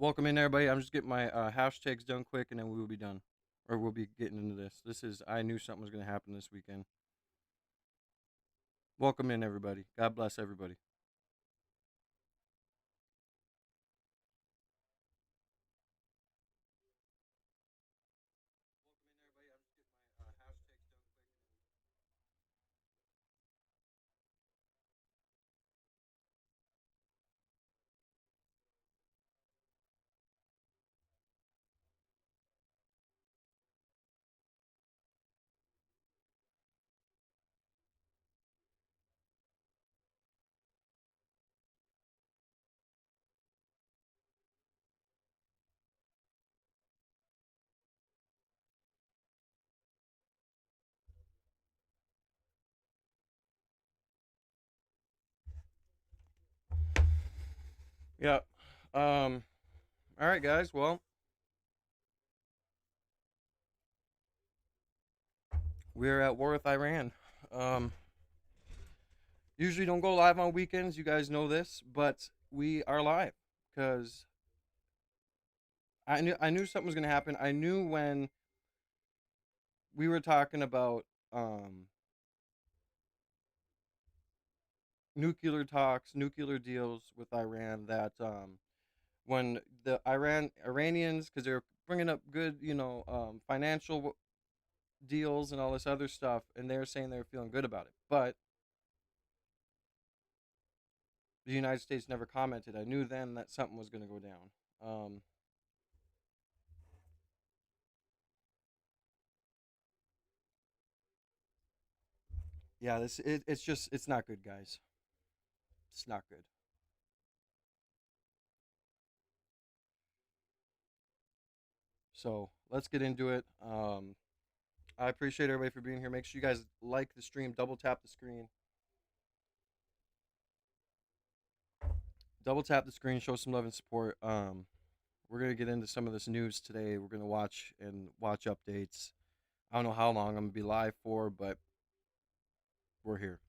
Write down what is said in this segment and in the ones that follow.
Welcome in, everybody. I'm just getting my hashtags done quick, and then we will be done, or we'll be getting into this. I knew something was going to happen this weekend. Welcome in, everybody. God bless everybody. Yeah. Um. All right, guys. Well, we're at war with Iran. Um. Usually don't go live on weekends. You guys know this, but we are live because I knew something was going to happen. I knew when we were talking about nuclear talks, nuclear deals with Iran that when the Iranians, because they're bringing up good, financial deals and all this other stuff, and they're saying they're feeling good about it. But the United States never commented. I knew then that something was going to go down. Yeah, it's not good, guys. It's not good. So let's get into it. I appreciate everybody for being here. Make sure you guys like the stream, double tap the screen, show some love and support. We're gonna get into some of this news today. We're gonna watch updates. I don't know how long I'm gonna be live for, but we're here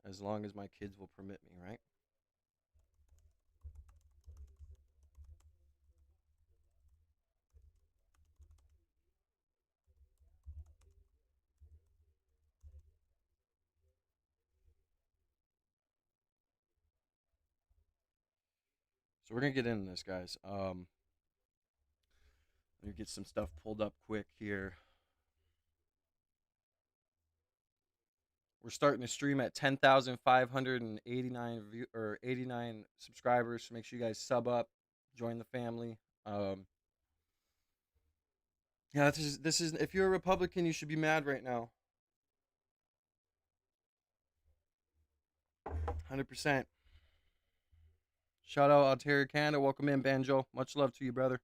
as long as my kids will permit me, right? So we're gonna get into this, guys. Let me get some stuff pulled up quick here. We're starting to stream at 10,589 or 89 subscribers. So make sure you guys sub up, join the family. Yeah, this is if you're a Republican, you should be mad right now. 100%. Shout out Ontario, Canada. Welcome in, Banjo. Much love to you, brother.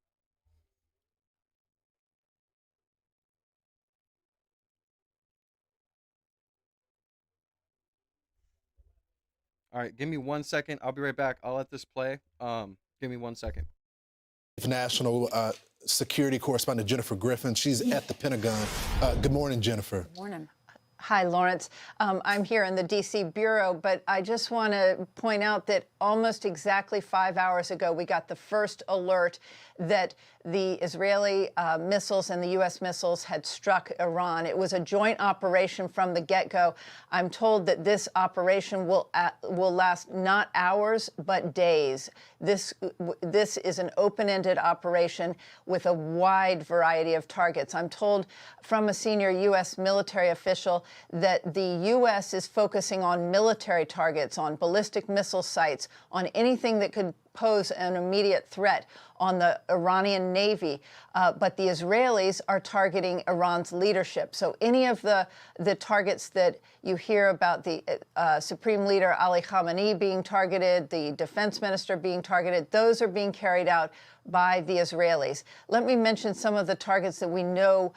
All right, give me 1 second. I'll be right back. I'll let this play. Give me 1 second. National security correspondent Jennifer Griffin. She's at the Pentagon. Good morning, Jennifer. Good morning. Hi, Lawrence. I'm here in the D.C. Bureau, but I just want to point out that almost exactly 5 hours ago, we got the first alert that the Israeli missiles and the U.S. missiles had struck Iran. It was a joint operation from the get-go. I'm told that this operation will last not hours, but days. This is an open-ended operation with a wide variety of targets. I'm told from a senior U.S. military official that the U.S. is focusing on military targets, on ballistic missile sites, on anything that could pose an immediate threat on the Iranian Navy, but the Israelis are targeting Iran's leadership. So any of the targets that you hear about, the Supreme Leader Ali Khamenei being targeted, the defense minister being targeted, those are being carried out by the Israelis. Let me mention some of the targets that we know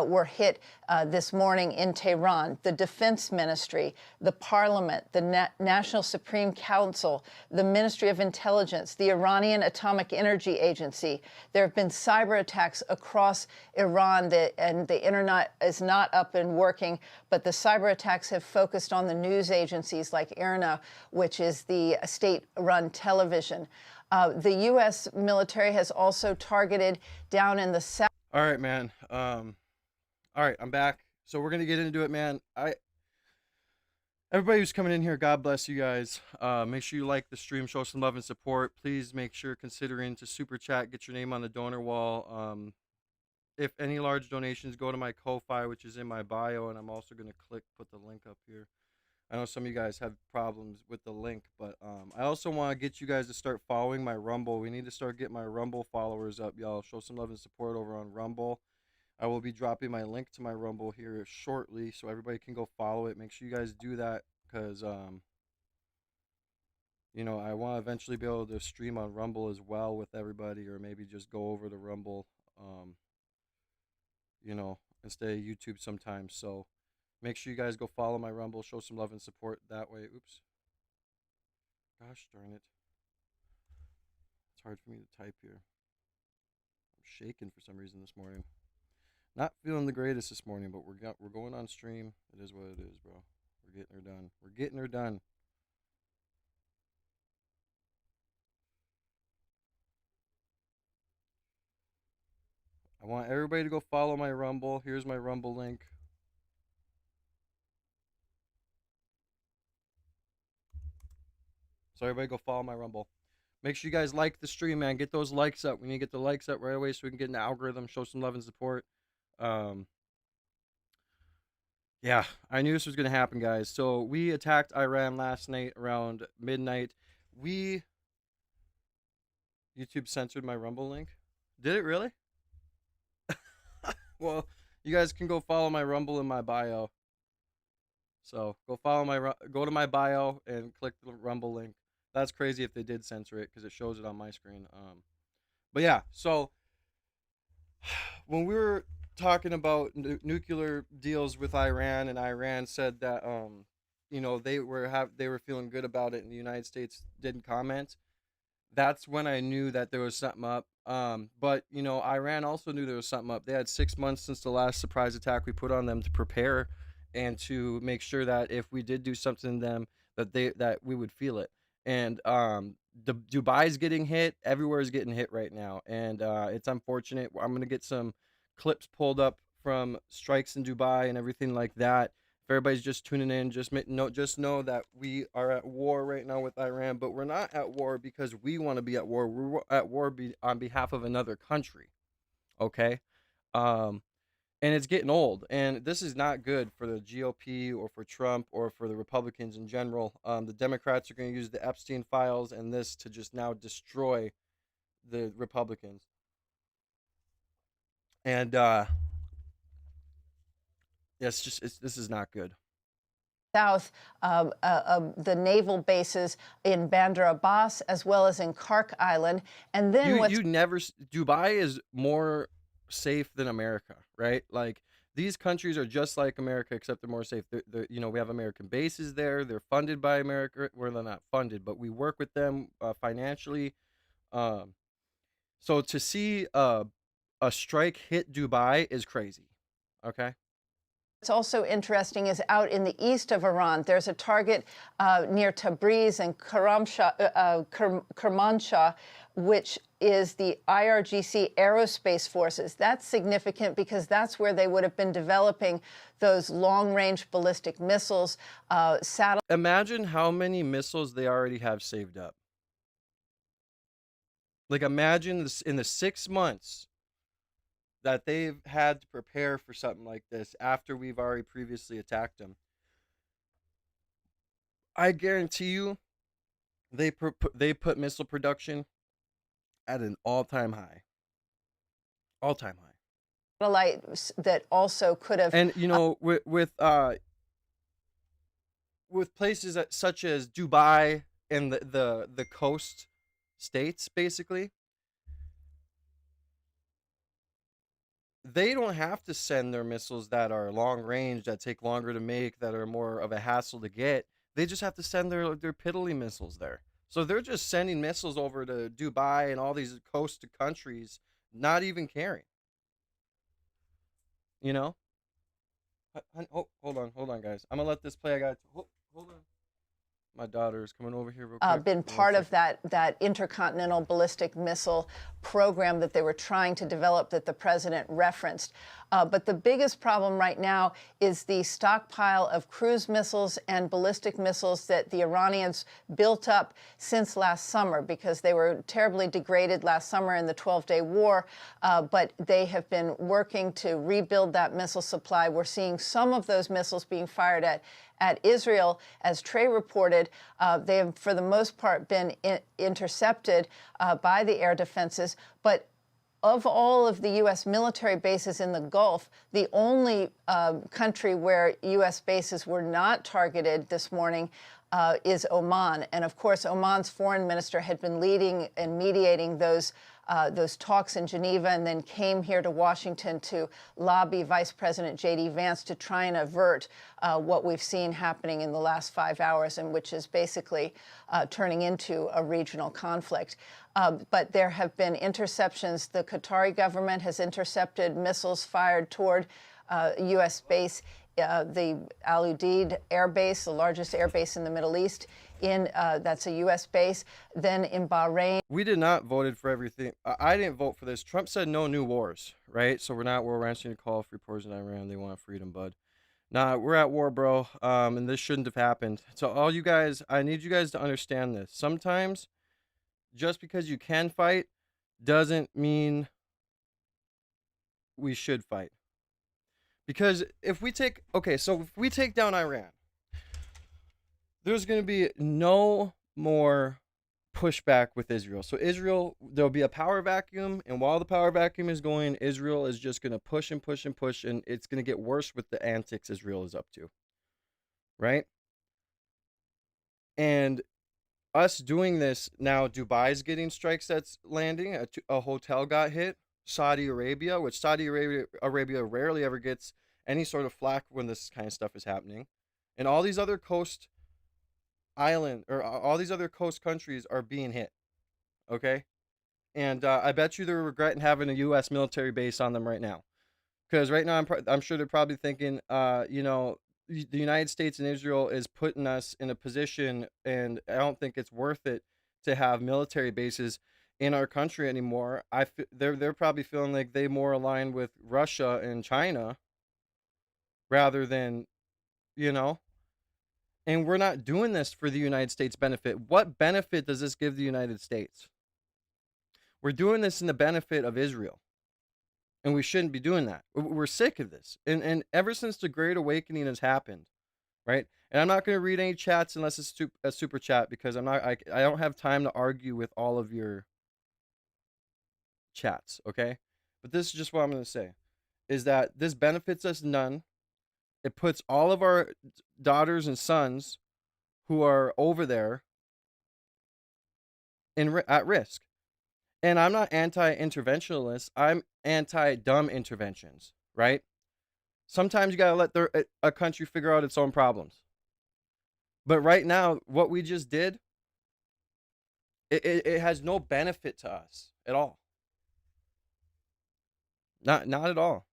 were hit this morning in Tehran: the Defense Ministry, the Parliament, the National Supreme Council, the Ministry of Intelligence, the Iranian Atomic Energy Agency. There have been cyber attacks across Iran, and the internet is not up and working, but the cyber attacks have focused on the news agencies like IRNA, which is the state-run television. The U.S. military has also targeted down in the south. All right, man. All right, I'm back. So we're gonna get into it, man. Everybody who's coming in here, God bless you guys. Make sure you like the stream, show some love and support. Please make sure considering to super chat, get your name on the donor wall. If any large donations, go to my Ko-Fi, which is in my bio, and I'm also gonna put the link up here. I know some of you guys have problems with the link, but I also want to get you guys to start following my Rumble. We need to start getting my Rumble followers up, y'all. Show some love and support over on Rumble. I will be dropping my link to my Rumble here shortly, so everybody can go follow it. Make sure you guys do that, because you know, I want to eventually be able to stream on Rumble as well with everybody, or maybe just go over to Rumble, you know, instead of YouTube sometimes. So make sure you guys go follow my Rumble, show some love and support that way. Oops. Gosh darn it. It's hard for me to type here. I'm shaking for some reason this morning. Not feeling the greatest this morning, but we're going on stream. It is what it is, bro. We're getting her done. We're getting her done. I want everybody to go follow my Rumble. Here's my Rumble link. So everybody go follow my Rumble. Make sure you guys like the stream, man. Get those likes up. We need to get the likes up right away so we can get in the algorithm, show some love and support. Yeah, I knew this was going to happen, guys. So we attacked Iran last night around midnight. YouTube censored my Rumble link. Did it really? Well, you guys can go follow my Rumble in my bio. So go go to my bio and click the Rumble link. That's crazy if they did censor it, because it shows it on my screen. But yeah, so when we were talking about nuclear deals with Iran, and Iran said that you know, they were feeling good about it, and the United States didn't comment. That's when I knew that there was something up. But you know, Iran also knew there was something up. They had 6 months since the last surprise attack we put on them to prepare and to make sure that if we did do something to them, that we would feel it. And Dubai's getting hit. Everywhere is getting hit right now, and it's unfortunate. I'm gonna get some clips pulled up from strikes in Dubai and everything like that. If everybody's just tuning in, just know that we are at war right now with Iran, but we're not at war because we want to be at war. We're at war on behalf of another country. Okay, and it's getting old, and this is not good for the GOP or for Trump or for the Republicans in general. The Democrats are going to use the Epstein files and this to just now destroy the Republicans. And this is not good. South, the naval bases in Bandar Abbas as well as in Kark Island, and then Dubai is more safe than America, right? Like, these countries are just like America, except they're more safe. You know, we have American bases there. They're funded by America. Well, they're not funded, but we work with them financially. So to see a strike hit Dubai is crazy. Okay. What's also interesting is out in the east of Iran, there's a target near Tabriz and Kermanshah, which is the IRGC Aerospace Forces. That's significant because that's where they would have been developing those long-range ballistic missiles. Imagine how many missiles they already have saved up. Like, imagine this in the 6 months that they've had to prepare for something like this after we've already previously attacked them. I guarantee you they put missile production at an all-time high. All-time high. Satellites that also could have... And, you know, with places such as Dubai and the coast states, basically, they don't have to send their missiles that are long range, that take longer to make, that are more of a hassle to get. They just have to send their piddly missiles there. So they're just sending missiles over to Dubai and all these coast countries, not even caring. You know? Oh, hold on, guys. I'm gonna let this play. Hold on. My daughter is coming over here real quick. been Give me 1 part of second. that intercontinental ballistic missile program that they were trying to develop that the president referenced. But the biggest problem right now is the stockpile of cruise missiles and ballistic missiles that the Iranians built up since last summer, because they were terribly degraded last summer in the 12-day war. But they have been working to rebuild that missile supply. We're seeing some of those missiles being fired at Israel. As Trey reported, they have, for the most part, been intercepted by the air defenses. But of all of the U.S. military bases in the Gulf, the only country where U.S. bases were not targeted this morning is Oman. And of course, Oman's foreign minister had been leading and mediating those talks in Geneva, and then came here to Washington to lobby Vice President J.D. Vance to try and avert what we've seen happening in the last 5 hours, and which is basically turning into a regional conflict. But there have been interceptions. The Qatari government has intercepted missiles fired toward U.S. base, the Al Udeid Air Base, the largest air base in the Middle East. That's a U.S. base. Then in Bahrain. We did not voted for everything. I didn't vote for this. Trump said no new wars, right? So we're answering a call for reporters in Iran. They want freedom, bud. Nah, we're at war, bro. And this shouldn't have happened. So all you guys, I need you guys to understand this. Sometimes, just because you can fight doesn't mean we should fight. Because if we take down Iran, there's going to be no more pushback with Israel. So there'll be a power vacuum, and while the power vacuum is going, Israel is just going to push and push and push, and it's going to get worse with the antics Israel is up to, right? And us doing this now, Dubai's getting strikes that's landing. A hotel got hit. Saudi Arabia, which Saudi Arabia rarely ever gets any sort of flack when this kind of stuff is happening, and all these other coast countries are being hit. Okay, and I bet you they're regretting having a U.S. military base on them right now, because right now I'm sure they're probably thinking, the United States and Israel is putting us in a position, and I don't think it's worth it to have military bases in our country anymore. They're probably feeling like they more align with Russia and China rather than, and we're not doing this for the United States benefit. What benefit does this give the United States? We're doing this in the benefit of Israel, and we shouldn't be doing that. We're sick of this. And ever since the Great Awakening has happened, right? And I'm not going to read any chats unless it's a super chat, because I don't have time to argue with all of your chats, okay? But this is just what I'm going to say, is that this benefits us none. It puts all of our daughters and sons who are over there at risk. And I'm not anti-interventionalist. I'm anti-dumb interventions, right? Sometimes you got to let a country figure out its own problems. But right now, what we just did, it has no benefit to us at all. Not at all.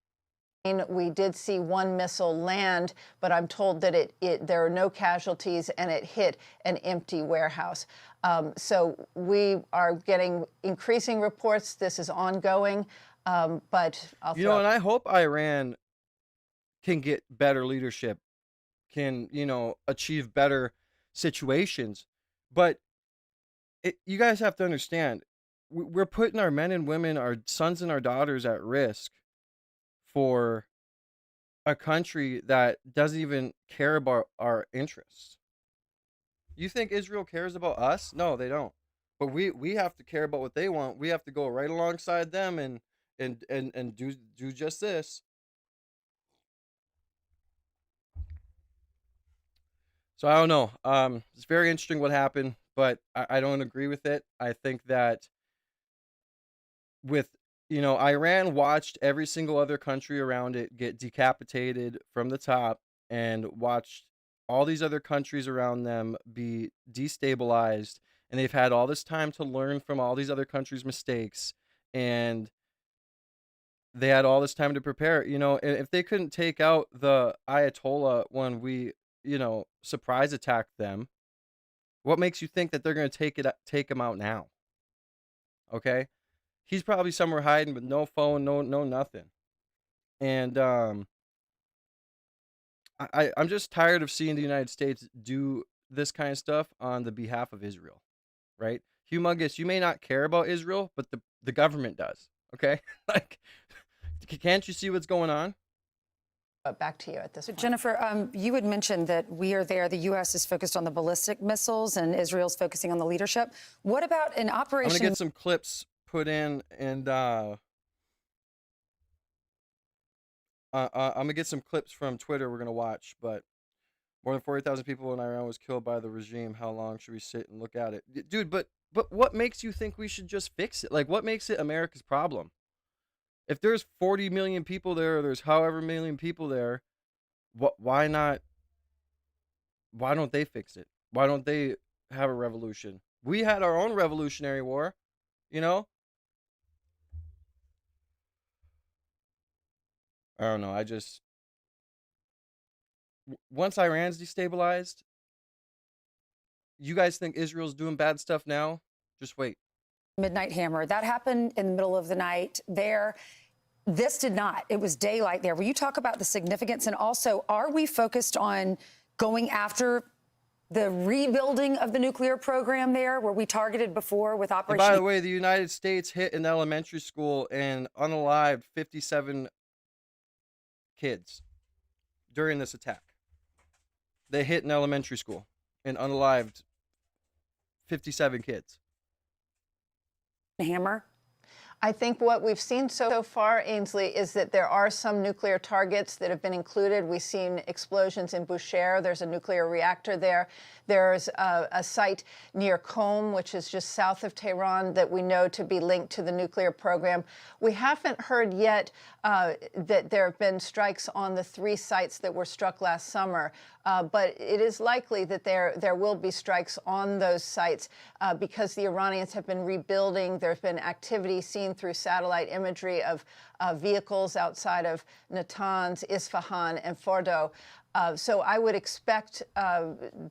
We did see one missile land, but I'm told that there are no casualties, and it hit an empty warehouse. So we are getting increasing reports. This is ongoing, but and I hope Iran can get better leadership, can achieve better situations. But you guys have to understand, we're putting our men and women, our sons and our daughters at risk for a country that doesn't even care about our interests. You think Israel cares about us? No, they don't. But we have to care about what they want. We have to go right alongside them and do just this. So I don't know. It's very interesting what happened, but I don't agree with it. I think that Iran watched every single other country around it get decapitated from the top, and watched all these other countries around them be destabilized, and they've had all this time to learn from all these other countries' mistakes, and they had all this time to prepare. If they couldn't take out the Ayatollah when we surprise attacked them, What makes you think that they're going to take him out now? Okay? He's probably somewhere hiding with no phone, no nothing. And I'm just tired of seeing the United States do this kind of stuff on the behalf of Israel, right? Humongous, you may not care about Israel, but the government does. Okay? Like, can't you see what's going on? Back to you at this point. Jennifer, you had mentioned that we are there. The U.S. is focused on the ballistic missiles, and Israel's focusing on the leadership. What about an operation? I'm gonna get some clips put in, and I'm gonna get some clips from Twitter we're gonna watch. But more than 40,000 people in Iran was killed by the regime. How long should we sit and look at it, dude? But what makes you think we should just fix it? Like, what makes it America's problem? If there's 40 million people there, or there's however million people there, why not? Why don't they fix it? Why don't they have a revolution? We had our own Revolutionary War, you know? I don't know. Once Iran's destabilized, you guys think Israel's doing bad stuff now? Just wait. Midnight hammer. That happened in the middle of the night there. This did not. It was daylight there. Will you talk about the significance? And also, are we focused on going after the rebuilding of the nuclear program there, where we targeted before with And Operation? by the way, the United States hit an elementary school and unalived 57 kids during this attack. They hit an elementary school and unalived 57 kids. Hammer. I think what we've seen so far, Ainsley, is that there are some nuclear targets that have been included. We've seen explosions in Bushehr. There's a nuclear reactor there. There's a site near Qom, which is just south of Tehran, that we know to be linked to the nuclear program. We haven't heard yet that there have been strikes on the 3 sites that were struck last summer. But it is likely that there will be strikes on those sites because the Iranians have been rebuilding. There's been activity seen through satellite imagery of vehicles outside of Natanz, Isfahan, and Fordo. So I would expect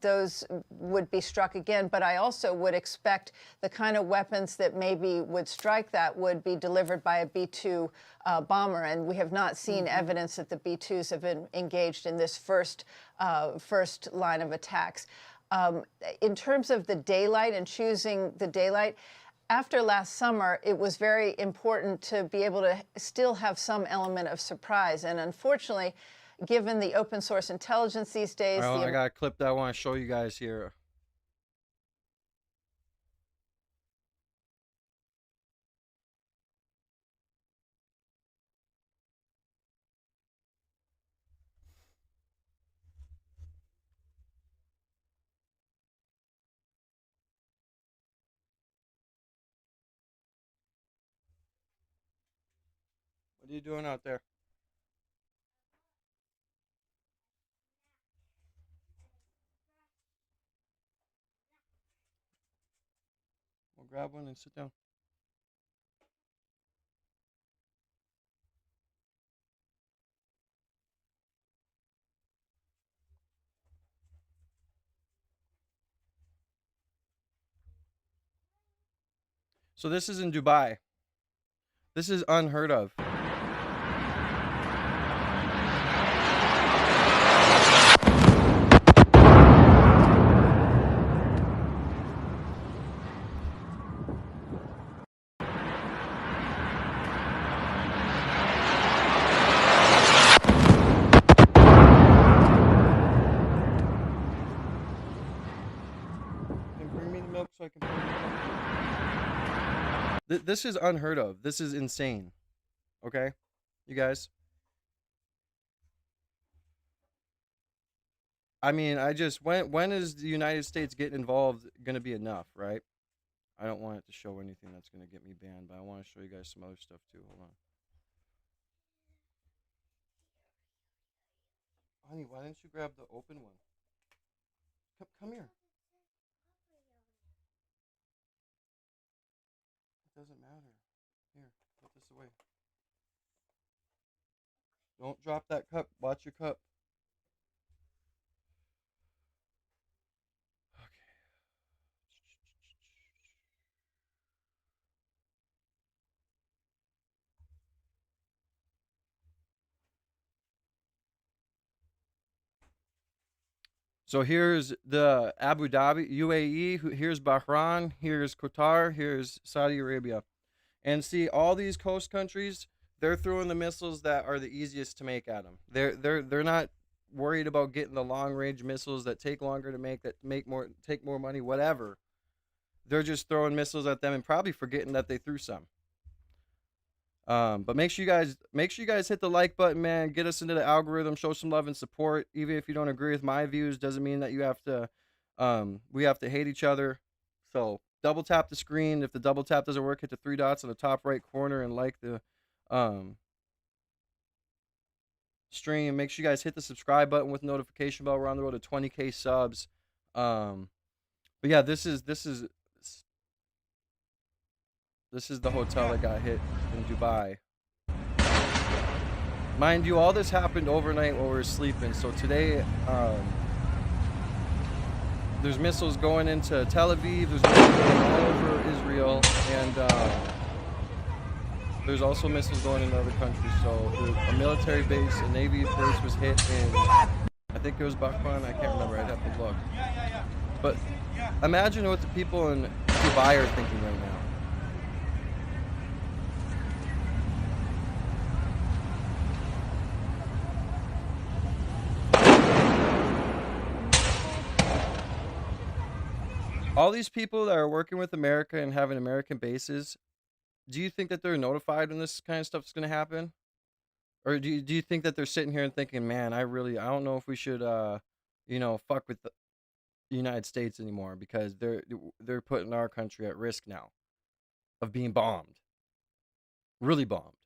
those would be struck again, but I also would expect the kind of weapons that maybe would strike that would be delivered by a B-2 bomber, and we have not seen evidence that the B-2s have been engaged in this first line of attacks. In terms of the daylight and choosing the daylight, after last summer, it was very important to be able to still have some element of surprise, and unfortunately, given the open source intelligence these days. Well, I got a clip that I want to show you guys here. What are you doing out there? Well, grab one and sit down. So this is in Dubai. This is unheard of. And bring me the milk so I can put it in the cup. This is unheard of. This is insane. Okay? You guys? I mean, when is the United States getting involved going to be enough, right? I don't want it to show anything that's going to get me banned, but I want to show you guys some other stuff too. Hold on. Honey, why didn't you grab the open one? Come here. It doesn't matter. Here, put this away. Don't drop that cup. Watch your cup. Okay. So here's the Abu Dhabi, UAE, here's Bahrain, here's Qatar, here's Saudi Arabia. And see, all these coast countries, they're throwing the missiles that are the easiest to make at them. They're not worried about getting the long range missiles that take longer to make, that take more money, whatever. They're just throwing missiles at them and probably forgetting that they threw some. But make sure you guys hit the like button, man. Get us into the algorithm. Show some love and support. Even if you don't agree with my views, doesn't mean that you have to. We have to hate each other. So double tap the screen. If the double tap doesn't work, hit the three dots in the top right corner and like the stream. Make sure you guys hit the subscribe button with notification bell. We're on the road to 20K subs. But yeah, this is the hotel that got hit in Dubai. Mind you, all this happened overnight while we were sleeping. So today, there's missiles going into Tel Aviv. There's missiles going all over Israel, and there's also missiles going into other countries. So a military base, a Navy base was hit in, I think it was Bahrain. I can't remember. I'd have to look. But imagine what the people in Dubai are thinking right now. All these people that are working with America and having American bases, do you think that they're notified when this kind of stuff is going to happen? Or do you think that they're sitting here and thinking, man, I don't know if we should, fuck with the United States anymore, because they're putting our country at risk now of being bombed. Really bombed.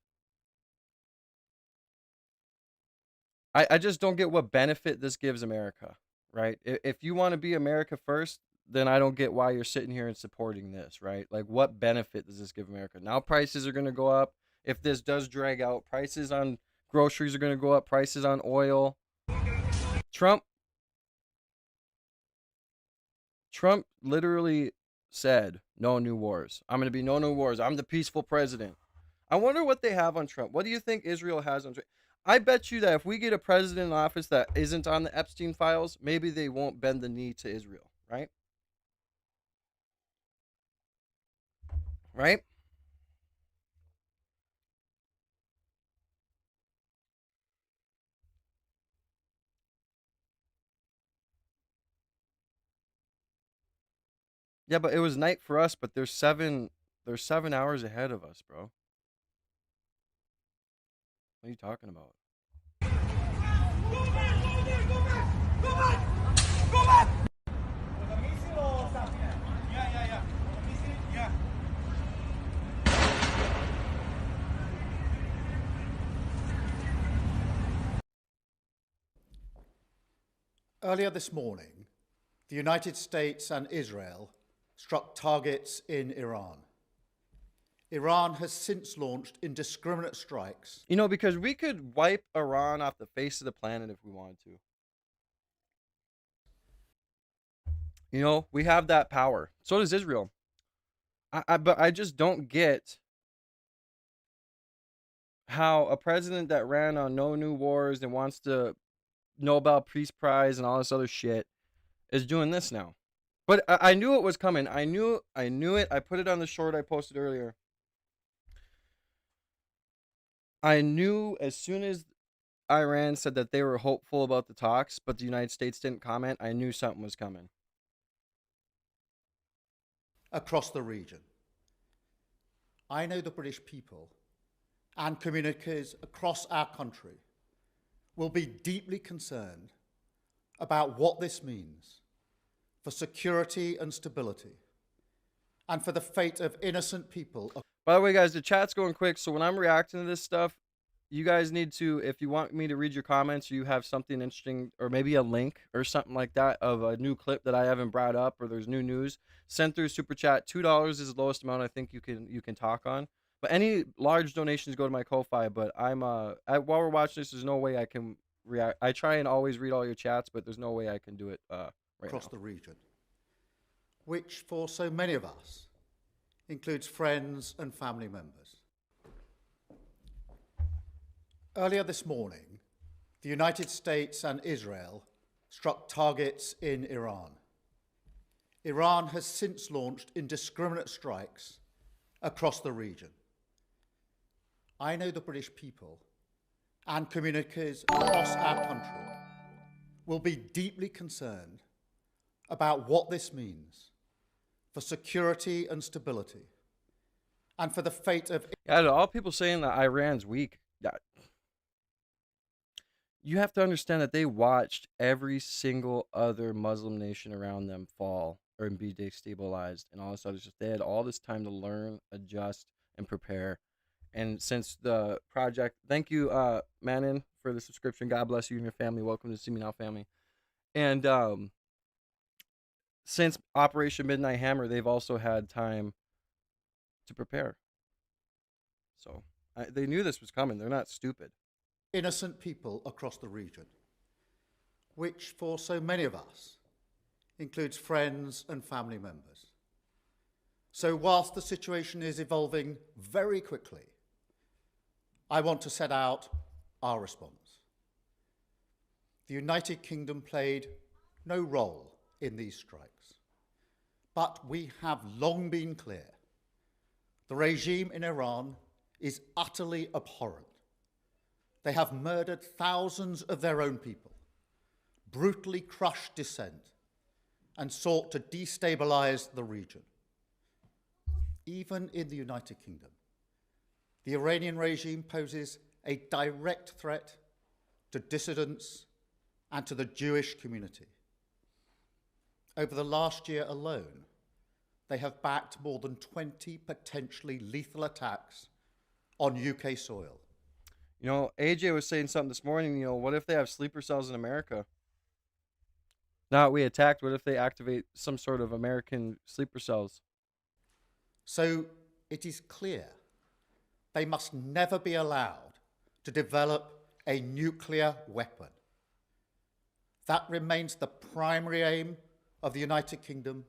I just don't get what benefit this gives America, right? If you want to be America first, then I don't get why you're sitting here and supporting this, right? Like, what benefit does this give America? Now prices are going to go up. If this does drag out, prices on groceries are going to go up, prices on oil. Trump literally said, no new wars. I'm going to be no new wars. I'm the peaceful president. I wonder what they have on Trump. What do you think Israel has on Trump? I bet you that if we get a president in office that isn't on the Epstein files, maybe they won't bend the knee to Israel, right? Right? Yeah, but it was night for us, but there's 7 hours ahead of us, bro. What are you talking about? Earlier this morning, the United States and Israel struck targets in Iran. Iran has since launched indiscriminate strikes. You know, because we could wipe Iran off the face of the planet if we wanted to. You know, we have that power. So does Israel. But I just don't get how a president that ran on no new wars and wants to Nobel Peace Prize and all this other shit is doing this now. But I knew it was coming. I knew it. I put it on the short I posted earlier. I knew as soon as Iran said that they were hopeful about the talks, but the United States didn't comment, I knew something was coming. Across the region. I know the British people and communities across our country will be deeply concerned about what this means for security and stability, and for the fate of innocent people. By the way, guys, the chat's going quick, so when I'm reacting to this stuff, you guys need to, if you want me to read your comments, or you have something interesting, or maybe a link or something like that of a new clip that I haven't brought up, or there's new news, send through Super Chat. $2 is the lowest amount I think you can talk on. But any large donations go to my Ko-Fi. But while we're watching this, there's no way I can react. I try and always read all your chats, but there's no way I can do it right across now. The region, which for so many of us includes friends and family members. Earlier this morning, the United States and Israel struck targets in Iran. Iran has since launched indiscriminate strikes across the region. I know the British people and communities across our country will be deeply concerned about what this means for security and stability, and for the fate of... Yeah, to all people saying that Iran's weak, you have to understand that they watched every single other Muslim nation around them fall or be destabilized and all this other stuff. They had all this time to learn, adjust, and prepare. And since the project, thank you, Manon, for the subscription. God bless you and your family. Welcome to See Me Now family. And since Operation Midnight Hammer, they've also had time to prepare. So they knew this was coming. They're not stupid. innocent people across the region, which for so many of us includes friends and family members. So whilst the situation is evolving very quickly, I want to set out our response. The United Kingdom played no role in these strikes, but we have long been clear the regime in Iran is utterly abhorrent. They have murdered thousands of their own people, brutally crushed dissent, and sought to destabilize the region. Even in the United Kingdom, the Iranian regime poses a direct threat to dissidents and to the Jewish community. Over the last year alone, they have backed more than 20 potentially lethal attacks on UK soil. You know, AJ was saying something this morning, what if they have sleeper cells in America? Not we attacked, what if they activate some sort of American sleeper cells? So it is clear they must never be allowed to develop a nuclear weapon. That remains the primary aim of the United Kingdom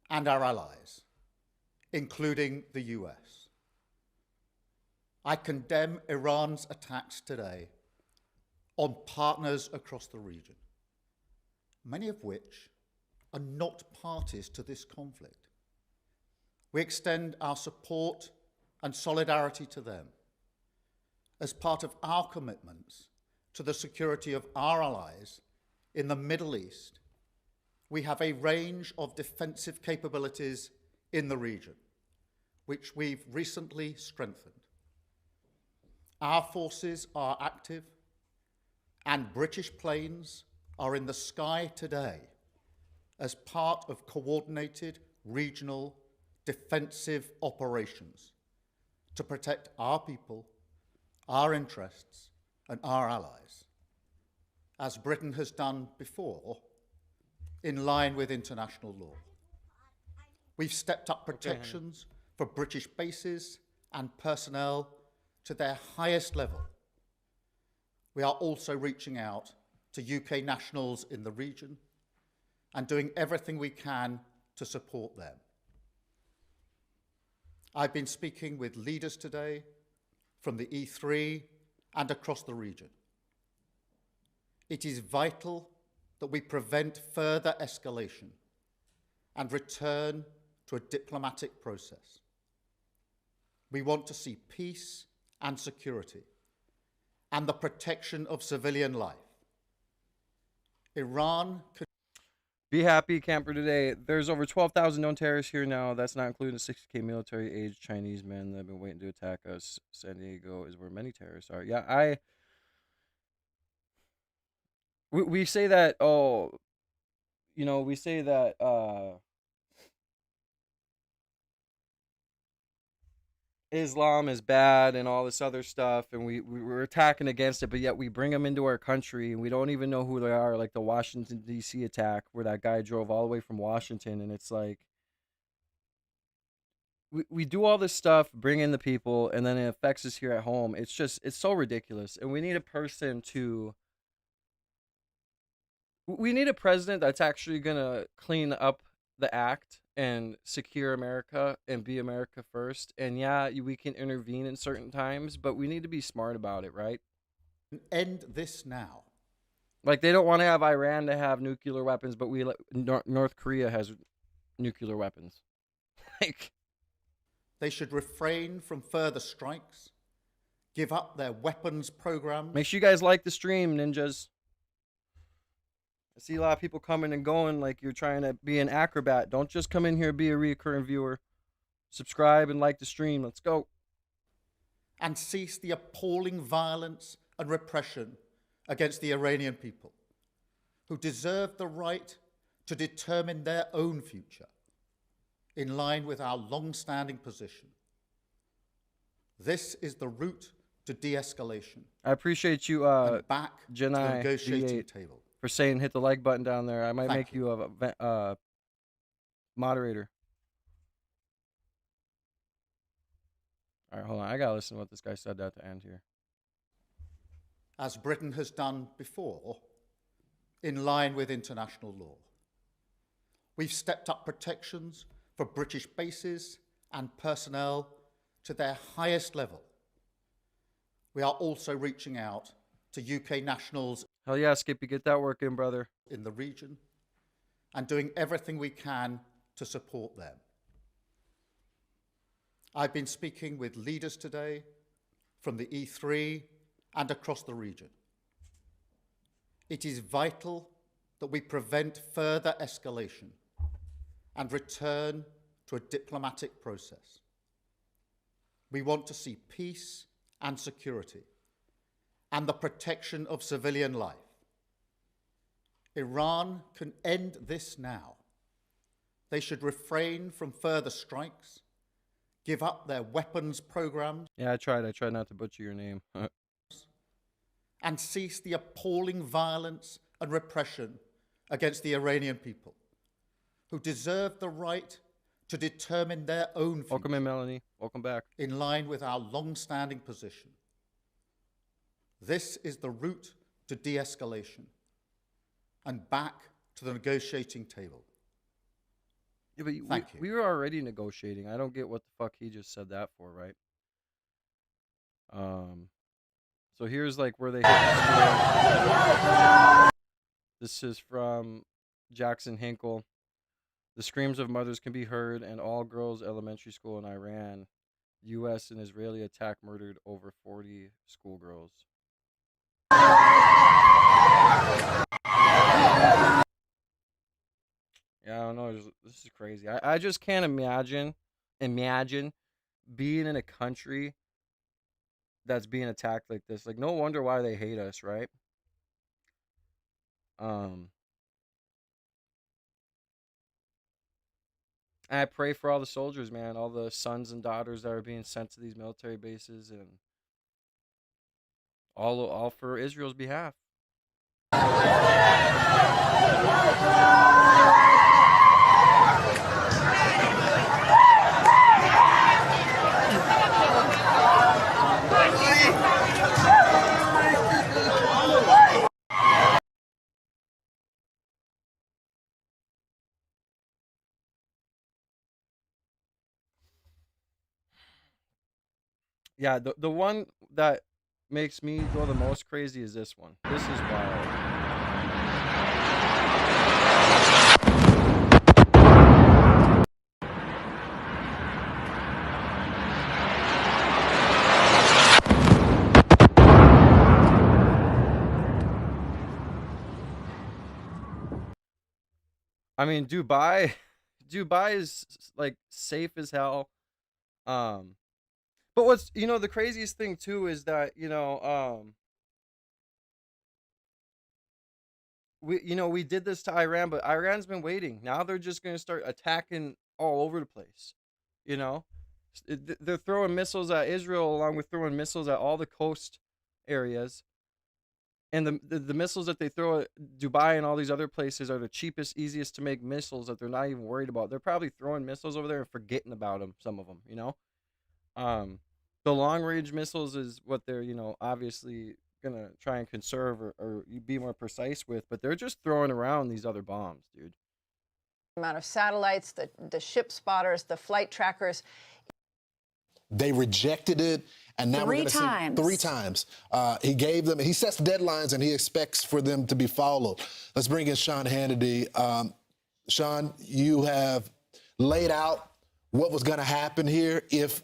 and our allies, including the US. I condemn Iran's attacks today on partners across the region, many of which are not parties to this conflict. We extend our support and solidarity to them as part of our commitments to the security of our allies in the Middle East. We have a range of defensive capabilities in the region, which we've recently strengthened. Our forces are active, and British planes are in the sky today as part of coordinated regional defensive operations to protect our people, our interests, and our allies, as Britain has done before, in line with international law. We've stepped up protections for British bases and personnel to their highest level. We are also reaching out to UK nationals in the region and doing everything we can to support them. I've been speaking with leaders today from the E3 and across the region. It is vital that we prevent further escalation and return to a diplomatic process. We want to see peace and security and the protection of civilian life. Iran could Be happy, camper, today. There's over 12,000 known terrorists here now. That's not including the 60K military-aged Chinese men that have been waiting to attack us. San Diego is where many terrorists are. Yeah, we say that, we say that Islam is bad and all this other stuff, and we're attacking against it, but yet we bring them into our country and we don't even know who they are, like the Washington, D.C. attack where that guy drove all the way from Washington, and it's like we do all this stuff, bring in the people, and then it affects us here at home. It's so ridiculous, and we need a president that's actually gonna clean up the act and secure America and be America first. And yeah, we can intervene in certain times, but we need to be smart about it, right? end this now. Like, they don't want to have Iran to have nuclear weapons, but North Korea has nuclear weapons. Like, They should refrain from further strikes, give up their weapons programs, make sure you guys like the stream, ninjas. I see a lot of people coming and going like you're trying to be an acrobat. Don't just come in here and be a recurring viewer. Subscribe and like the stream. Let's go. and cease the appalling violence and repression against the Iranian people, who deserve the right to determine their own future in line with our long-standing position. This is the route to de-escalation I appreciate you, and back to the Janai negotiating V8, table. for saying hit the like button down there. I might Thank make you a moderator. All right, hold on. I gotta listen to what this guy said at the end here. As Britain has done before, in line with international law. We've stepped up protections for British bases and personnel to their highest level. We are also reaching out to UK nationals Hell yeah, Skippy, get that work in, brother. in the region and doing everything we can to support them. I've been speaking with leaders today from the E3 and across the region. It is vital that we prevent further escalation and return to a diplomatic process. We want to see peace and security and the protection of civilian life. Iran can end this now. They should refrain from further strikes, give up their weapons programs, Yeah, I tried not to butcher your name. and cease the appalling violence and repression against the Iranian people, who deserve the right to determine their own future Welcome in, Melanie. Welcome back. in line with our long-standing position. This is the route to de-escalation and back to the negotiating table. Yeah, but Thank you. we were already negotiating. I don't get what the fuck he just said that for, right? So here's like where they hit the score. This is from Jackson Hinkle. The screams of mothers can be heard in all girls elementary school in Iran. U.S. and Israeli attack murdered over 40 schoolgirls. Yeah, I don't know. This is crazy. I just can't imagine being in a country that's being attacked like this. Like, no wonder why they hate us, right? And I pray for all the soldiers, man, all the sons and daughters that are being sent to these military bases, and all for Israel's behalf. Yeah, the one that makes me go the most crazy is this one. This is wild. I mean, Dubai is like safe as hell. But what's, the craziest thing too is that, we did this to Iran, but Iran's been waiting. Now they're just going to start attacking all over the place. They're throwing missiles at Israel along with throwing missiles at all the coast areas. And the missiles that they throw at Dubai and all these other places are the cheapest, easiest to make missiles that they're not even worried about. They're probably throwing missiles over there and forgetting about them, some of them, The long-range missiles is what they're, obviously going to try and conserve or be more precise with, but they're just throwing around these other bombs, dude. Amount of satellites, the ship spotters, the flight trackers. They rejected it, And now we're 3 going to see times. 3 times. He gave them, he sets deadlines and he expects for them to be followed. Let's bring in Sean Hannity. Sean, you have laid out what was going to happen here if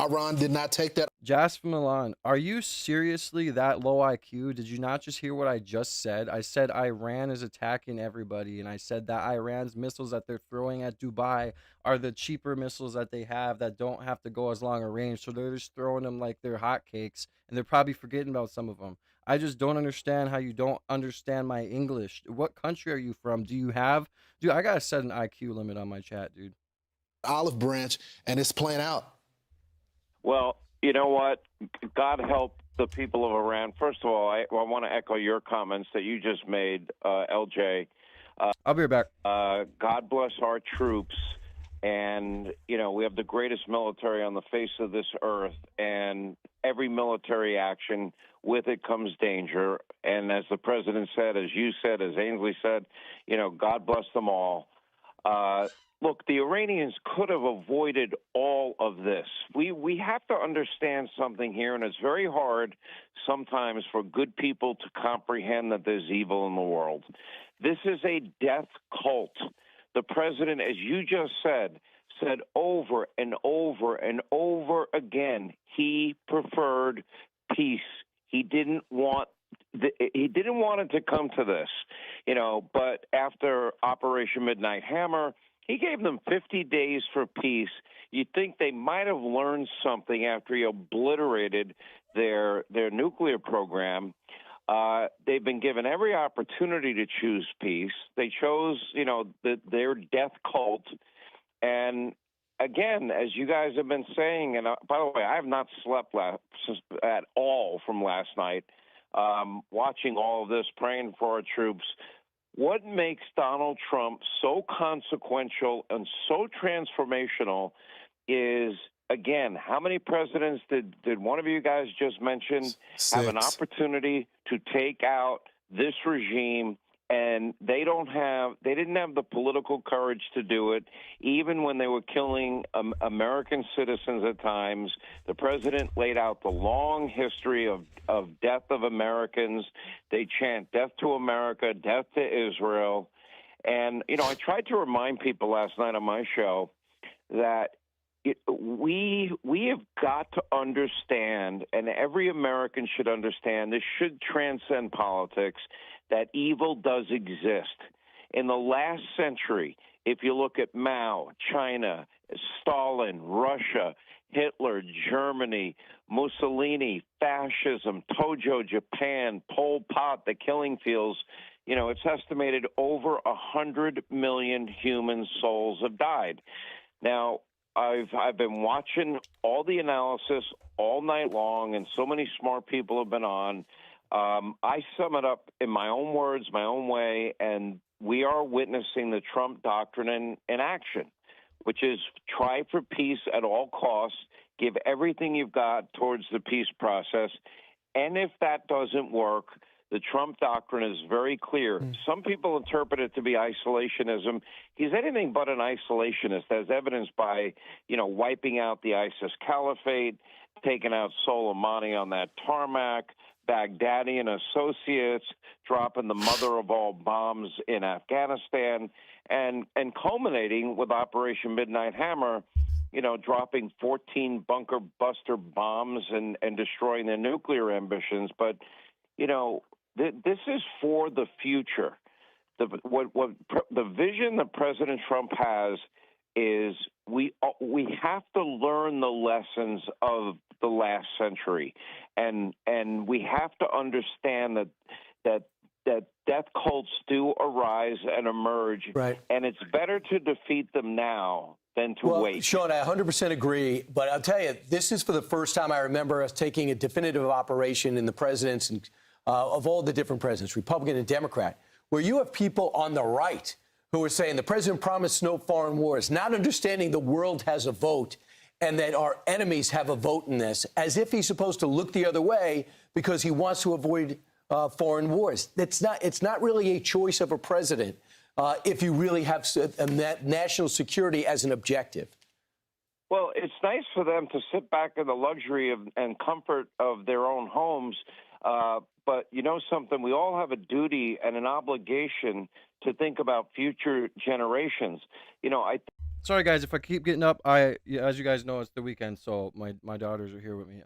Iran did not take that. Jasper Milan, are you seriously that low IQ? Did you not just hear what I just said? I said Iran is attacking everybody, and I said that Iran's missiles that they're throwing at Dubai are the cheaper missiles that they have that don't have to go as long a range, so they're just throwing them like they're hotcakes, and they're probably forgetting about some of them. I just don't understand how you don't understand my English. What country are you from? Do you have... Dude, I gotta set an IQ limit on my chat, dude. Olive branch, and it's playing out. Well, you know what? God help the people of Iran. First of all, I want to echo your comments that you just made, LJ. I'll be right back. God bless our troops. And, you know, we have the greatest military on the face of this earth. And every military action, with it comes danger. And as the president said, as you said, as Ainsley said, you know, God bless them all. Look, the Iranians could have avoided all of this. We have to understand something here, and it's very hard sometimes for good people to comprehend that there's evil in the world. This is a death cult. The president, as you just said over and over and over again, he preferred peace. He didn't want it to come to this, you know, but after Operation Midnight Hammer, he gave them 50 days for peace. You'd think they might have learned something after he obliterated their nuclear program. They've been given every opportunity to choose peace. They chose, you know, their death cult. And again, as you guys have been saying, and by the way, I have not slept at all from last night, watching all of this, praying for our troops. What makes Donald Trump so consequential and so transformational is, again, how many presidents did one of you guys just mention have an opportunity to take out this regime, and they didn't have the political courage to do it, even when they were killing American citizens at times. The president laid out the long history of death of Americans. They chant death to America, death to Israel. And, you know, I tried to remind people last night on my show that we have got to understand, and every American should understand, this should transcend politics, that evil does exist. In the last century, if you look at Mao, China, Stalin, Russia, Hitler, Germany, Mussolini, fascism, Tojo, Japan, Pol Pot, the killing fields, you know, it's estimated over 100 million human souls have died. Now, I've been watching all the analysis all night long, and so many smart people have been on. I sum it up in my own words, my own way, and we are witnessing the Trump doctrine in action, which is try for peace at all costs, give everything you've got towards the peace process, and if that doesn't work, the Trump doctrine is very clear. Some people interpret it to be isolationism. He's anything but an isolationist, as evidenced by, you know, wiping out the ISIS caliphate, taking out Soleimani on that tarmac, Baghdadi and associates, dropping the mother of all bombs in Afghanistan, and culminating with Operation Midnight Hammer, you know, dropping 14 bunker buster bombs and destroying their nuclear ambitions. But, you know, this is for the future. The vision that President Trump has is we have to learn the lessons of the last century, and we have to understand that death cults do arise and emerge, right. And it's better to defeat them now than to wait. Sean, I 100% agree, but I'll tell you, this is for the first time I remember us taking a definitive operation in the presidents and of all the different presidents, Republican and Democrat, where you have people on the right who are saying the president promised no foreign wars, not understanding the world has a vote and that our enemies have a vote in this, as if he's supposed to look the other way because he wants to avoid foreign wars. It's not really a choice of a president if you really have national security as an objective. Well, it's nice for them to sit back in the luxury of, and comfort of their own homes. But you know something? We all have a duty and an obligation to think about future generations. You know, Sorry guys if I keep getting up. Yeah, as you guys know, it's the weekend, so my daughters are here with me.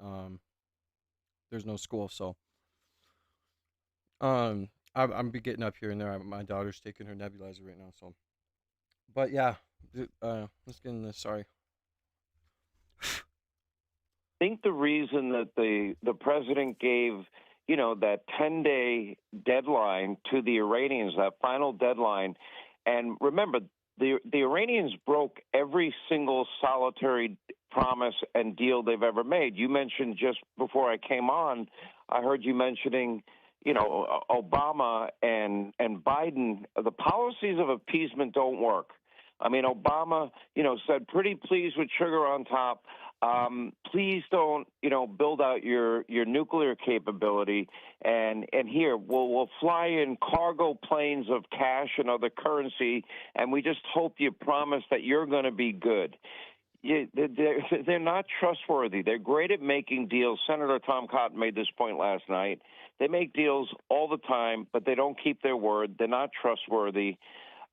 There's no school, so I'm be getting up here and there. My daughter's taking her nebulizer right now, so. But yeah, let's get in this. Sorry. I think the reason that the president gave, you know, that 10-day deadline to the Iranians, that final deadline, and remember, the Iranians broke every single solitary promise and deal they've ever made. You mentioned just before I came on, I heard you mentioning, you know, Obama and Biden. The policies of appeasement don't work. I mean, Obama, you know, said pretty please with sugar on top. Please don't, you know, build out your nuclear capability. And here we'll fly in cargo planes of cash and other currency, and we just hope you promise that you're going to be good. They're not trustworthy. They're great at making deals. Senator Tom Cotton made this point last night. They make deals all the time, but they don't keep their word. They're not trustworthy.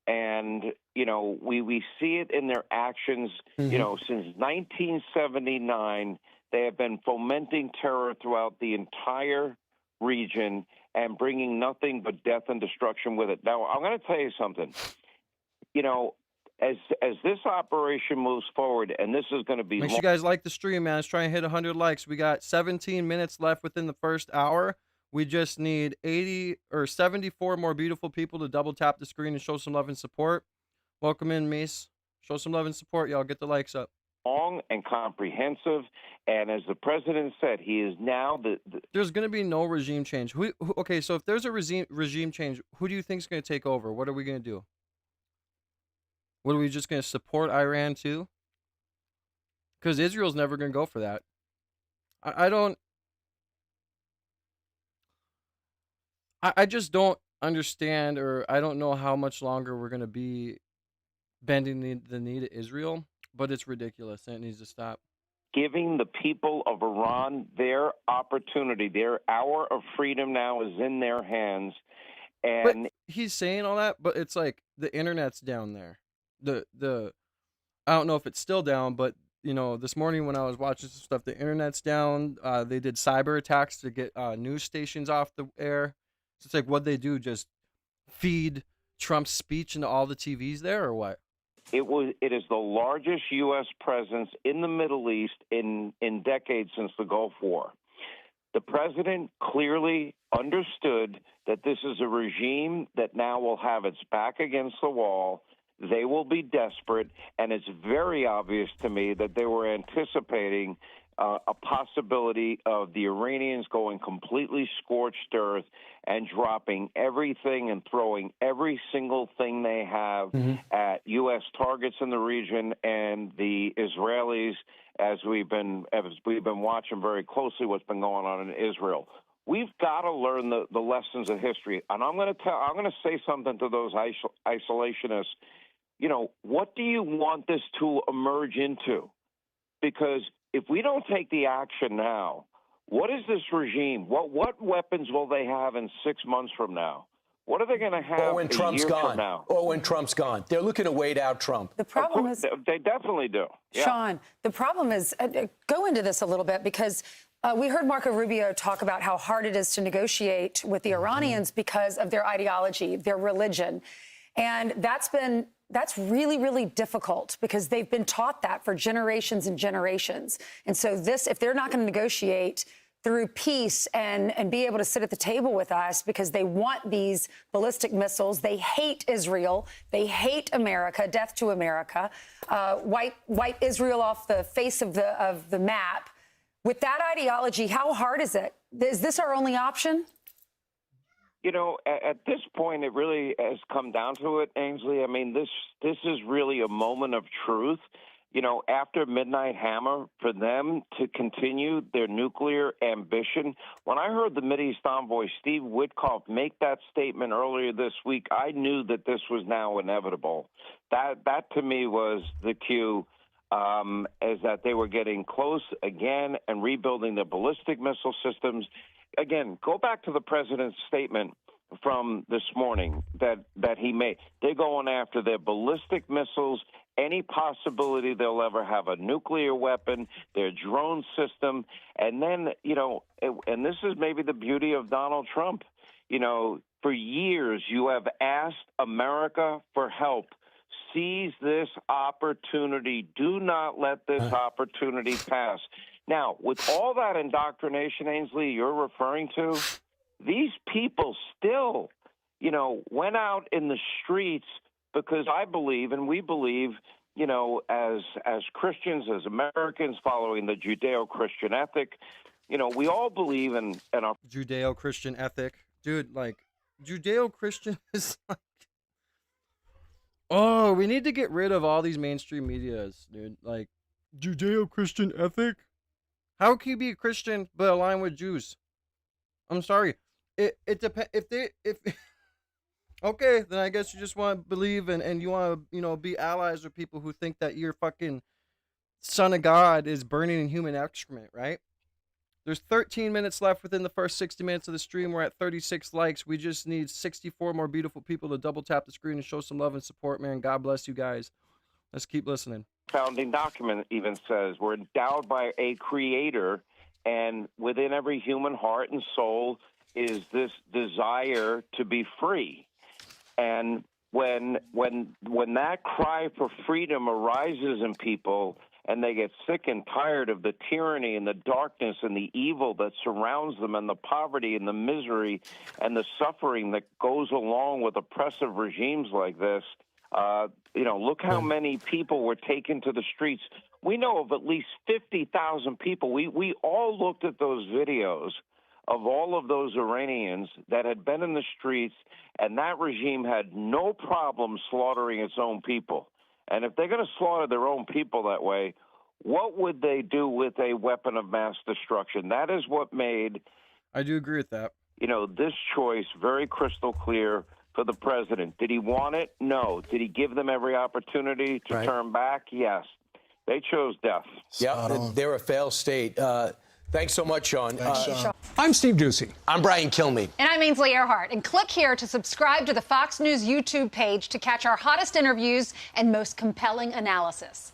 And, you know, we see it in their actions. You know, since 1979, they have been fomenting terror throughout the entire region and bringing nothing but death and destruction with it. Now, I'm going to tell you something. You know, as this operation moves forward, and this is going to be... Make sure you guys like the stream, man. Let's try and hit 100 likes. We got 17 minutes left within the first hour. We just need 80 or 74 more beautiful people to double tap the screen and show some love and support. Welcome in, Mies. Show some love and support, y'all. Get the likes up. Long and comprehensive, and as the president said, he is now There's going to be no regime change. Okay, so if there's a regime change, who do you think is going to take over? What are we going to do? What, are we just going to support Iran too? Because Israel's never going to go for that. I just don't understand, or I don't know how much longer we're going to be bending the knee to Israel, but it's ridiculous and it needs to stop. giving the people of Iran their opportunity. Their hour of freedom now is in their hands. And but he's saying all that, but it's like the internet's down there. I don't know if it's still down, but you know, this morning when I was watching some stuff, the internet's down. They did cyber attacks to get news stations off the air. So it's like, what'd they do? Just feed Trump's speech into all the TVs there, or what? It is the largest U.S. presence in the Middle East in decades since the Gulf War. The president clearly understood that this is a regime that now will have its back against the wall. They will be desperate, and it's very obvious to me that they were anticipating a possibility of the Iranians going completely scorched earth and dropping everything and throwing every single thing they have at U.S. targets in the region and the Israelis, as we've been watching very closely what's been going on in Israel. We've got to learn the lessons of history, and I'm going to say something to those isolationists. You know, what do you want this to emerge into? Because if we don't take the action now, what is this regime? What weapons will they have in 6 months from now? What are they going to have or when Trump's gone? from now? Or when Trump's gone. They're looking to wait out Trump. The problem is, they definitely do. Yeah. Sean, the problem is, go into this a little bit, because we heard Marco Rubio talk about how hard it is to negotiate with the Iranians because of their ideology, their religion. And that's really, really difficult because they've been taught that for generations and generations. And so if they're not going to negotiate through peace and be able to sit at the table with us because they want these ballistic missiles, they hate Israel, they hate America, death to America, wipe Israel off the face of the map. With that ideology, how hard is it? Is this our only option? You know, at this point, it really has come down to it, Ainsley. I mean, this is really a moment of truth. You know, after Midnight Hammer, for them to continue their nuclear ambition. When I heard the Mideast envoy, Steve Witkoff, make that statement earlier this week, I knew that this was now inevitable. That to me was the cue. is that they were getting close again and rebuilding their ballistic missile systems. Again, go back to the president's statement from this morning that he made. They're going after their ballistic missiles, any possibility they'll ever have a nuclear weapon, their drone system. And then, and this is maybe the beauty of Donald Trump. For years, you have asked America for help. Seize this opportunity. Do not let this opportunity pass. Now, with all that indoctrination, Ainsley, you're referring to, these people still, went out in the streets because I believe, and we believe, as Christians, as Americans following the Judeo-Christian ethic, we all believe in our Judeo-Christian ethic. Dude, like, Judeo-Christian is like, oh, we need to get rid of all these mainstream medias, dude. Like, Judeo-Christian ethic? How can you be a Christian but align with Jews? I'm sorry. It depends. If okay, then I guess you just want to believe and you want to, be allies with people who think that your fucking son of God is burning in human excrement, right? There's 13 minutes left within the first 60 minutes of the stream. We're at 36 likes. We just need 64 more beautiful people to double tap the screen and show some love and support, man. God bless you guys. Let's keep listening. Founding document even says we're endowed by a creator, and within every human heart and soul is this desire to be free. And when that cry for freedom arises in people, and they get sick and tired of the tyranny and the darkness and the evil that surrounds them and the poverty and the misery and the suffering that goes along with oppressive regimes like this, look how many people were taken to the streets. We know of at least 50,000 people. We all looked at those videos of all of those Iranians that had been in the streets, and that regime had no problem slaughtering its own people. And if they're going to slaughter their own people that way, what would they do with a weapon of mass destruction? That is what made, I do agree with that, this choice very crystal clear for the president. Did he want it? No. Did he give them every opportunity to turn back? Yes. They chose death. Yeah, they're a failed state. Thanks so much, Sean. Thanks, Sean. I'm Steve Doocy. I'm Brian Kilmeade. And I'm Ainsley Earhardt. And click here to subscribe to the Fox News YouTube page to catch our hottest interviews and most compelling analysis.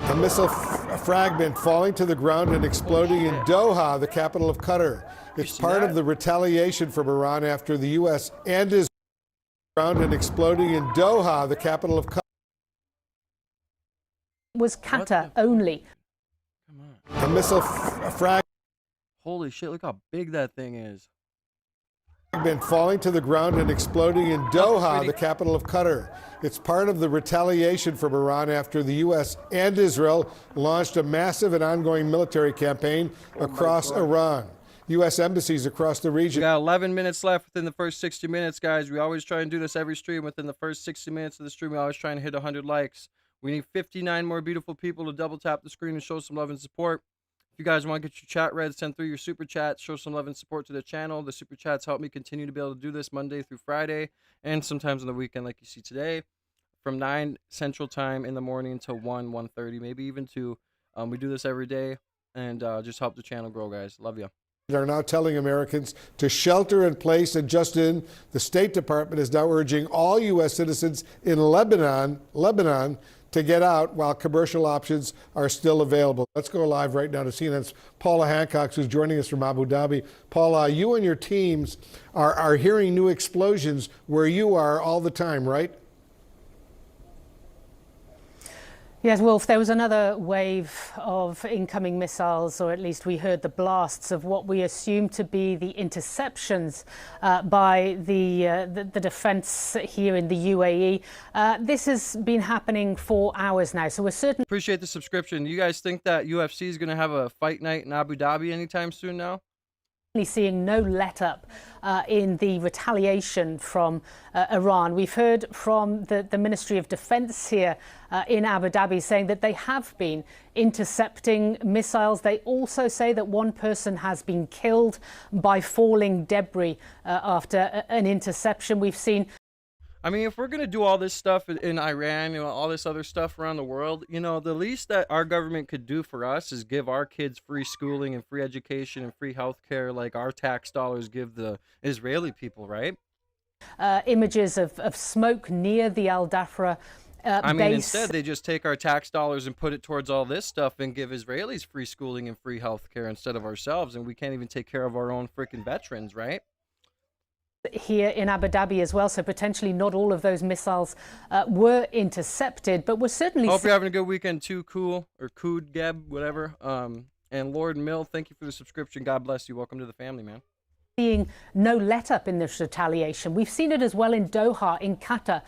A missile fragment falling to the ground and exploding in Doha, the capital of Qatar. It's part of the retaliation from Iran after the U.S. and Israel ground and exploding in Doha, the capital of Qatar. Was Qatar only. A missile fragment. Holy shit, look how big that thing is. Been falling to the ground and exploding in Doha, the capital of Qatar. It's part of the retaliation from Iran after the U.S. and Israel launched a massive and ongoing military campaign across Iran. U.S. embassies across the region. We got 11 minutes left within the first 60 minutes, guys. We always try and do this every stream. Within the first 60 minutes of the stream, we always try and hit 100 likes. We need 59 more beautiful people to double tap the screen and show some love and support. If you guys want to get your chat read, send through your super chats, show some love and support to the channel. The super chats help me continue to be able to do this Monday through Friday and sometimes on the weekend like you see today from 9 Central Time in the morning until 1:30, maybe even 2. We do this every day and just help the channel grow, guys. Love you. Are now telling Americans to shelter in place, and just in, the State Department is now urging all U.S. citizens in Lebanon to get out while commercial options are still available. Let's go live right now to CNN's Paula Hancock, who's joining us from Abu Dhabi. Paula, you and your teams are hearing new explosions where you are all the time, right? Yes, Wolf, there was another wave of incoming missiles, or at least we heard the blasts of what we assume to be the interceptions by the defense here in the UAE. This has been happening for hours now, so we're certain. Appreciate the subscription. You guys think that UFC is going to have a fight night in Abu Dhabi anytime soon now? Seeing no let-up in the retaliation from Iran. We've heard from the Ministry of Defense here in Abu Dhabi saying that they have been intercepting missiles. They also say that one person has been killed by falling debris after an interception. We've seen. I mean, if we're gonna do all this stuff in Iran, you know, all this other stuff around the world, you know, the least that our government could do for us is give our kids free schooling and free education and free health care, like our tax dollars give the Israeli people, right? Images of smoke near the Al Dafra I mean, base. instead they just take our tax dollars and put it towards all this stuff and give Israelis free schooling and free health care instead of ourselves, and we can't even take care of our own freaking veterans, right? Here in Abu Dhabi as well, so potentially not all of those missiles were intercepted, but we're certainly. Hope you're having a good weekend too, Cool or Kood Geb, whatever. And Lord Mill, thank you for the subscription. God bless you. Welcome to the family, man. Seeing no let-up in this retaliation. We've seen it as well in Doha, in Qatar.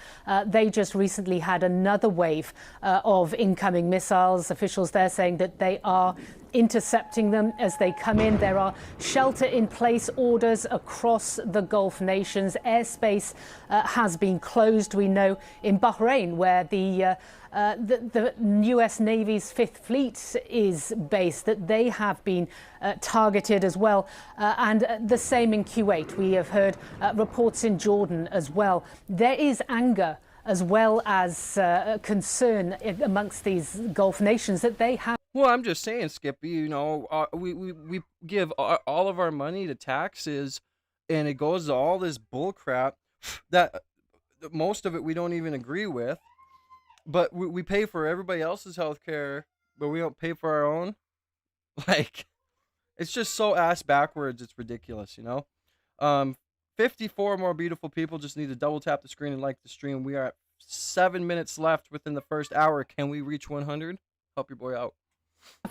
They just recently had another wave of incoming missiles. Officials there saying that they are intercepting them as they come in. There are shelter-in-place orders across the Gulf nations. Airspace has been closed. We know in Bahrain, where the U.S. Navy's Fifth Fleet is based, that they have been targeted as well. And the same in Kuwait. We have heard reports in Jordan as well. There is anger as well as concern amongst these Gulf nations that they have. Well, I'm just saying, Skippy, you know, we give all of our money to taxes, and it goes to all this bull crap that most of it we don't even agree with. But we pay for everybody else's health care, but we don't pay for our own. Like, it's just so ass backwards. It's ridiculous, you know? 54 more beautiful people just need to double tap the screen and like the stream. We are at 7 minutes left within the first hour. Can we reach 100? Help your boy out.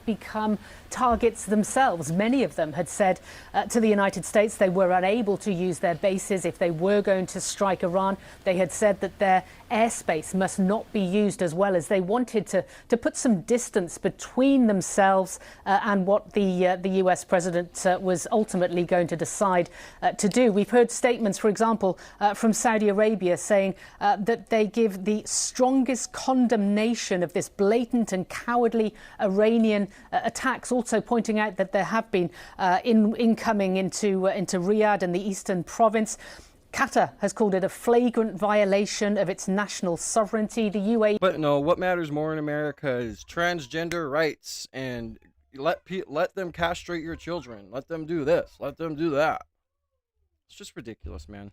Become targets themselves. Many of them had said to the United States they were unable to use their bases if they were going to strike Iran. They had said that their airspace must not be used, as well as they wanted to put some distance between themselves and what the US president was ultimately going to decide to do. We've heard statements, for example, from Saudi Arabia saying that they give the strongest condemnation of this blatant and cowardly Iranian attacks, also pointing out that there have been incoming into Riyadh and the eastern province. Qatar has called it a flagrant violation of its national sovereignty. The UAE. But no, what matters more in America is transgender rights, and let them castrate your children. Let them do this. Let them do that. It's just ridiculous, man.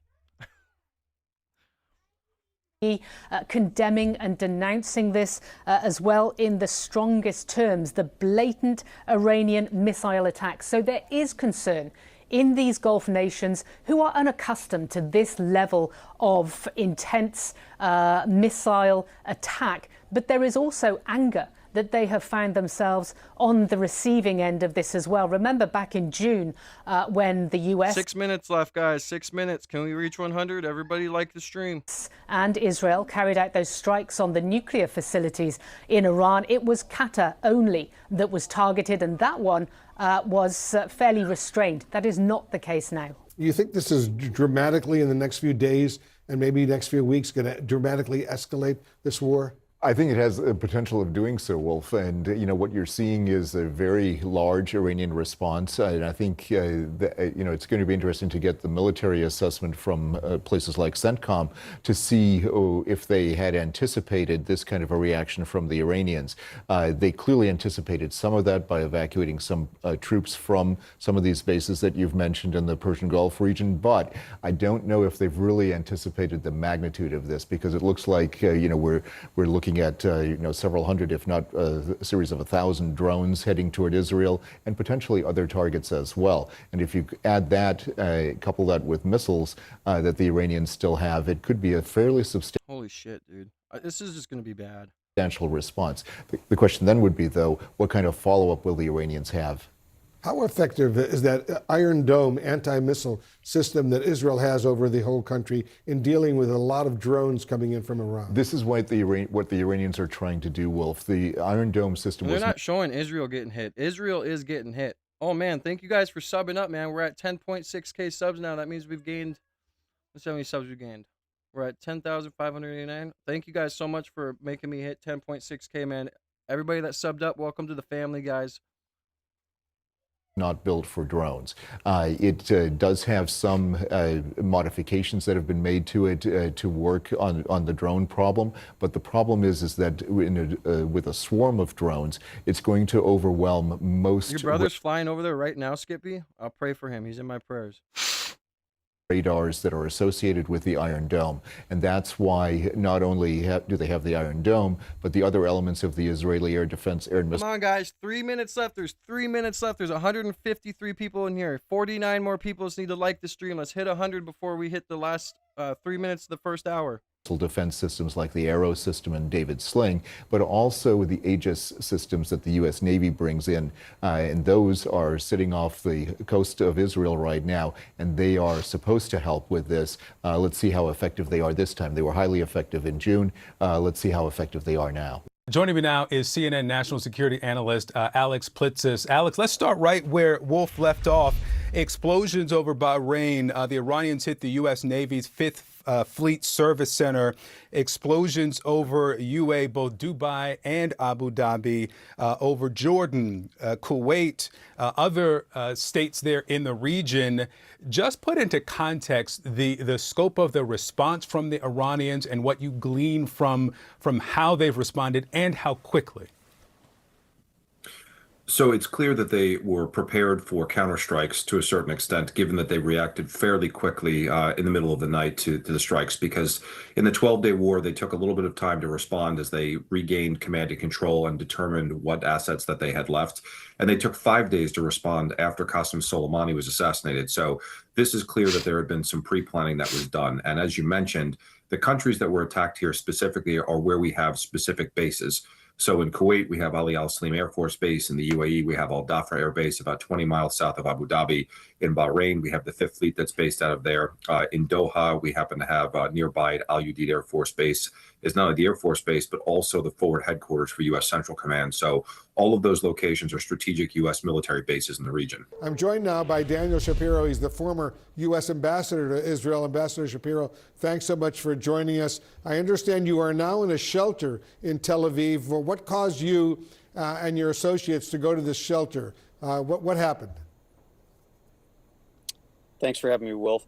Condemning and denouncing this as well in the strongest terms, the blatant Iranian missile attacks. So there is concern in these Gulf nations who are unaccustomed to this level of intense missile attack. But there is also anger that they have found themselves on the receiving end of this as well. Remember back in June when the US... 6 minutes left, guys. 6 minutes. Can we reach 100? Everybody like the stream. And Israel carried out those strikes on the nuclear facilities in Iran. It was Qatar only that was targeted, and that one was fairly restrained. That is not the case now. You think this is dramatically in the next few days and maybe next few weeks going to dramatically escalate this war? I think it has the potential of doing so, Wolf. And, you know, what you're seeing is a very large Iranian response. And I think, you know, it's going to be interesting to get the military assessment from places like CENTCOM to see if they had anticipated this kind of a reaction from the Iranians. They clearly anticipated some of that by evacuating some troops from some of these bases that you've mentioned in the Persian Gulf region. But I don't know if they've really anticipated the magnitude of this, because it looks like, you know, we're looking at you know, several hundred, if not a series of 1,000 drones heading toward Israel, and potentially other targets as well. And if you add that, couple that with missiles that the Iranians still have, it could be a fairly substantial. Holy shit, dude. This is just going to be bad. Substantial response. The question then would be, though, what kind of follow-up will the Iranians have? How effective is that Iron Dome anti-missile system that Israel has over the whole country in dealing with a lot of drones coming in from Iran? This is what the Iranians are trying to do, Wolf. The Iron Dome system They're not showing Israel getting hit. Israel is getting hit. Oh, man, thank you guys for subbing up, man. We're at 10.6K subs now. That means we've gained, let's see how many subs we gained. We're at 10,589. Thank you guys so much for making me hit 10.6K, man. Everybody that subbed up, welcome to the family, guys. not built for drones. It does have some modifications that have been made to it to work on the drone problem, but the problem is that with a swarm of drones, it's going to overwhelm most. Your brother's flying over there right now, Skippy. I'll pray for him. He's in my prayers. Radars that are associated with the Iron Dome. And that's why not only do they have the Iron Dome, but the other elements of the Israeli air defense air and missile. Come on, guys. 3 minutes left. There's 3 minutes left. There's 153 people in here. 49 more people just need to like the stream. Let's hit 100 before we hit the last 3 minutes of the first hour. Defense systems like the Arrow system and David Sling, but also the Aegis systems that the U.S. Navy brings in. And those are sitting off the coast of Israel right now, and they are supposed to help with this. Let's see how effective they are this time. They were highly effective in June. Let's see how effective they are now. Joining me now is CNN national security analyst Alex Plitzis. Alex, let's start right where Wolf left off. Explosions over Bahrain. The Iranians hit the U.S. Navy's 5th Fleet Service Center. Explosions over UAE, both Dubai and Abu Dhabi, over Jordan, Kuwait, other states there in the region. Just put into context the scope of the response from the Iranians and what you glean from how they've responded and how quickly. So it's clear that they were prepared for counterstrikes to a certain extent, given that they reacted fairly quickly in the middle of the night to the strikes, because in the 12-day war, they took a little bit of time to respond as they regained command and control and determined what assets that they had left. And they took 5 days to respond after Qasem Soleimani was assassinated. So this is clear that there had been some pre-planning that was done. And as you mentioned, the countries that were attacked here specifically are where we have specific bases. So in Kuwait, we have Ali Al Salim Air Force Base. In the UAE, we have Al Dhafra Air Base, about 20 miles south of Abu Dhabi. In Bahrain, we have the 5th Fleet that's based out of there. In Doha, we happen to have nearby Al Udeid Air Force Base is not only the Air Force Base, but also the forward headquarters for U.S. Central Command. So all of those locations are strategic U.S. military bases in the region. I'm joined now by Daniel Shapiro. He's the former U.S. ambassador to Israel. Ambassador Shapiro, thanks so much for joining us. I understand you are now in a shelter in Tel Aviv. Well, what caused you and your associates to go to this shelter? What happened? Thanks for having me, Wolf.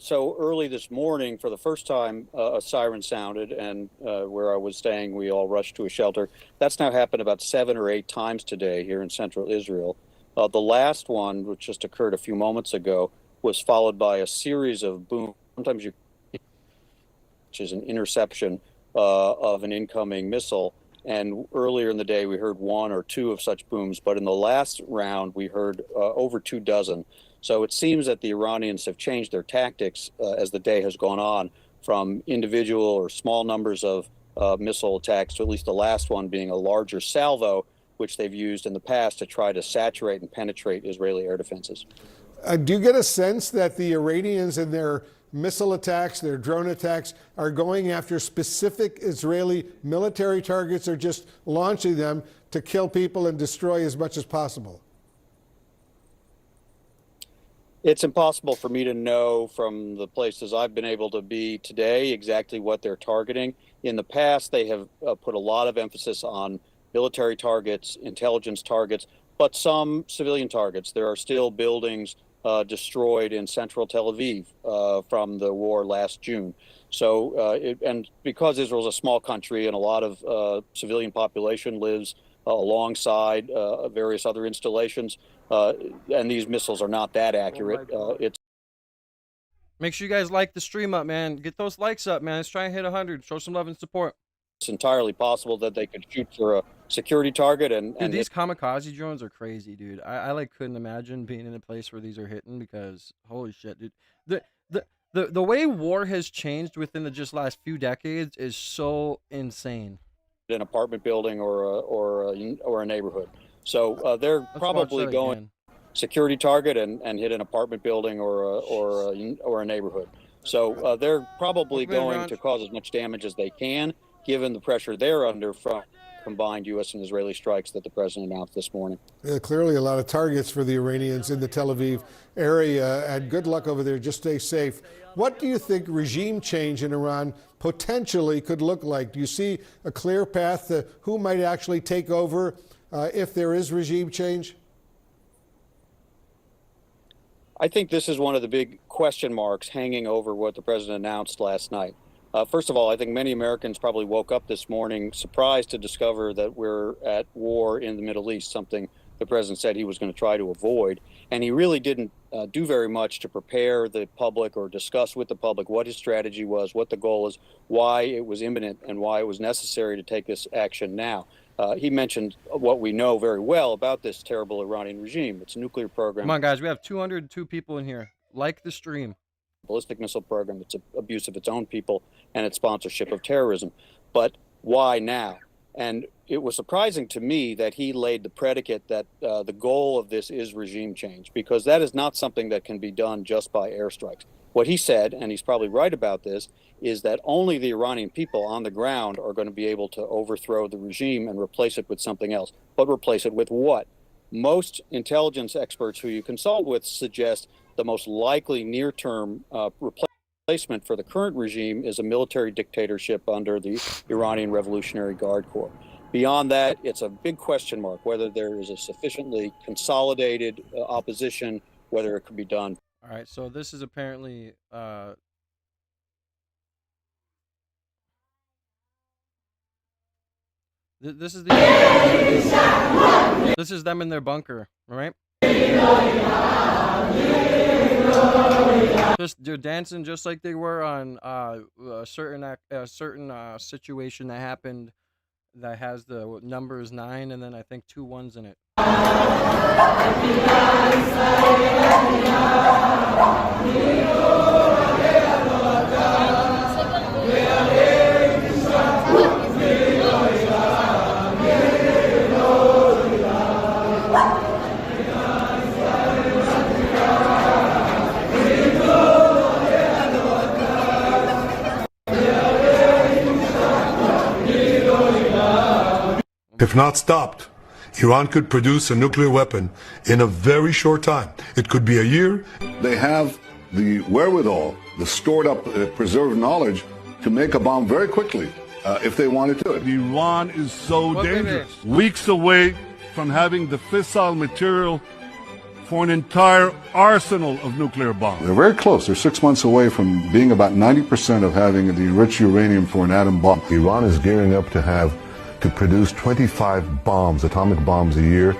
So early this morning, for the first time, a siren sounded, and where I was staying, we all rushed to a shelter. That's now happened about 7 or 8 times today here in central Israel. The last one, which just occurred a few moments ago, was followed by a series of booms. Sometimes which is an interception of an incoming missile. And earlier in the day, we heard 1 or 2 of such booms. But in the last round, we heard over 2 dozen. So it seems that the Iranians have changed their tactics as the day has gone on, from individual or small numbers of missile attacks to at least the last one being a larger salvo, which they've used in the past to try to saturate and penetrate Israeli air defenses. Do you get a sense that the Iranians in their missile attacks, their drone attacks, are going after specific Israeli military targets, or just launching them to kill people and destroy as much as possible? It's impossible for me to know from the places I've been able to be today exactly what they're targeting. In the past, they have put a lot of emphasis on military targets, intelligence targets, but some civilian targets. There are still buildings destroyed in central Tel Aviv from the war last June. So, and because Israel's a small country and a lot of civilian population lives alongside various other installations, and these missiles are not that accurate. Make sure you guys like the stream up, man. Get those likes up, man. Let's try and hit 100. Show some love and support. It's entirely possible that they could shoot for a security target. And these kamikaze drones are crazy, dude. I like couldn't imagine being in a place where these are hitting, because holy shit, dude. The way war has changed within the just last few decades is so insane. An apartment building or a neighborhood. So they're probably going security target and hit an apartment building or a neighborhood. So they're probably going to cause as much damage as they can, given the pressure they're under from combined U.S. and Israeli strikes that the president announced this morning. Clearly a lot of targets for the Iranians in the Tel Aviv area, and good luck over there. Just stay safe. What do you think regime change in Iran potentially could look like? Do you see a clear path to who might actually take over if there is regime change? I think this is one of the big question marks hanging over what the president announced last night. First of all, I think many Americans probably woke up this morning surprised to discover that we're at war in the Middle East, something the president said he was going to try to avoid. And he really didn't do very much to prepare the public or discuss with the public what his strategy was, what the goal is, why it was imminent, and why it was necessary to take this action now. He mentioned what we know very well about this terrible Iranian regime, its nuclear program. Come on, guys. We have 202 people in here. Like the stream. Ballistic missile program, its abuse of its own people, and its sponsorship of terrorism. But why now? And it was surprising to me that he laid the predicate that the goal of this is regime change, because that is not something that can be done just by airstrikes. What he said, and he's probably right about this, is that only the Iranian people on the ground are going to be able to overthrow the regime and replace it with something else. But replace it with what? Most intelligence experts who you consult with suggest the most likely near-term replacement for the current regime is a military dictatorship under the Iranian Revolutionary Guard Corps. Beyond that, it's a big question mark whether there is a sufficiently consolidated opposition, whether it could be done. All right, so this is apparently this is this is them in their bunker, all right? They're dancing just like they were on a certain situation that happened that has the numbers 9 and then I think 2 1s in it. If not stopped, Iran could produce a nuclear weapon in a very short time. It could be a year. They have the wherewithal, the stored up, preserved knowledge to make a bomb very quickly if they wanted to. Iran is so dangerous. Weeks away from having the fissile material for an entire arsenal of nuclear bombs. They're very close. They're 6 months away from being about 90% of having the enriched uranium for an atom bomb. Iran is gearing up to produce 25 bombs, atomic bombs a year,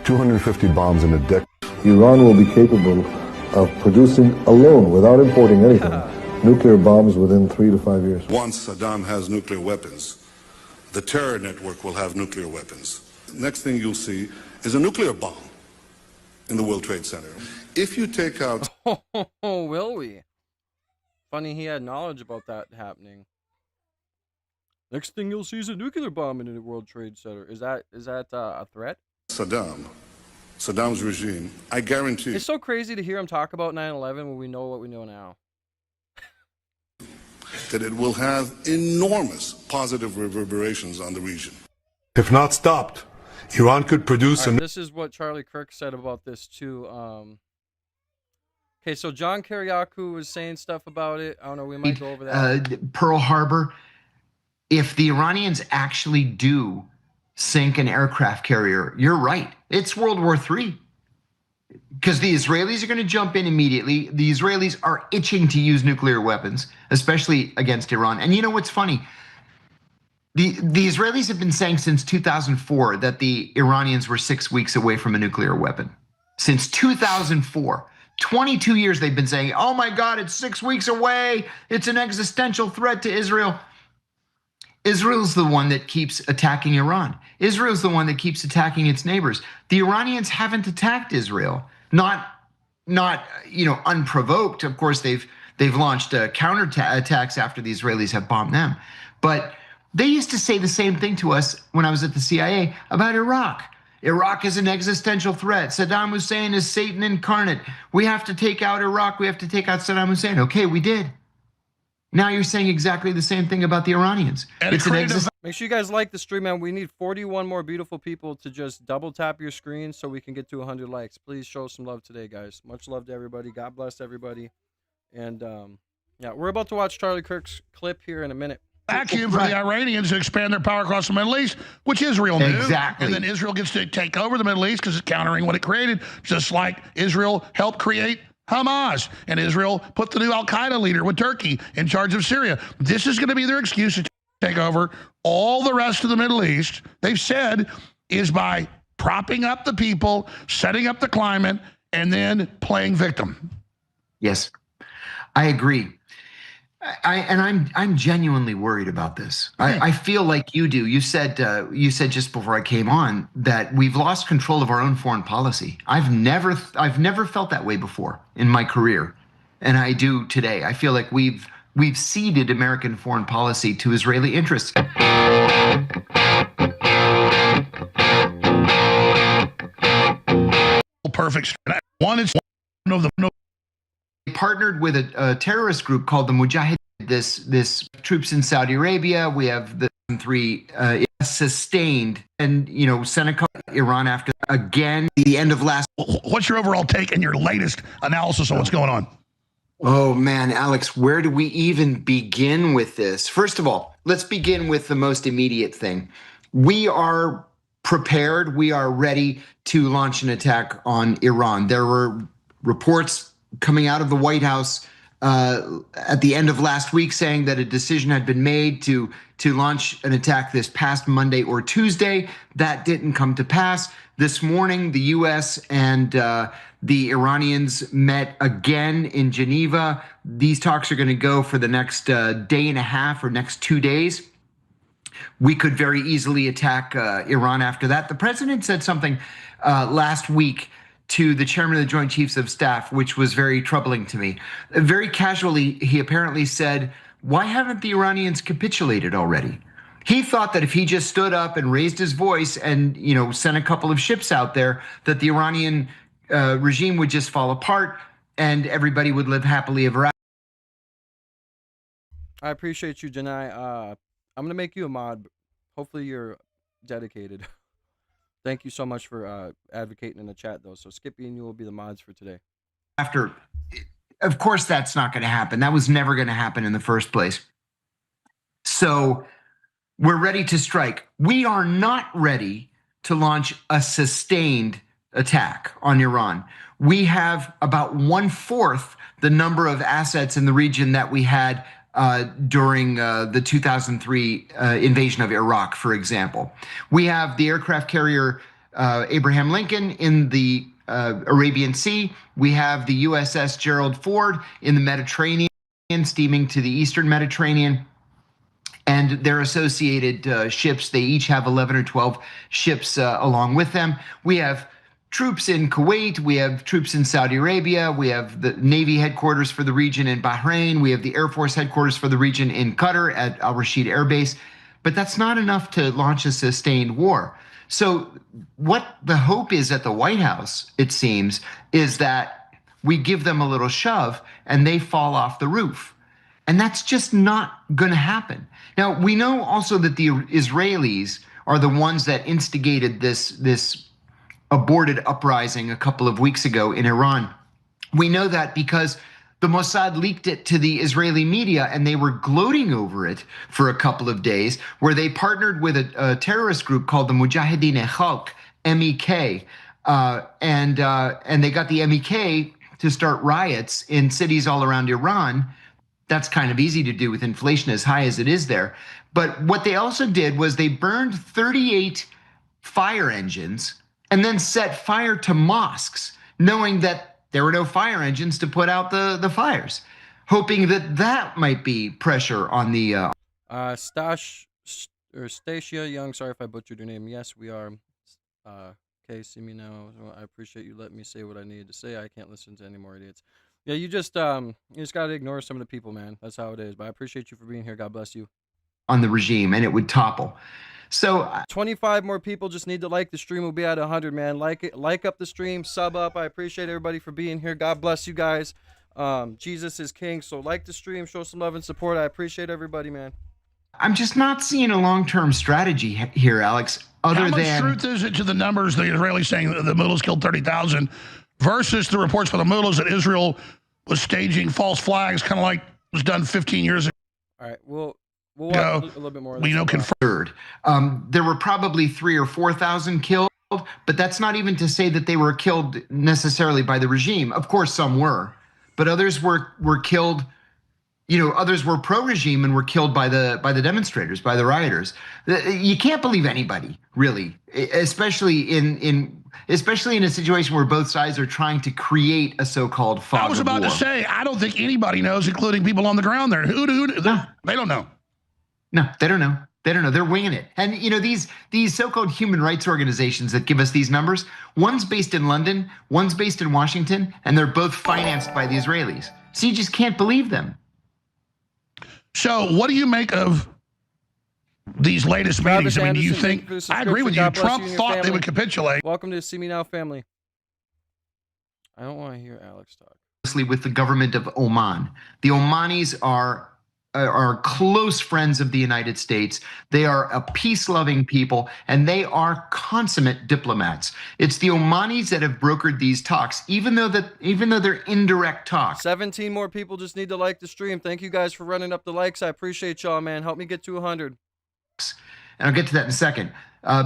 250 bombs in a decade. Iran will be capable of producing alone, without importing anything, nuclear bombs within 3 to 5 years. Once Saddam has nuclear weapons, the terror network will have nuclear weapons. Next thing you'll see is a nuclear bomb in the World Trade Center. If you take out... Oh, will we? Funny he had knowledge about that happening. Next thing you'll see is a nuclear bomb in the World Trade Center. Is that a threat? Saddam's regime, I guarantee. It's so crazy to hear him talk about 9/11 when we know what we know now. That it will have enormous positive reverberations on the region. If not stopped, Iran could produce... Right, this is what Charlie Kirk said about this too. Okay, so John Kiriakou was saying stuff about it. I don't know, we might go over that. Pearl Harbor. If the Iranians actually do sink an aircraft carrier, you're right. It's World War III. Because the Israelis are going to jump in immediately. The Israelis are itching to use nuclear weapons, especially against Iran. And you know what's funny? The Israelis have been saying since 2004 that the Iranians were 6 weeks away from a nuclear weapon. Since 2004. 22 years they've been saying, oh my God, it's 6 weeks away. It's an existential threat to Israel. Israel's the one that keeps attacking Iran. Israel's the one that keeps attacking its neighbors. The Iranians haven't attacked Israel, not unprovoked. Of course, they've launched counterattacks after the Israelis have bombed them. But they used to say the same thing to us when I was at the CIA about Iraq. Iraq is an existential threat. Saddam Hussein is Satan incarnate. We have to take out Iraq. We have to take out Saddam Hussein. Okay, we did. Now you're saying exactly the same thing about the Iranians. Make sure you guys like the stream, man. We need 41 more beautiful people to just double tap your screen so we can get to 100 likes. Please show some love today, guys. Much love to everybody. God bless everybody. And yeah, we're about to watch Charlie Kirk's clip here in a minute. Vacuum for the Iranians to expand their power across the Middle East, which Israel knew. Exactly. And then Israel gets to take over the Middle East because it's countering what it created, just like Israel helped create Hamas. And Israel put the new al-Qaeda leader with Turkey in charge of Syria. This is going to be their excuse to take over all the rest of the Middle East. They've said is by propping up the people, setting up the climate, and then playing victim. Yes, I agree. I'm genuinely worried about this. I feel like you do. You said just before I came on that we've lost control of our own foreign policy. I've never felt that way before in my career, and I do today. I feel like we've ceded American foreign policy to Israeli interests. Perfect. One is one of the. Partnered with a terrorist group called the Mujahideen. This troops in Saudi Arabia. We have the 3 sustained, and Seneca, Iran after again the end of last. What's your overall take and your latest analysis on what's going on? Oh man, Alex, where do we even begin with this? First of all, let's begin with the most immediate thing. We are prepared. We are ready to launch an attack on Iran. There were reports coming out of the White House at the end of last week saying that a decision had been made to launch an attack this past Monday or Tuesday. That didn't come to pass. This morning, the U.S. and the Iranians met again in Geneva. These talks are going to go for the next day and a half or next 2 days. We could very easily attack Iran after that. The president said something last week to the chairman of the Joint Chiefs of Staff, which was very troubling to me. Very casually, he apparently said, why haven't the Iranians capitulated already? He thought that if he just stood up and raised his voice and, sent a couple of ships out there, that the Iranian regime would just fall apart and everybody would live happily ever after. I appreciate you, Janai. I'm going to make you a mod. Hopefully you're dedicated. Thank you so much for advocating in the chat, though. So Skippy and you will be the mods for today. Of course, that's not going to happen. That was never going to happen in the first place. So we're ready to strike. We are not ready to launch a sustained attack on Iran. We have about 1/4 the number of assets in the region that we had during the 2003 invasion of Iraq, for example. We have the aircraft carrier Abraham Lincoln in the Arabian Sea. We have the USS Gerald Ford in the Mediterranean, steaming to the Eastern Mediterranean. And their associated ships, they each have 11 or 12 ships along with them. We have troops in Kuwait, we have troops in Saudi Arabia, we have the Navy headquarters for the region in Bahrain, we have the Air Force headquarters for the region in Qatar at Al Rashid Air Base, but that's not enough to launch a sustained war. So what the hope is at the White House, it seems, is that we give them a little shove and they fall off the roof. And that's just not going to happen. Now, we know also that the Israelis are the ones that instigated this aborted uprising a couple of weeks ago in Iran. We know that because the Mossad leaked it to the Israeli media and they were gloating over it for a couple of days, where they partnered with a terrorist group called the Mujahideen Khalq, MEK, and they got the MEK to start riots in cities all around Iran. That's kind of easy to do with inflation as high as it is there. But what they also did was they burned 38 fire engines and then set fire to mosques, knowing that there were no fire engines to put out the fires, hoping that that might be pressure on the... Stacia Young, sorry if I butchered your name. Yes, we are. Okay, see me now. I appreciate you letting me say what I needed to say. I can't listen to any more idiots. Yeah, you just got to ignore some of the people, man. That's how it is. But I appreciate you for being here. God bless you. On the regime, and it would topple. So 25 more people just need to like the stream. We'll be at 100, man. Like it, like up the stream, sub up. I appreciate everybody for being here. God bless you guys. Jesus is king. So like the stream, show some love and support. I appreciate everybody, man. I'm just not seeing a long-term strategy here, Alex. How much truth is it to the numbers the Israelis saying that the mullahs killed 30,000 versus the reports from the mullahs that Israel was staging false flags, kind of like was done 15 years ago? All right, we'll watch a little bit more. We know confirmed. There were probably 3,000 or 4,000 killed, but that's not even to say that they were killed necessarily by the regime. Of course, some were. but others were killed. Others were pro-regime and were killed by the demonstrators, by the rioters. You can't believe anybody, really, especially in a situation where both sides are trying to create a so-called fog of war. I was about to say, I don't think anybody knows, including people on the ground there. They don't know. No, they don't know. They don't know. They're winging it. And these so-called human rights organizations that give us these numbers, one's based in London, one's based in Washington, and they're both financed by the Israelis. So you just can't believe them. So what do you make of these latest meetings? I mean, do you think, I agree with you, Trump thought they would capitulate. Welcome to the See Me Now family. I don't want to hear Alex talk. With the government of Oman. The Omanis are close friends of the United States. They are a peace-loving people, and they are consummate diplomats. It's the Omanis that have brokered these talks, even though they're indirect talks. 17 more people just need to like the stream. Thank you guys for running up the likes. I appreciate y'all, man. Help me get to 100. And I'll get to that in a second,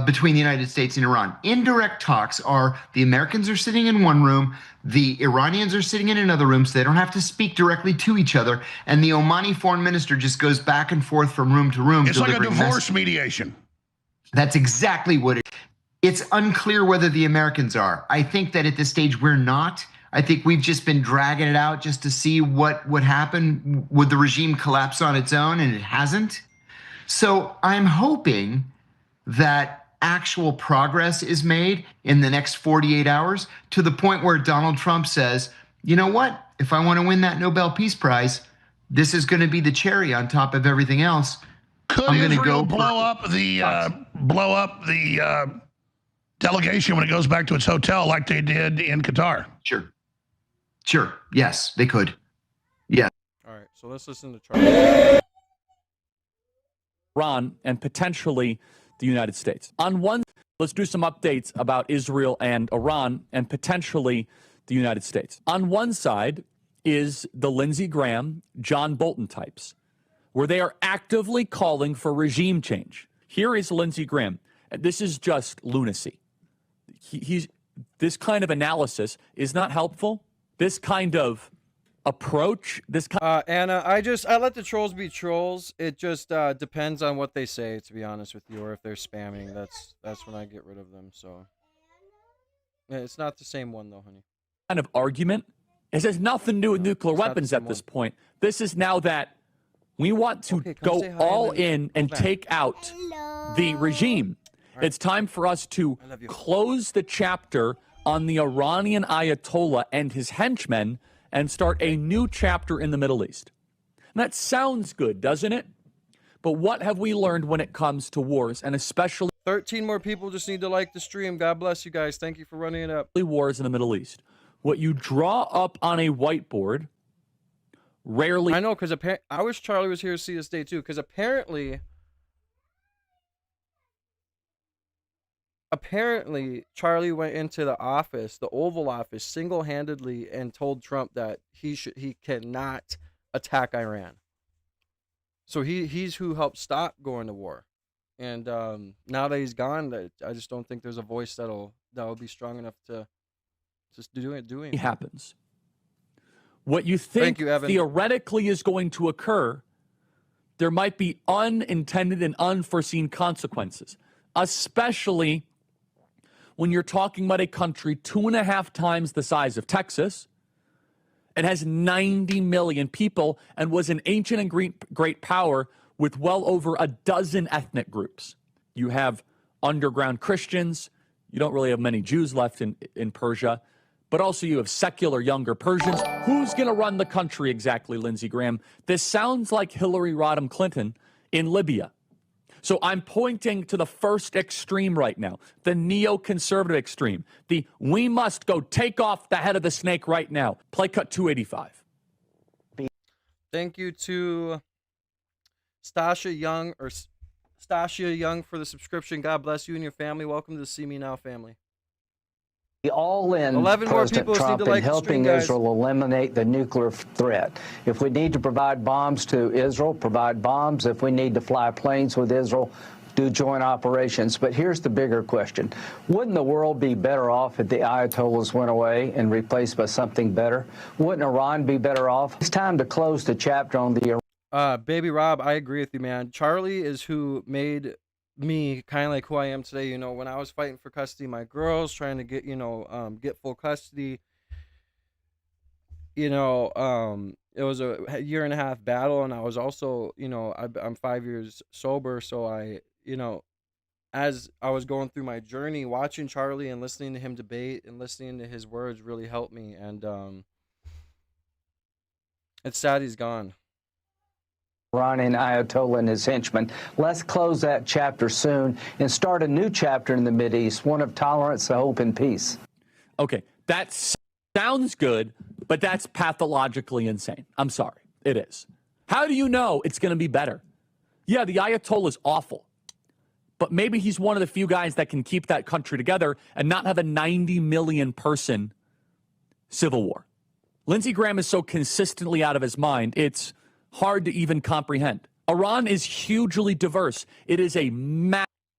between the United States and Iran. Indirect talks are the Americans are sitting in one room, the Iranians are sitting in another room, so they don't have to speak directly to each other, and the Omani foreign minister just goes back and forth from room to room. It's like a divorce mediation. That's exactly what it is. It's unclear whether the Americans are. I think that at this stage we're not. I think we've just been dragging it out just to see what would happen. Would the regime collapse on its own? And it hasn't. So I'm hoping that actual progress is made in the next 48 hours to the point where Donald Trump says, you know what, if I want to win that Nobel Peace Prize, this is going to be the cherry on top of everything else. Could Israel blow up the delegation when it goes back to its hotel like they did in Qatar? Sure. Yes, they could. Yeah. All right, so let's listen to Charlie. Iran and potentially the United States. On one, let's do some updates about Israel and Iran and potentially the United States. On one side is the Lindsey Graham, John Bolton types, where they are actively calling for regime change. Here is Lindsey Graham. This is just lunacy. This kind of analysis is not helpful. This kind of approach, Anna, I let the trolls be trolls. It just depends on what they say, to be honest with you, or if they're spamming. That's when I get rid of them. So yeah, it's not the same one though, honey. Kind of argument. It has nothing to do with nuclear weapons at this point. This is now that we want to go all in and take out the regime. Right. It's time for us to close the chapter on the Iranian Ayatollah and his henchmen and start a new chapter in the Middle East. And that sounds good, doesn't it? But what have we learned when it comes to wars, and especially 13 more people just need to like the stream. God bless you guys. Thank you for running it up. Wars in the Middle East. What you draw up on a whiteboard rarely... I know, because I wish Charlie was here to see this day too, because apparently Charlie went into the office, the Oval Office, single-handedly and told Trump that he cannot attack Iran. So he's who helped stop going to war. And now that he's gone, I just don't think there's a voice that'll be strong enough to just doing it. Happens. What you think theoretically is going to occur, there might be unintended and unforeseen consequences, especially when you're talking about a country 2.5 times the size of Texas. It has 90 million people and was an ancient and great power with well over a dozen ethnic groups. You have underground Christians. You don't really have many Jews left in Persia. But also you have secular younger Persians. Who's going to run the country exactly, Lindsey Graham? This sounds like Hillary Rodham Clinton in Libya. So I'm pointing to the first extreme right now, the neoconservative extreme. We must go take off the head of the snake right now. Play cut 285. Thank you to Stasia Young for the subscription. God bless you and your family. Welcome to the See Me Now family. All in 11 more President people Trump need to in like helping the stream, Israel eliminate the nuclear threat. If we need to provide bombs to Israel, provide bombs. If we need to fly planes with Israel, do joint operations. But here's the bigger question. Wouldn't the world be better off if the Ayatollahs went away and replaced by something better? Wouldn't Iran be better off? It's time to close the chapter on the Baby Rob, I agree with you, man. Charlie is who made me kind of like who I am today. You know, when I was fighting for custody of my girls, trying to get, get full custody, it was a year and a half battle. And I was also, I'm 5 years sober. So as I was going through my journey, watching Charlie and listening to him debate and listening to his words really helped me. And it's sad he's gone. Iranian Ayatollah and his henchmen. Let's close that chapter soon and start a new chapter in the Mideast, one of tolerance, hope, and peace. Okay, that sounds good, but that's pathologically insane. I'm sorry, it is. How do you know it's going to be better? Yeah, the Ayatollah is awful, but maybe he's one of the few guys that can keep that country together and not have a 90 million person civil war. Lindsey Graham is so consistently out of his mind, it's hard to even comprehend. Iran is hugely diverse. It is a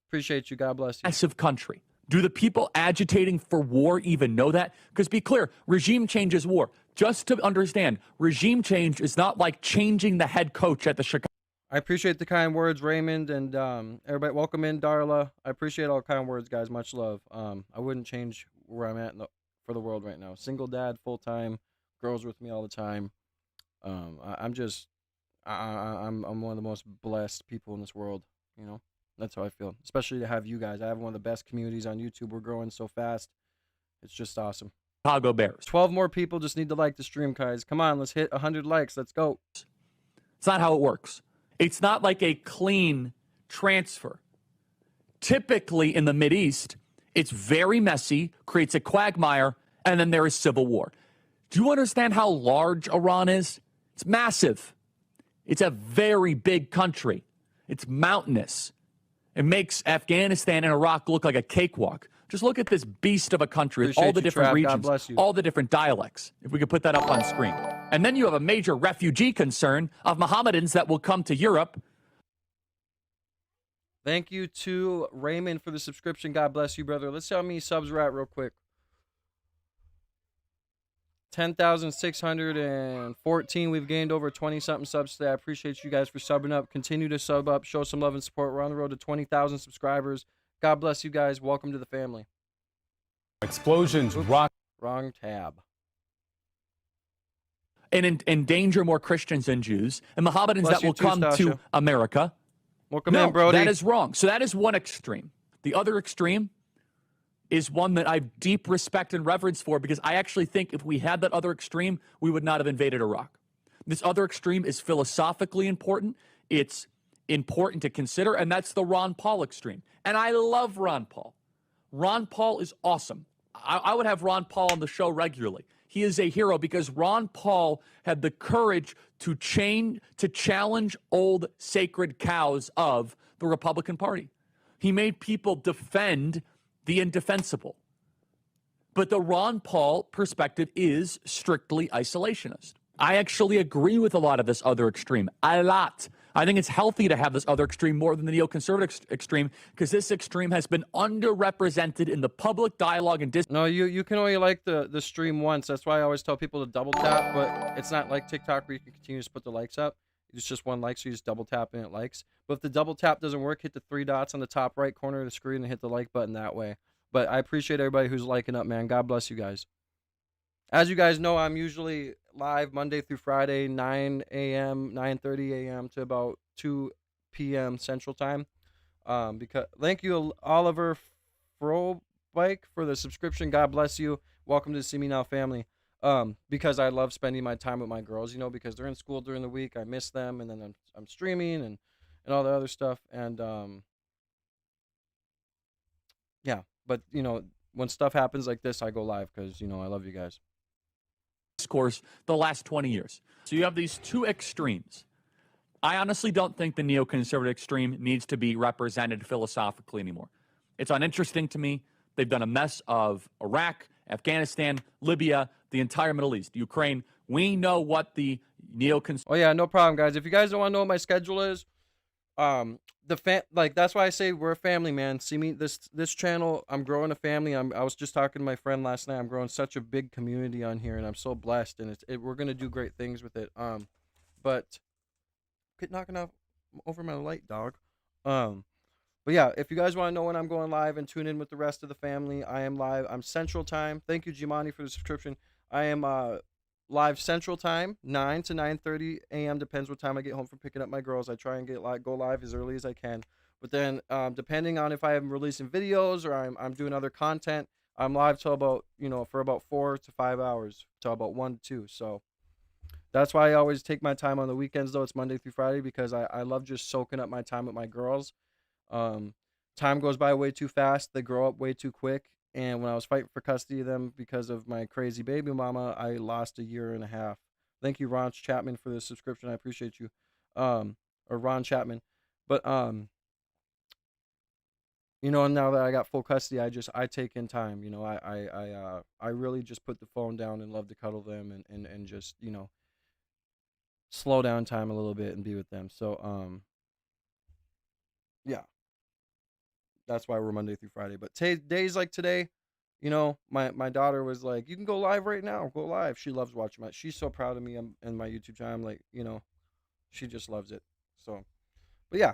appreciate you. God bless you. Massive country. Do the people agitating for war even know that? Because be clear, regime change is war. Just to understand, regime change is not like changing the head coach at the Chicago. I appreciate the kind words, Raymond, and everybody. Welcome in, Darla. I appreciate all kind words, guys. Much love. I wouldn't change where I'm at for the world right now. Single dad, full time, girls with me all the time. I'm one of the most blessed people in this world, That's how I feel, especially to have you guys. I have one of the best communities on YouTube. We're growing so fast. It's just awesome. Chicago Bears. 12 more people just need to like the stream, guys. Come on, let's hit 100 likes. Let's go. It's not how it works. It's not like a clean transfer. Typically in the Mideast, it's very messy, creates a quagmire, and then there is civil war. Do you understand how large Iran is? It's massive. It's a very big country. It's mountainous. It makes Afghanistan and Iraq look like a cakewalk. Just look at this beast of a country with all the different regions, all the different dialects, if we could put that up on screen. And then you have a major refugee concern of Mohammedans that will come to Europe. Thank you to Raymond for the subscription. God bless you, brother. Let's see how many subs we're at real quick. 10,614. We've gained over 20-something subs today. I appreciate you guys for subbing up. Continue to sub up. Show some love and support. We're on the road to 20,000 subscribers. God bless you guys. Welcome to the family. Explosions. Wrong tab. And endanger more Christians and Jews and Mohammedans that will come to America. Welcome in, Brody. That is wrong. So that is one extreme. The other extreme is one that I have deep respect and reverence for, because I actually think if we had that other extreme, we would not have invaded Iraq. This other extreme is philosophically important. It's important to consider, and that's the Ron Paul extreme. And I love Ron Paul. Ron Paul is awesome. I would have Ron Paul on the show regularly. He is a hero because Ron Paul had the courage to challenge old sacred cows of the Republican Party. He made people defend the indefensible. But the Ron Paul perspective is strictly isolationist. I actually agree with a lot of this other extreme. A lot. I think it's healthy to have this other extreme more than the neoconservative extreme, because this extreme has been underrepresented in the public dialogue and No, you can only like the stream once. That's why I always tell people to double tap, but it's not like TikTok where you can continue to put the likes up. It's just one like, so you just double tap and it likes. But if the double tap doesn't work, hit the 3 dots on the top right corner of the screen and hit the like button that way. But I appreciate everybody who's liking up, man. God bless you guys. As you guys know, I'm usually live Monday through Friday, 9 a.m., 9:30 a.m. to about 2 p.m. Central Time. Thank you, Oliver Frobike, for the subscription. God bless you. Welcome to the See Me Now family. Because I love spending my time with my girls, because they're in school during the week. I miss them, and then I'm streaming and all the other stuff. And yeah, but when stuff happens like this, I go live because I love you guys. Discourse the last 20 years. So you have these two extremes. I honestly don't think the neoconservative extreme needs to be represented philosophically anymore. It's uninteresting to me. They've done a mess of Iraq, Afghanistan, Libya, the entire Middle East, Ukraine. We know what the neoconservative... Oh, yeah, no problem, guys. If you guys don't want to know what my schedule is, like that's why I say we're a family, man. See me this channel, I'm growing a family. I was just talking to my friend last night. I'm growing such a big community on here, and I'm so blessed, and we're gonna do great things with it. But quit knocking over my light, dog. But yeah, if you guys want to know when I'm going live and tune in with the rest of the family, I am live. I'm Central Time. Thank you, Jimani, for the subscription. I am live Central Time, 9 to 9:30 a.m. Depends what time I get home from picking up my girls. I try and go live as early as I can. But then, depending on if I am releasing videos or I'm doing other content, I'm live till about, for about 4 to 5 hours, till about 1 to 2. So that's why I always take my time on the weekends, though. It's Monday through Friday, because I love just soaking up my time with my girls. Time goes by way too fast. They grow up way too quick. And when I was fighting for custody of them because of my crazy baby mama, I lost a year and a half. Thank you, Ron Chapman, for the subscription. I appreciate you. Or Ron Chapman. But and now that I got full custody, I take in time. I really just put the phone down and love to cuddle them and just, slow down time a little bit and be with them. So yeah. That's why we're Monday through Friday. But days like today, my daughter was like, "You can go live right now. Go live." She loves watching she's so proud of me and my YouTube channel. I'm like, she just loves it. So, but yeah.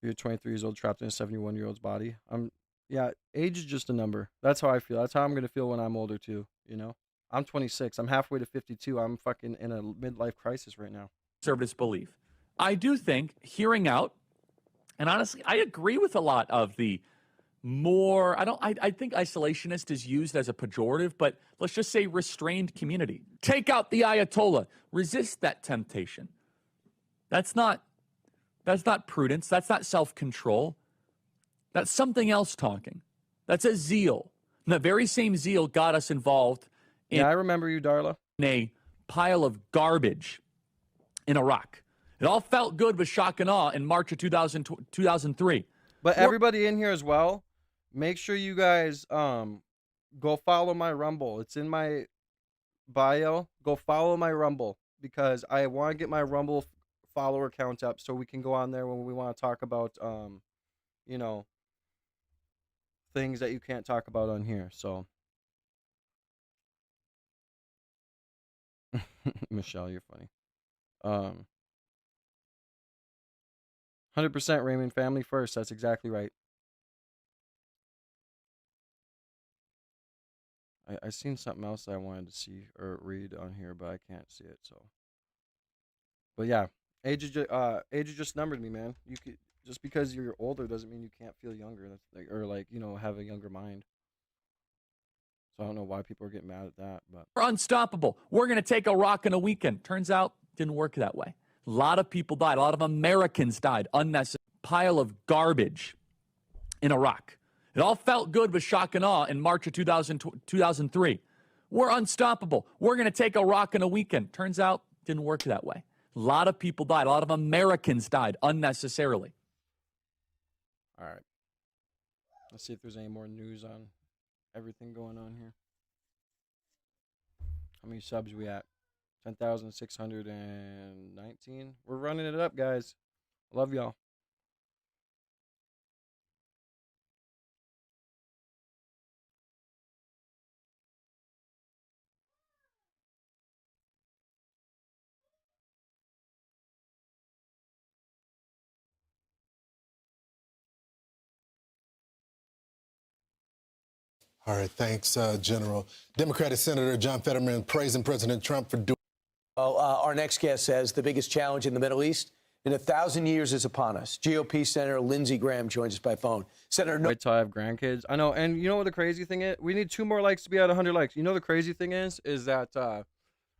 You're 23 years old, trapped in a 71-year-old's body. Age is just a number. That's how I feel. That's how I'm going to feel when I'm older too, I'm 26. I'm halfway to 52. I'm fucking in a midlife crisis right now. Conservatives believe. I do think hearing out, and honestly, I agree with a lot of the more, I think isolationist is used as a pejorative, but let's just say restrained community. Take out the Ayatollah. Resist that temptation. That's not prudence. That's not self-control. That's something else talking. That's a zeal. And that very same zeal got us involved in, I remember you, Darla. In a pile of garbage in Iraq. It all felt good with shock and awe in March of 2003. But everybody in here as well, make sure you guys go follow my Rumble. It's in my bio. Go follow my Rumble, because I want to get my Rumble follower count up so we can go on there when we want to talk about things that you can't talk about on here. So Michelle, you're funny. 100% Raymond, family first. That's exactly right. I seen something else that I wanted to see or read on here, but I can't see it. So, but yeah, age is just numbered to me, man. You could, just because you're older doesn't mean you can't feel younger. That's have a younger mind. So I don't know why people are getting mad at that, but we're unstoppable. We're going to take Iraq in a weekend. Turns out, didn't work that way. A lot of people died. A lot of Americans died. Unnecessary pile of garbage in Iraq. It all felt good with shock and awe in March of 2003. We're unstoppable. We're going to take Iraq in a weekend. Turns out, didn't work that way. A lot of people died. A lot of Americans died unnecessarily. All right. Let's see if there's any more news on everything going on here. How many subs we at? 10,619. We're running it up, guys. Love y'all. All right, thanks, General. Democratic Senator John Fetterman praising President Trump for doing. Well, our next guest says the biggest challenge in the Middle East in 1,000 years is upon us. GOP Senator Lindsey Graham joins us by phone. Senator, wait till I have grandkids. I know, and you know what the crazy thing is? We need 2 more likes to be at 100 likes. You know the crazy thing is that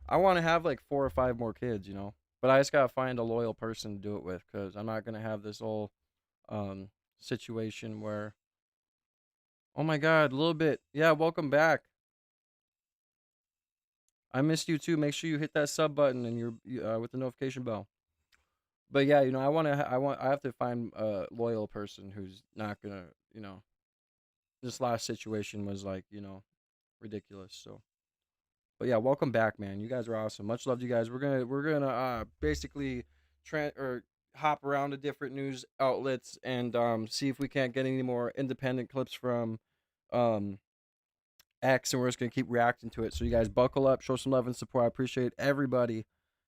I want to have like 4 or 5 more kids, but I just gotta find a loyal person to do it with, because I'm not gonna have this whole situation where. Oh my God, a little bit. Yeah, welcome back. I missed you too. Make sure you hit that sub button and you're with the notification bell. But yeah, I have to find a loyal person who's not gonna, this last situation was like, ridiculous. So, but yeah, welcome back, man. You guys are awesome. Much love to you guys. We're gonna basically hop around to different news outlets and see if we can't get any more independent clips from X, and we're just gonna keep reacting to it. So you guys buckle up, show some love and support. I appreciate everybody.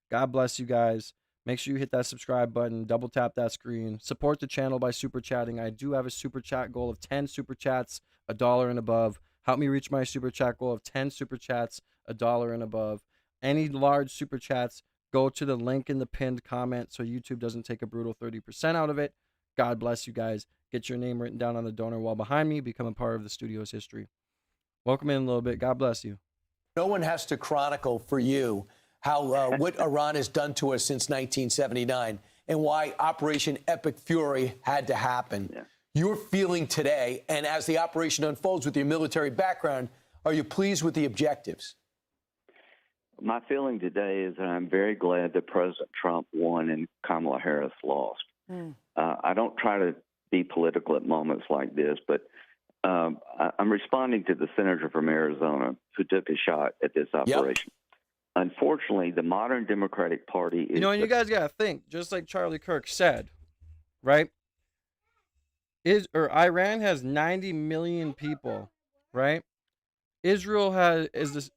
God bless you guys. Make sure you hit that subscribe button, double tap that screen. Support the channel by super chatting. I do have a super chat goal of 10 super chats, $1 and above. Help me reach my super chat goal of 10 super chats, $1 and above. Any large super chats, go to the link in the pinned comment so YouTube doesn't take a brutal 30% out of it. God bless you guys. Get your name written down on the donor wall behind me. Become a part of the studio's history. Welcome in a little bit. God bless you. No one has to chronicle for you how what Iran has done to us since 1979 and why Operation Epic Fury had to happen. Yeah. You're feeling today, and as the operation unfolds with your military background, are you pleased with the objectives? My feeling today is that I'm very glad that President Trump won and Kamala Harris lost. I don't try to be political at moments like this, but I'm responding to the senator from Arizona who took a shot at this operation. Yep. Unfortunately, the modern Democratic Party is... and you guys got to think, just like Charlie Kirk said, right? Iran has 90 million people, right? Israel it's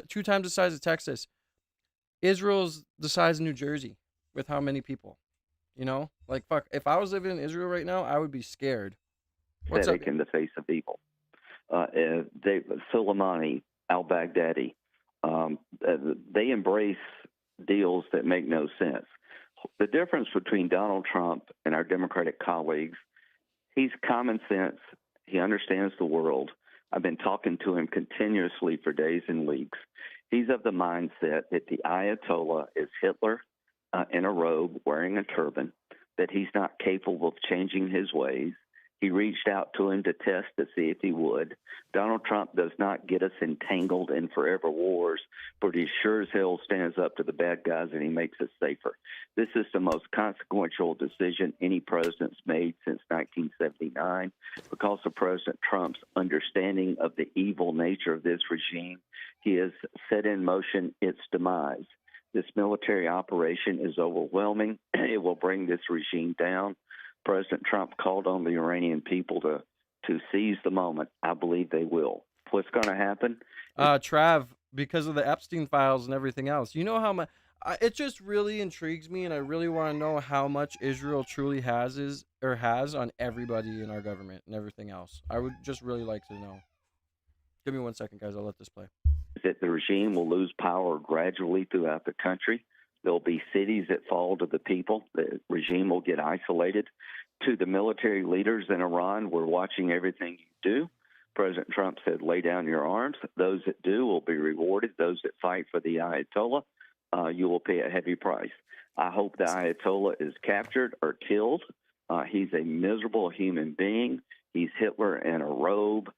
2 times the size of Texas. Israel's the size of New Jersey with how many people? Like, fuck, if I was living in Israel right now, I would be scared. What's up? In the face of evil. Soleimani, al-Baghdadi, they embrace deals that make no sense. The difference between Donald Trump and our Democratic colleagues, he's common sense. He understands the world. I've been talking to him continuously for days and weeks. He's of the mindset that the Ayatollah is Hitler in a robe wearing a turban, that he's not capable of changing his ways. He reached out to him to test to see if he would. Donald Trump does not get us entangled in forever wars, but he sure as hell stands up to the bad guys and he makes us safer. This is the most consequential decision any president's made since 1979 because of President Trump's understanding of the evil nature of this regime. He has set in motion its demise. This military operation is overwhelming. It will bring this regime down. President Trump called on the Iranian people to seize the moment. I believe they will. What's going to happen? Trav, because of the Epstein files and everything else, you know how much it just really intrigues me, and I really want to know how much Israel truly has on everybody in our government and everything else. I would just really like to know. Give me 1 second, guys. I'll let this play. That the regime will lose power gradually throughout the country. There'll be cities that fall to the people. The regime will get isolated. To the military leaders in Iran, we're watching everything you do. President Trump said, lay down your arms. Those that do will be rewarded. Those that fight for the Ayatollah, you will pay a heavy price. I hope the Ayatollah is captured or killed. He's a miserable human being. He's Hitler in a robe.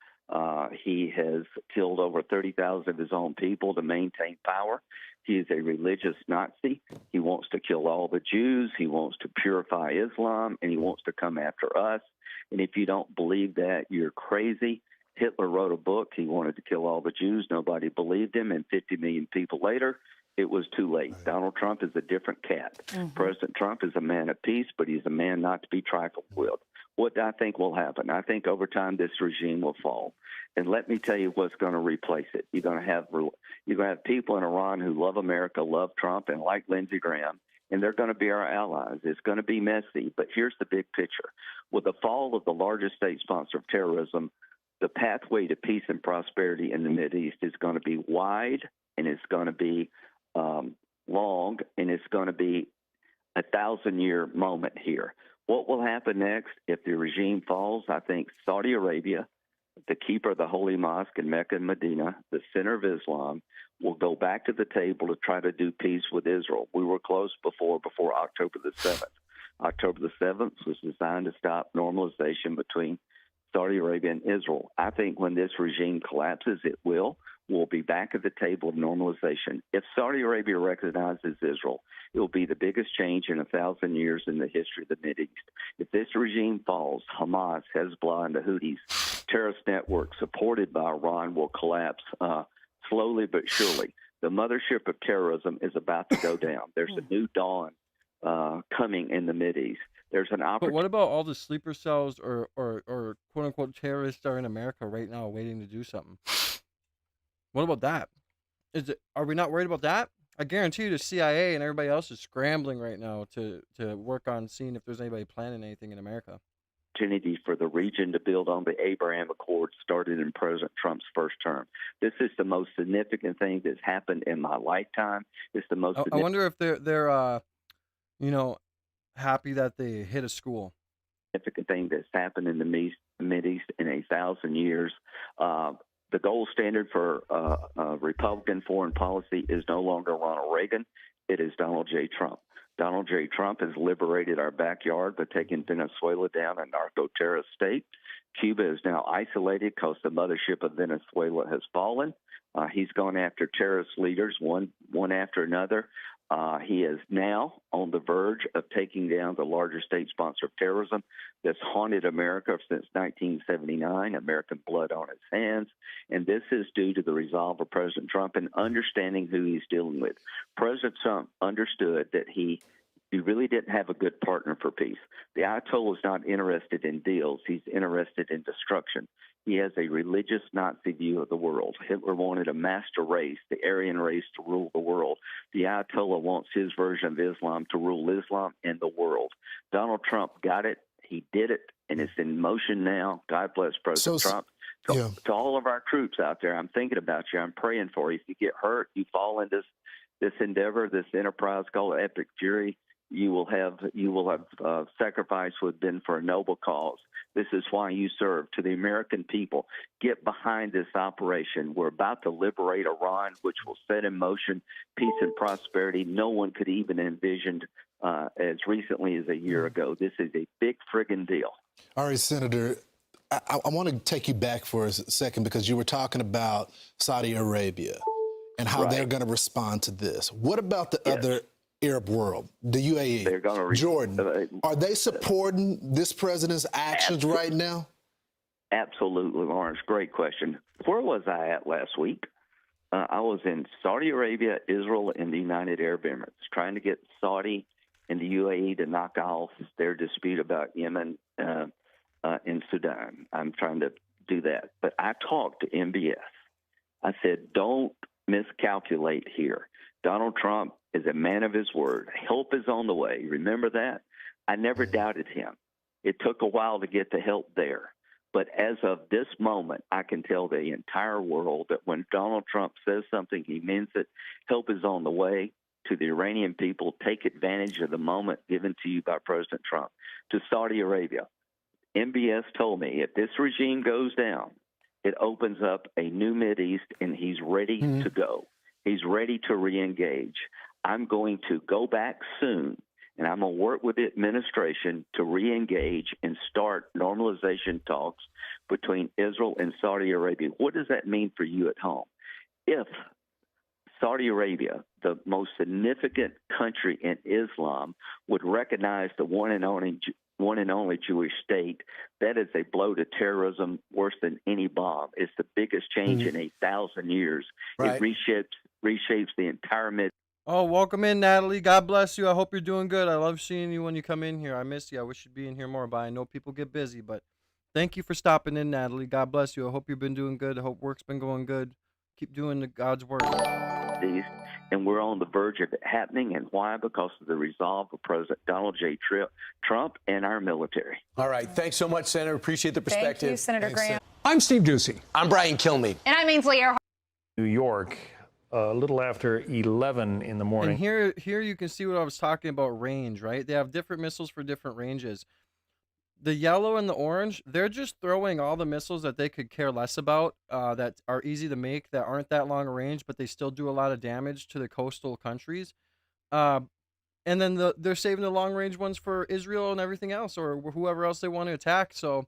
He has killed over 30,000 of his own people to maintain power. He is a religious Nazi. He wants to kill all the Jews. He wants to purify Islam, and he wants to come after us. And if you don't believe that, you're crazy. Hitler wrote a book. He wanted to kill all the Jews. Nobody believed him. And 50 million people later, it was too late. Donald Trump is a different cat. President Trump is a man of peace, but he's a man not to be trifled with. What I think will happen, I think over time this regime will fall. And let me tell you what's going to replace it. You're going to have people in Iran who love America, love Trump, and like Lindsey Graham, and they're going to be our allies. It's going to be messy, but here's the big picture. With the fall of the largest state sponsor of terrorism, the pathway to peace and prosperity in the Mideast is going to be wide, and it's going to be long, and it's going to be a 1,000-year moment here. What will happen next if the regime falls? I think Saudi Arabia, the keeper of the Holy Mosque in Mecca and Medina, the center of Islam, will go back to the table to try to do peace with Israel. We were close before October the 7th. October the 7th was designed to stop normalization between Saudi Arabia and Israel. I think when this regime collapses, it will. We'll be back at the table of normalization. If Saudi Arabia recognizes Israel, it will be the biggest change in 1,000 years in the history of the Mideast. If this regime falls, Hamas, Hezbollah, and the Houthis, terrorist network supported by Iran, will collapse slowly but surely. The mothership of terrorism is about to go down. There's a new dawn coming in the Mideast. There's an But opportunity. what about all the sleeper cells or quote unquote terrorists are in America right now waiting to do something? What about that? Are we not worried about that? I guarantee you the CIA and everybody else is scrambling right now to work on seeing if there's anybody planning anything in America. Opportunity for the region to build on the Abraham Accords started in President Trump's first term. This is the most significant thing that's happened in my lifetime. It's the most. I wonder if they're happy that they hit a school. Significant thing that's happened in the Mideast in 1,000 years. The gold standard for Republican foreign policy is no longer Ronald Reagan. It is Donald J. Trump. Donald J. Trump has liberated our backyard by taking Venezuela down a narco-terrorist state. Cuba is now isolated because the mothership of Venezuela has fallen. He's gone after terrorist leaders one after another. He is now on the verge of taking down the largest state sponsor of terrorism that's haunted America since 1979, American blood on his hands. And this is due to the resolve of President Trump and understanding who he's dealing with. President Trump understood that he really didn't have a good partner for peace. The Ayatollah is not interested in deals. He's interested in destruction. He has a religious Nazi view of the world. Hitler wanted a master race, the Aryan race, to rule the world. The Ayatollah wants his version of Islam to rule Islam and the world. Donald Trump got it. He did it, and it's in motion now. God bless President Trump. To all of our troops out there, I'm thinking about you. I'm praying for you. If you get hurt, you fall in this endeavor, this enterprise called Epic Fury, you will have sacrifice would have been for a noble cause. This is why you serve. To the American people, get behind this operation. We're about to liberate Iran, which will set in motion peace and prosperity no one could even envision as recently as a year ago. This is a big friggin' deal. All right, Senator, I want to take you back for a second because you were talking about Saudi Arabia and how they're going to respond to this. What about the other Arab world, the UAE, Jordan? Are they supporting this president's actions right now? Absolutely, Lawrence. Great question. Where was I at last week? I was in Saudi Arabia, Israel, and the United Arab Emirates, trying to get Saudi and the UAE to knock off their dispute about Yemen and Sudan. I'm trying to do that. But I talked to MBS. I said, don't miscalculate here. Donald Trump is a man of his word. Help is on the way. Remember that? I never doubted him. It took a while to get the help there. But as of this moment, I can tell the entire world that when Donald Trump says something, he means it. Help is on the way to the Iranian people. Take advantage of the moment given to you by President Trump. To Saudi Arabia, MBS told me if this regime goes down, it opens up a new Mideast, and he's ready to go. He's ready to reengage. I'm going to go back soon, and I'm going to work with the administration to reengage and start normalization talks between Israel and Saudi Arabia. What does that mean for you at home? If Saudi Arabia, the most significant country in Islam, would recognize the one and only Jewish state, that is a blow to terrorism worse than any bomb. It's the biggest change in 1,000 years. It reshapes the entire Mid. Oh, welcome in, Natalie. God bless you. I hope you're doing good. I love seeing you when you come in here. I miss you. I wish you'd be in here more, but I know people get busy. But thank you for stopping in, Natalie. God bless you. I hope you've been doing good. I hope work's been going good. Keep doing God's work. And we're on the verge of it happening. And why? Because of the resolve of President Donald J. Trump and our military. All right. Thanks so much, Senator. Appreciate the perspective. Thank you, Senator Graham. I'm Steve Ducey. I'm Brian Kilmeade. And I'm Ainsley Earhart. New York, a little after 11 in the morning. And here you can see what I was talking about range, right? They have different missiles for different ranges. The yellow and the orange, they're just throwing all the missiles that they could care less about, that are easy to make, that aren't that long a range, but they still do a lot of damage to the coastal countries. And then they're saving the long range ones for Israel and everything else, or whoever else they want to attack. So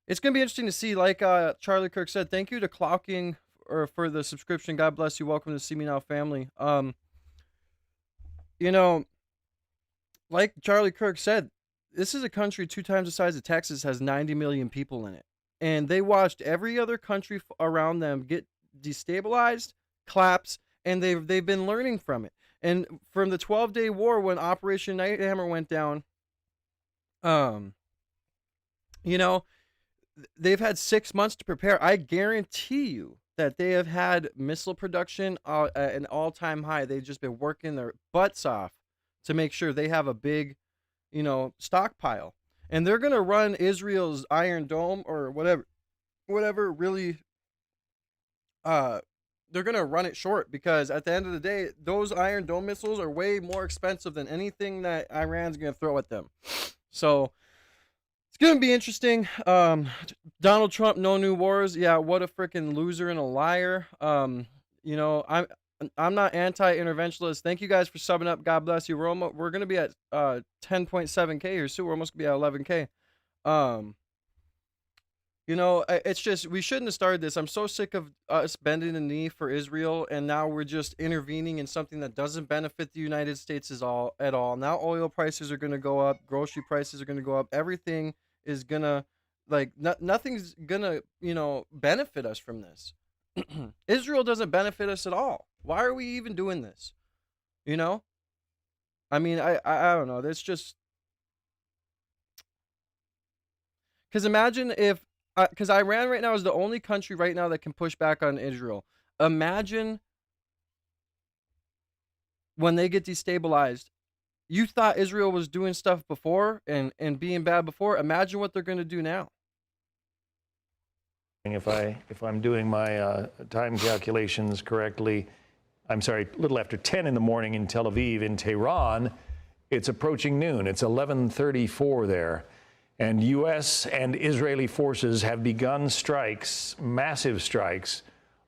it's going to be interesting to see. Like Charlie Kirk said, thank you to Clocking for the subscription. God bless you. Welcome to See Me Now family. Like Charlie Kirk said, this is a country 2 times the size of Texas, has 90 million people in it. And they watched every other country around them get destabilized, collapse, and they've been learning from it. And from the 12-day war, when Operation Nighthammer went down, you know, they've had 6 months to prepare. I guarantee you that they have had missile production at an all-time high. They've just been working their butts off to make sure they have a big, you know, stockpile. And they're going to run Israel's Iron Dome or whatever really, they're going to run it short, because at the end of the day, those Iron Dome missiles are way more expensive than anything that Iran's going to throw at them. So it's going to be interesting. Donald Trump, no new wars. Yeah, what a freaking loser and a liar. You know, I'm not anti-interventionist. Thank you guys for subbing up. God bless you. We're going to be at 10.7K here soon. We're almost going to be at 11K. You know, it's just, we shouldn't have started this. I'm so sick of us bending the knee for Israel, and now we're just intervening in something that doesn't benefit the United States at all. Now oil prices are going to go up, grocery prices are going to go up, everything is going to, like, nothing's going to, you know, benefit us from this. Israel doesn't benefit us at all. Why are we even doing this? You know? I mean, I don't know. That's just, because imagine if, because Iran right now is the only country right now that can push back on Israel. Imagine when they get destabilized. You thought Israel was doing stuff before and being bad before. Imagine what they're going to do now. If I'm doing my time calculations correctly, I'm sorry, a little after 10 in the morning in Tel Aviv. In Tehran, it's approaching noon. It's 11:34 there. And U.S. and Israeli forces have begun strikes, massive strikes,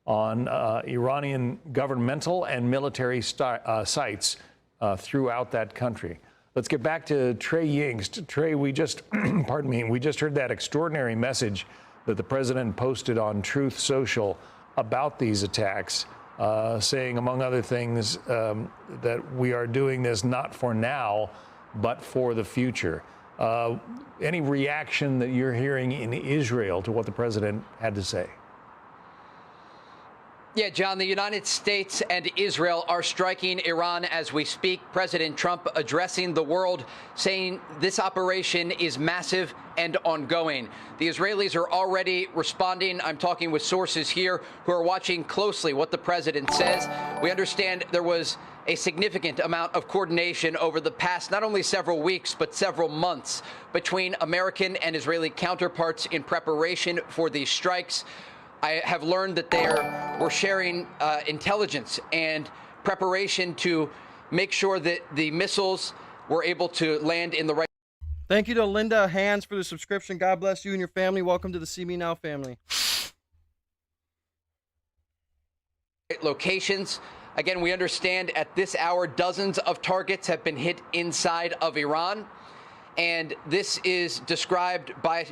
on Iranian governmental and military sites throughout that country. Let's get back to Trey Yingst. Trey, we just, pardon me, we just heard that extraordinary message that the president posted on Truth Social about these attacks, saying, among other things, that we are doing this not for now, but for the future. Any reaction that you're hearing in Israel to what the president had to say? Yeah, John, the United States and Israel are striking Iran as we speak. President Trump addressing the world, saying this operation is massive and ongoing. The Israelis are already responding. I'm talking with sources here who are watching closely what the president says. We understand there was a significant amount of coordination over the past not only several weeks, but several months between American and Israeli counterparts in preparation for these strikes. I have learned that they were sharing intelligence and preparation to make sure that the missiles were able to land in the right. Thank you to Linda Hands for the subscription. God bless you and your family. Welcome to the See Me Now family. Locations. Again, we understand at this hour, dozens of targets have been hit inside of Iran. And this is described by...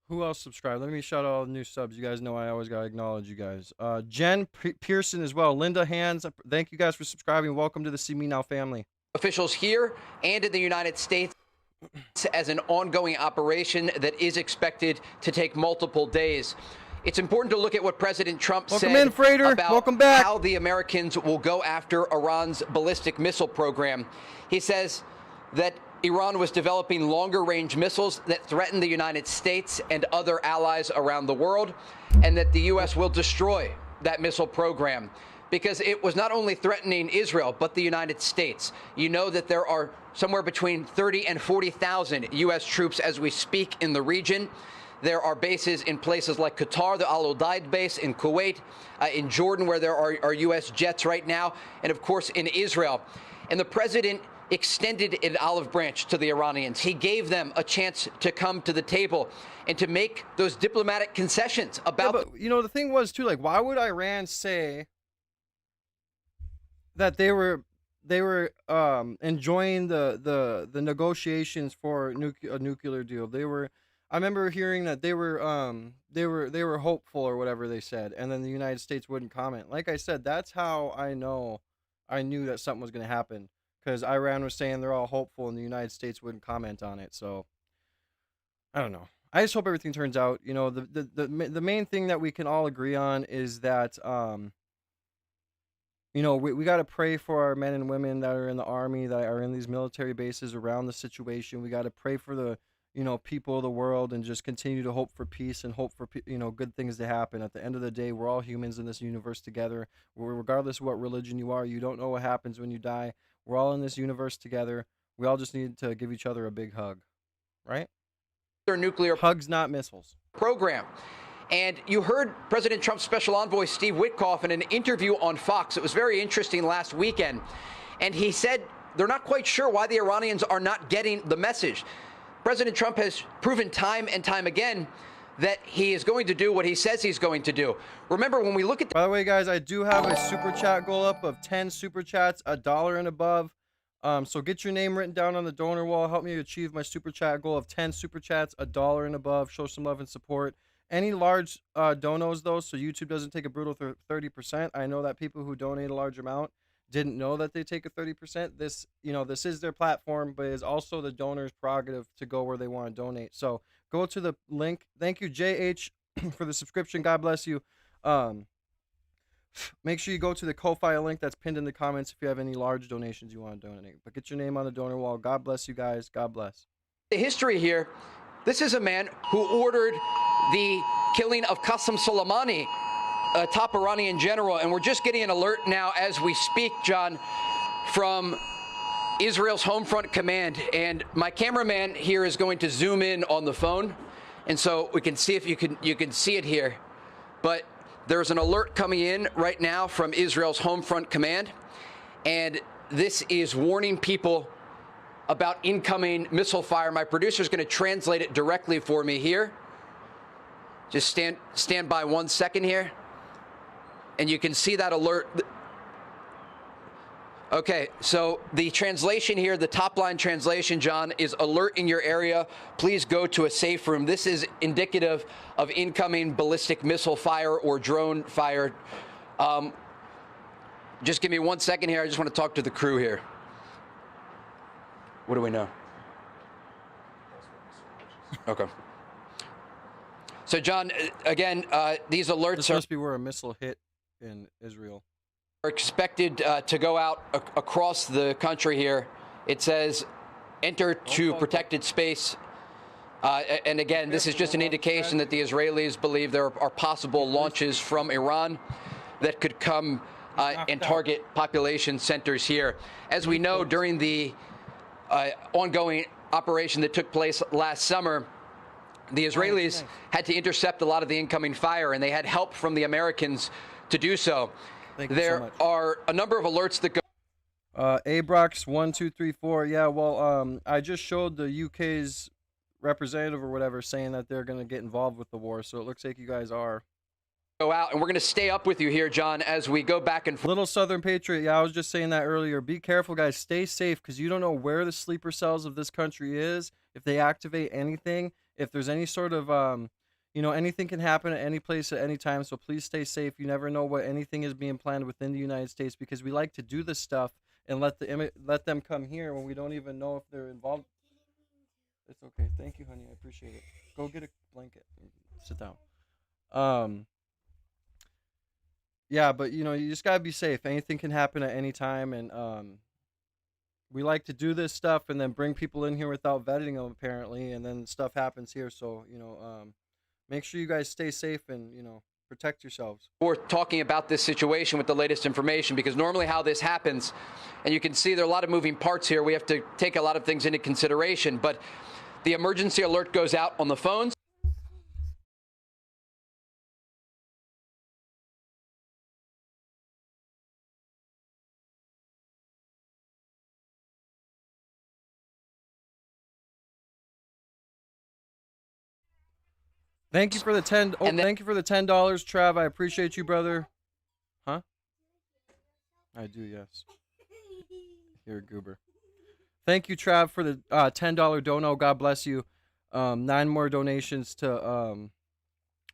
Who else subscribed? Let me shout out all the new subs. You guys know I always got to acknowledge you guys. Jen Pearson as well. Linda Hands. Thank you guys for subscribing. Welcome to the See Me Now family. Officials here and in the United States as an ongoing operation that is expected to take multiple days. It's important to look at what President Trump said about how the Americans will go after Iran's ballistic missile program. He says that Iran was developing longer-range missiles that threaten the United States and other allies around the world, and that the U.S. will destroy that missile program because it was not only threatening Israel, but the United States. You know that there are somewhere between 30 and 40,000 U.S. troops as we speak in the region. There are bases in places like Qatar, the Al Udeid base, in Kuwait, in Jordan, where there are U.S. jets right now, and of course in Israel. And the president extended an olive branch to the Iranians. He gave them a chance to come to the table and to make those diplomatic concessions about. Yeah, but, you know, the thing was too, like, why would Iran say that they were enjoying the negotiations for a nuclear deal? They were. I remember hearing that they were hopeful or whatever they said, and then the United States wouldn't comment. Like I said, that's how I knew that something was going to happen, because Iran was saying they're all hopeful and the United States wouldn't comment on it. So I don't know. I just hope everything turns out. You know, the main thing that we can all agree on is that you know, we got to pray for our men and women that are in the army, that are in these military bases around the situation. We got to pray for the, you know, people of the world, and just continue to hope for peace and hope for, you know, good things to happen. At the end of the day, we're all humans in this universe together. Regardless of what religion you are, you don't know what happens when you die. We're all in this universe together. We all just need to give each other a big hug, right? Their nuclear hugs, not missiles. Program. And you heard President Trump's special envoy, Steve Witkoff, in an interview on Fox. It was very interesting last weekend. And he said they're not quite sure why the Iranians are not getting the message. President Trump has proven time and time again that he is going to do what he says he's going to do. Remember, when we look at... By the way, guys, I do have a super chat goal up of 10 super chats, $1 and above. So get your name written down on the donor wall. Help me achieve my super chat goal of 10 super chats, $1 and above. Show some love and support. Any large donos, though, so YouTube doesn't take a brutal 30%. I know that people who donate a large amount didn't know that they take a 30%. This, you know, this is their platform, but is also the donor's prerogative to go where they want to donate. So go to the link. Thank you, JH, for the subscription. God bless you. Make sure you go to the Ko-Fi link that's pinned in the comments if you have any large donations you want to donate. But get your name on the donor wall. God bless you guys. God bless. The history here, this is a man who ordered the killing of Qasem Soleimani, a top Iranian general. And we're just getting an alert now as we speak, John, from Israel's Home Front Command. And my cameraman here is going to zoom in on the phone. And so we can see if you can see it here. But there's an alert coming in right now from Israel's Home Front Command. And this is warning people about incoming missile fire. My producer's going to translate it directly for me here. Just stand by 1 second here. And you can see that alert. Okay, so the translation here, the top line translation, John, is alert in your area. Please go to a safe room. This is indicative of incoming ballistic missile fire or drone fire. Just give me 1 second here. I just want to talk to the crew here. What do we know? Okay. So, John, again, these alerts this must be where a missile hit in Israel. Are expected to go out across the country here. It says, enter to protected space. And again, this is just an indication that the Israelis believe there are possible launches from Iran that could come and target population centers here. As we know, during the ongoing operation that took place last summer, the Israelis had to intercept a lot of the incoming fire, and they had help from the Americans to do so. There are a number of alerts that go. Abrox 1234. Yeah, well, I just showed the UK's representative or whatever saying that they're going to get involved with the war, so it looks like you guys are. Go out, and we're going to stay up with you here, John, as we go back and forth. Little Southern Patriot. Yeah, I was just saying that earlier. Be careful, guys. Stay safe, because you don't know where the sleeper cells of this country is. If they activate anything, if there's any sort of, you know, anything can happen at any place at any time. So please stay safe. You never know what anything is being planned within the United States, because we like to do this stuff and let them come here when we don't even know if they're involved. It's okay. Thank you, honey. I appreciate it. Go get a blanket and sit down. Yeah, but you know, you just gotta be safe. Anything can happen at any time, and we like to do this stuff and then bring people in here without vetting them, apparently, and then stuff happens here. So you know, make sure you guys stay safe and, you know, protect yourselves. We're talking about this situation with the latest information, because normally how this happens, and you can see there are a lot of moving parts here. We have to take a lot of things into consideration, but the emergency alert goes out on the phones. Thank you for the thank you for the $10, Trav. I appreciate you, brother. Huh? I do, yes. You're a goober. Thank you, Trav, for the $10 dono. God bless you. 9 more donations to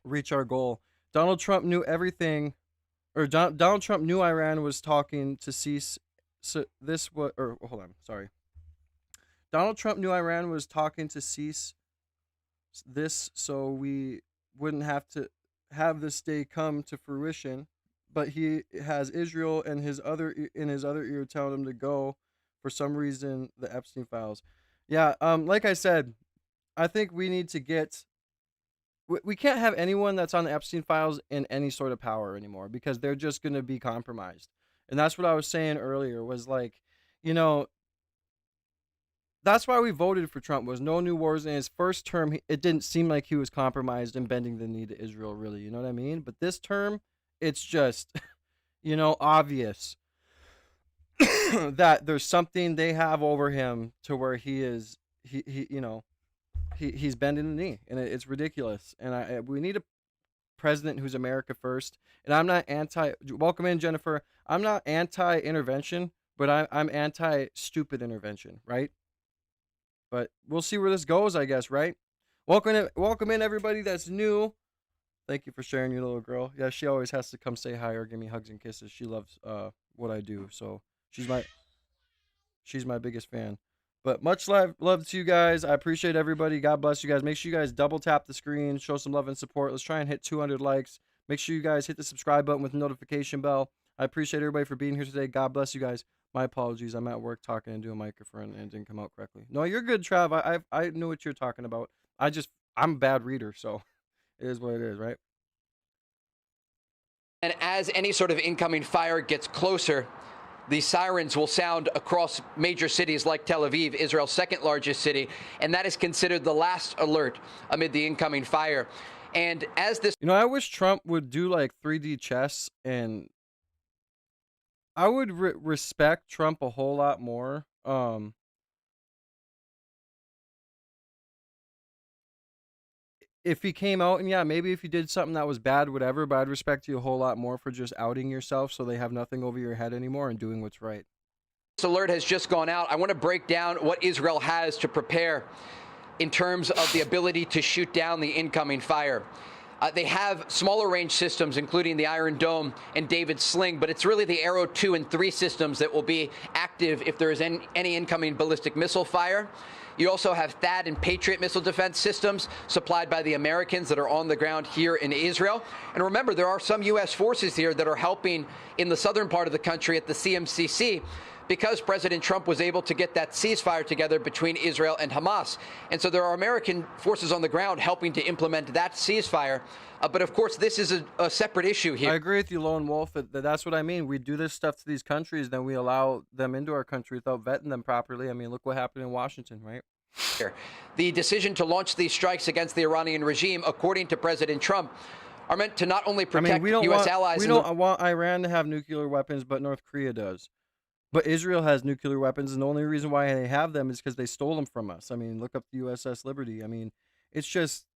reach our goal. Donald Trump knew everything, or Donald Trump knew Iran was talking to cease. So this was, or hold on, sorry. Donald Trump knew Iran was talking to cease this, so we wouldn't have to have this day come to fruition. but he has Israel and his other ear telling him to go for some reason. The Epstein files. Yeah. Like I said, I think we need to get. We can't have anyone that's on the Epstein files in any sort of power anymore because they're just going to be compromised. And that's what I was saying earlier was like, you know, that's why we voted for Trump was no new wars. In his first term, it didn't seem like he was compromised and bending the knee to Israel, really. You know what I mean? But this term, it's just, you know, obvious that there's something they have over him to where he's bending the knee, and it's ridiculous. And we need a president who's America first. And I'm not welcome in, Jennifer. I'm not anti-intervention, but I'm anti-stupid intervention, right? But we'll see where this goes, I guess, right? Welcome in everybody that's new. Thank you for sharing your little girl. Yeah, she always has to come say hi or give me hugs and kisses. She loves what I do, so she's my biggest fan. But much love to you guys. I appreciate everybody. God bless you guys. Make sure you guys double tap the screen, show some love and support. Let's try and hit 200 likes. Make sure you guys hit the subscribe button with the notification bell. I appreciate everybody for being here today. God bless you guys. My apologies. I'm at work talking into a microphone and it didn't come out correctly. No, you're good, Trav. I knew what you're talking about. I'm a bad reader, so it is what it is, right? And as any sort of incoming fire gets closer, the sirens will sound across major cities like Tel Aviv, Israel's second largest city, and that is considered the last alert amid the incoming fire. And as this, I wish Trump would do like 3D chess, and I would respect Trump a whole lot more. If he came out and maybe if you did something that was bad, whatever, but I'd respect you a whole lot more for just outing yourself so they have nothing over your head anymore and doing what's right. This alert has just gone out. I want to break down what Israel has to prepare in terms of the ability to shoot down the incoming fire. They have smaller range systems, including the Iron Dome and David's Sling, but it's really the Arrow 2 and 3 systems that will be active if there is any incoming ballistic missile fire. You also have THAAD and Patriot missile defense systems supplied by the Americans that are on the ground here in Israel. And remember, there are some U.S. forces here that are helping in the southern part of the country at the CMCC because President Trump was able to get that ceasefire together between Israel and Hamas. And so there are American forces on the ground helping to implement that ceasefire. But of course, this is a separate issue here. I agree with you, Lone Wolf. That's what I mean. We do this stuff to these countries, then we allow them into our country without vetting them properly. I mean, look what happened in Washington, right? The decision to launch these strikes against the Iranian regime, according to President Trump, are meant to not only protect U.S. allies. We don't want Iran to have nuclear weapons, but North Korea does. But Israel has nuclear weapons, and the only reason why they have them is because they stole them from us. I mean, look up the USS Liberty. I mean, it's just,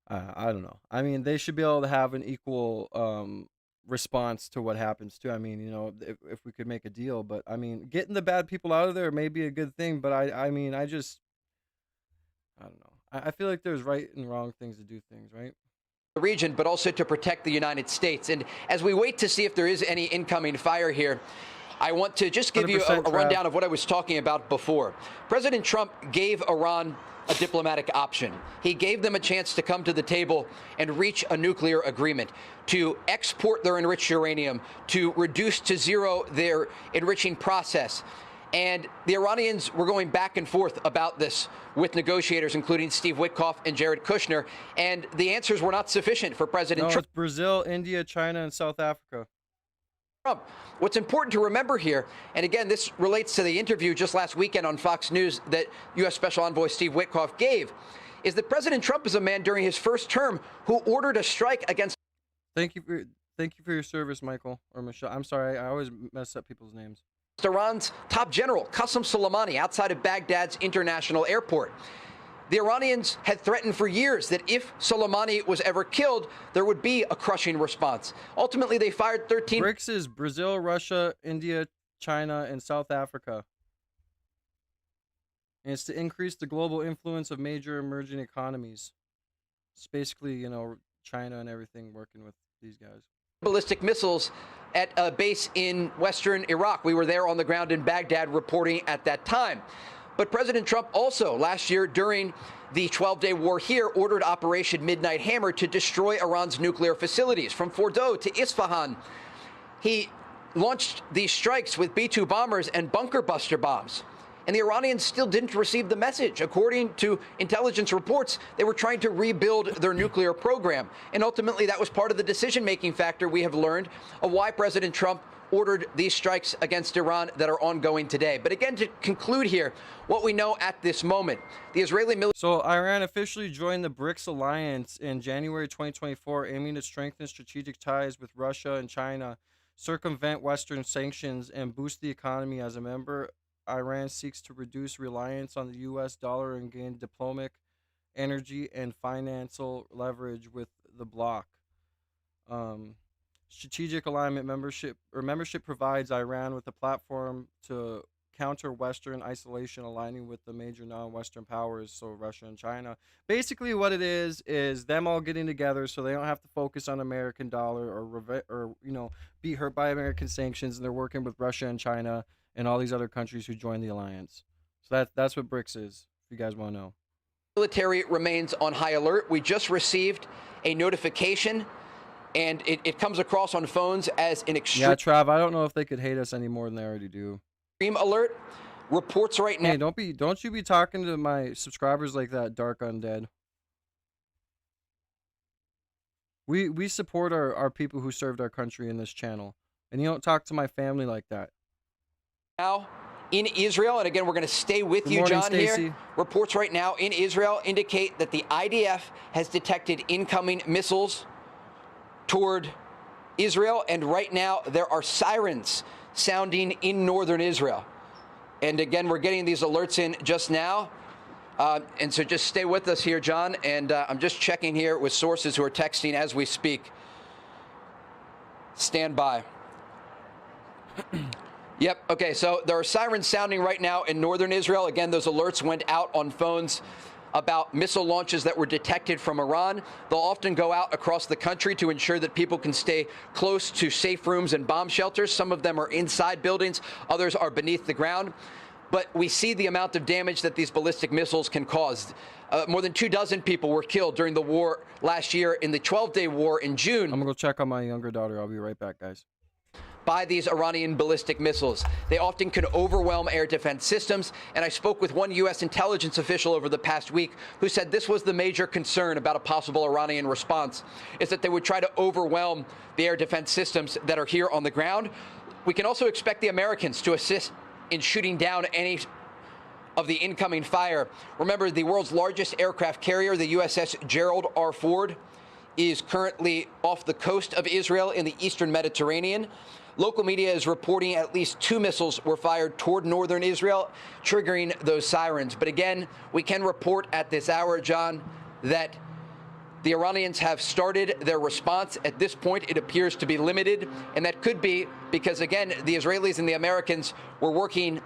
I don't know. I mean, they should be able to have an equal response to what happens too. I mean, if we could make a deal, but I mean, getting the bad people out of there may be a good thing, but I don't know. I feel like there's right and wrong things to do things, right? The region, but also to protect the United States. And as we wait to see if there is any incoming fire here, I want to just give you a rundown of what I was talking about before. President Trump gave Iran a diplomatic option. He gave them a chance to come to the table and reach a nuclear agreement, to export their enriched uranium, to reduce to zero their enriching process. And the Iranians were going back and forth about this with negotiators, including Steve Witkoff and Jared Kushner, and the answers were not sufficient for President Trump. It's Brazil, India, China, and South Africa. What's important to remember here, and again, this relates to the interview just last weekend on Fox News that U.S. Special Envoy Steve Witkoff gave, is that President Trump is a man during his first term who ordered a strike against. Thank you for your service, Michael or Michelle. I'm sorry, I always mess up people's names. Iran's top general, Qasem Soleimani, outside of Baghdad's international airport. The Iranians had threatened for years that if Soleimani was ever killed, there would be a crushing response. Ultimately, they fired 13. BRICS is Brazil, Russia, India, China, and South Africa. And it's to increase the global influence of major emerging economies. It's basically, China and everything working with these guys. Ballistic missiles at a base in western Iraq. We were there on the ground in Baghdad reporting at that time. But President Trump also last year during the 12-day war here ordered Operation Midnight Hammer to destroy Iran's nuclear facilities from Fordow to Isfahan. He launched these strikes with B-2 bombers and bunker buster bombs. And the Iranians still didn't receive the message. According to intelligence reports, they were trying to rebuild their nuclear program. And ultimately, that was part of the decision-making factor we have learned of why President Trump ordered these strikes against Iran that are ongoing today. But again, to conclude here, what we know at this moment, the Israeli military... So Iran officially joined the BRICS alliance in January 2024, aiming to strengthen strategic ties with Russia and China, circumvent Western sanctions, and boost the economy. As a member, Iran seeks to reduce reliance on the U.S. dollar and gain diplomatic, energy, and financial leverage with the bloc. Strategic alignment membership provides Iran with a platform to counter Western isolation, aligning with the major non-Western powers, so Russia and China. Basically, what it is them all getting together so they don't have to focus on American dollar or be hurt by American sanctions, and they're working with Russia and China and all these other countries who joined the alliance. So that's what BRICS is, if you guys want to know. Military remains on high alert. We just received a notification, and it comes across on phones as an extreme... Yeah, Trav, I don't know if they could hate us any more than they already do. Extreme alert. Reports right now... Hey, don't you be talking to my subscribers like that, Dark Undead. We support our people who served our country in this channel. And you don't talk to my family like that. Now in Israel, and again, we're going to stay with you, John, Stacey. here. Reports right now in Israel indicate that the IDF has detected incoming missiles toward Israel, and right now there are sirens sounding in northern Israel. And again, we're getting these alerts in just now. And so just stay with us here, John. And I'm just checking here with sources who are texting as we speak. Stand by. Yep. Okay. So there are sirens sounding right now in northern Israel. Again, those alerts went out on phones about missile launches that were detected from Iran. They'll often go out across the country to ensure that people can stay close to safe rooms and bomb shelters. Some of them are inside buildings. Others are beneath the ground. But we see the amount of damage that these ballistic missiles can cause. More than 24 people were killed during the war last year in the 12-day war in June. I'm going to go check on my younger daughter. I'll be right back, guys. By these Iranian ballistic missiles. They often can overwhelm air defense systems, and I spoke with one U.S. intelligence official over the past week who said this was the major concern about a possible Iranian response, is that they would try to overwhelm the air defense systems that are here on the ground. We can also expect the Americans to assist in shooting down any of the incoming fire. Remember, the world's largest aircraft carrier, the USS Gerald R. Ford, is currently off the coast of Israel in the eastern Mediterranean. Local media is reporting at least 2 missiles were fired toward northern Israel, triggering those sirens. But again, we can report at this hour, John, that the Iranians have started their response. At this point, it appears to be limited, and that could be because, again, the Israelis and the Americans were working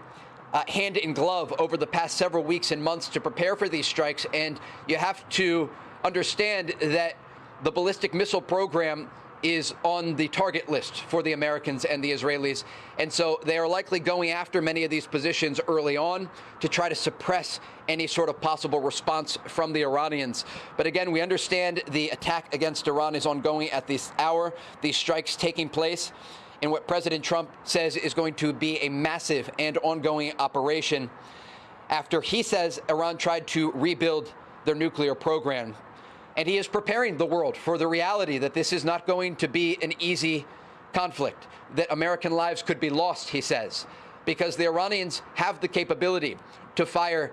hand in glove over the past several weeks and months to prepare for these strikes. And you have to understand that the ballistic missile program is on the target list for the Americans and the Israelis. And so they are likely going after many of these positions early on to try to suppress any sort of possible response from the Iranians. But again, we understand the attack against Iran is ongoing at this hour, these strikes taking place in what President Trump says is going to be a massive and ongoing operation after he says Iran tried to rebuild their nuclear program. And he is preparing the world for the reality that this is not going to be an easy conflict, that American lives could be lost, he says, because the Iranians have the capability to fire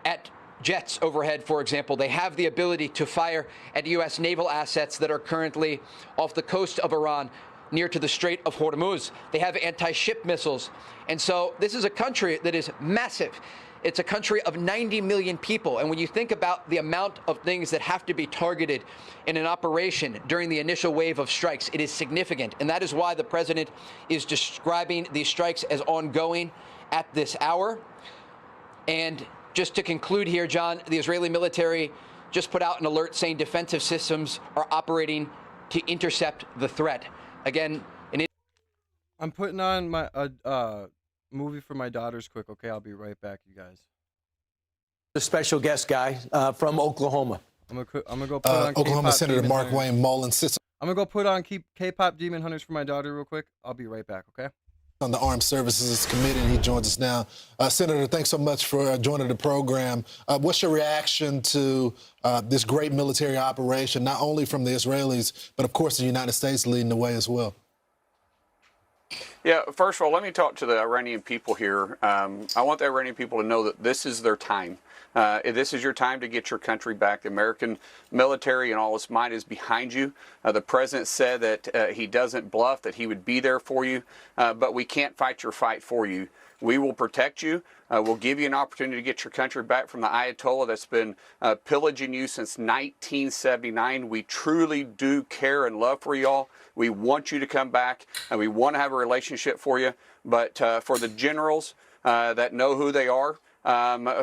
at jets overhead, for example. They have the ability to fire at U.S. naval assets that are currently off the coast of Iran, near to the Strait of Hormuz. They have anti-ship missiles. And so this is a country that is massive. It's a country of 90 million people. And when you think about the amount of things that have to be targeted in an operation during the initial wave of strikes, it is significant. And that is why the president is describing these strikes as ongoing at this hour. And just to conclude here, John, the Israeli military just put out an alert saying defensive systems are operating to intercept the threat. Again, I'm putting on my movie for my daughters quick. Okay, I'll be right back, you guys. The special guest guy from Oklahoma. I'm gonna go put on Oklahoma K-pop Senator Demon Mark Hunters. Wayne Mullins sits I'm gonna go put on K-pop Demon Hunters for my daughter real quick. I'll be right back, okay? on the Armed Services Committee, and he joins us now. Senator, thanks so much for joining the program. What's your reaction to this great military operation, not only from the Israelis, but of course the United States leading the way as well? Yeah, first of all, let me talk to the Iranian people here. I want the Iranian people to know that this is their time. This is your time to get your country back. The American military and all its might is behind you. The president said that he doesn't bluff, that he would be there for you, but we can't fight your fight for you. We will protect you. We'll give you an opportunity to get your country back from the Ayatollah that's been pillaging you since 1979. We truly do care and love for y'all. We want you to come back, and we want to have a relationship for you. But for the generals that know who they are,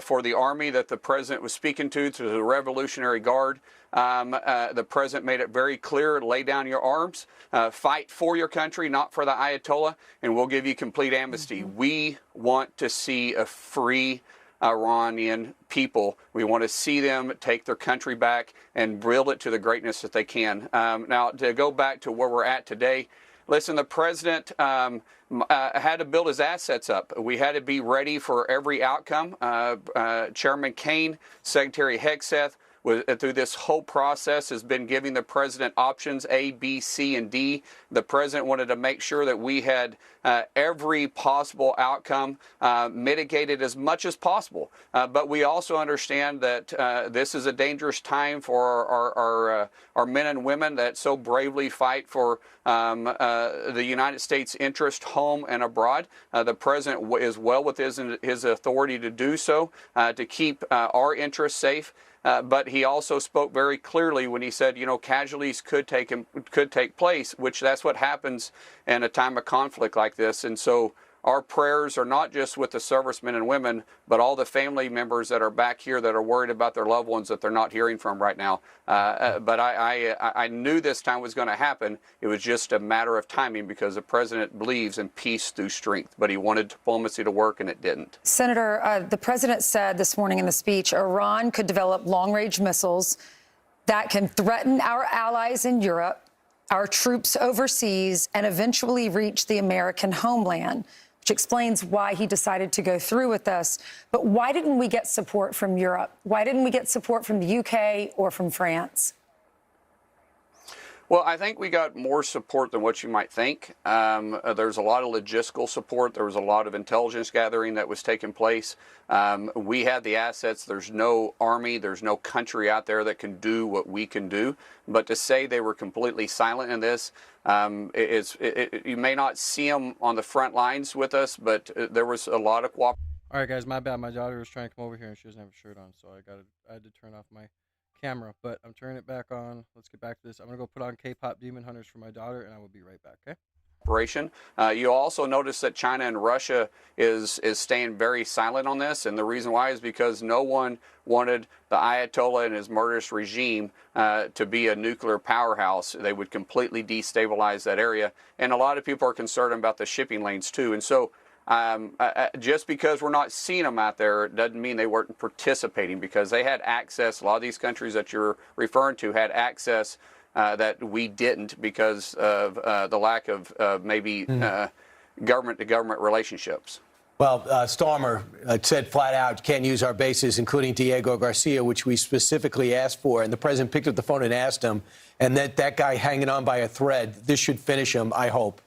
for the Army that the president was speaking to the Revolutionary Guard, the president made it very clear, lay down your arms, fight for your country, not for the Ayatollah, and we'll give you complete amnesty. We want to see a free Iranian people. We want to see them take their country back and build it to the greatness that they can. Now, to go back to where we're at today, listen, the president had to build his assets up. We had to be ready for every outcome. Chairman Kaine, Secretary Hegseth, through this whole process has been giving the president options A, B, C, and D. The president wanted to make sure that we had every possible outcome mitigated as much as possible. But we also understand that this is a dangerous time for our men and women that so bravely fight for the United States interest home and abroad. The president is well within his authority to do so, to keep our interests safe. But he also spoke very clearly when he said, you know, casualties could take place, which that's what happens in a time of conflict like this. And so our prayers are not just with the servicemen and women, but all the family members that are back here that are worried about their loved ones that they're not hearing from right now. But I knew this time was going to happen. It was just a matter of timing because the president believes in peace through strength, but he wanted diplomacy to work and it didn't. Senator, the president said this morning in the speech, Iran could develop long-range missiles that can threaten our allies in Europe, our troops overseas, and eventually reach the American homeland, which explains why he decided to go through with this. But why didn't we get support from Europe? Why didn't we get support from the UK or from France? Well, I think we got more support than what you might think. There's a lot of logistical support. There was a lot of intelligence gathering that was taking place. We had the assets. There's no army. There's no country out there that can do what we can do. But to say they were completely silent in this, you may not see them on the front lines with us, but there was a lot of cooperation. All right, guys, my bad. My daughter was trying to come over here and she doesn't have a shirt on, so I had to turn off my camera, but I'm turning it back on. Let's get back to this. I'm gonna go put on K-pop Demon Hunters for my daughter, and I will be right back. Okay. You also notice that China and Russia is staying very silent on this, and the reason why is because no one wanted the Ayatollah and his murderous regime to be a nuclear powerhouse. They would completely destabilize that area, and a lot of people are concerned about the shipping lanes too. And so just because we're not seeing them out there doesn't mean they weren't participating, because they had access. A lot of these countries that you're referring to had access that we didn't because of the lack of maybe government-to-government relationships. Well, Starmer said flat out, can't use our bases, including Diego Garcia, which we specifically asked for. And the president picked up the phone and asked him, and that guy hanging on by a thread, this should finish him, I hope.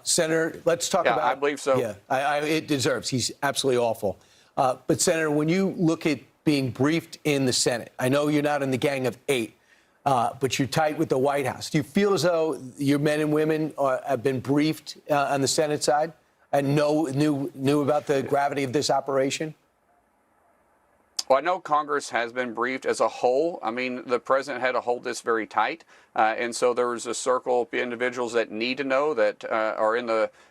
Senator, let's talk about... I believe so. Yeah, it deserves. He's absolutely awful. But, Senator, when you look at being briefed in the Senate, I know you're not in the Gang of Eight, but you're tight with the White House. Do you feel as though your men and women have been briefed on the Senate side and knew about the gravity of this operation? Well, I know Congress has been briefed as a whole. I mean, the president had to hold this very tight. And so there was a circle of individuals that need to know, that are in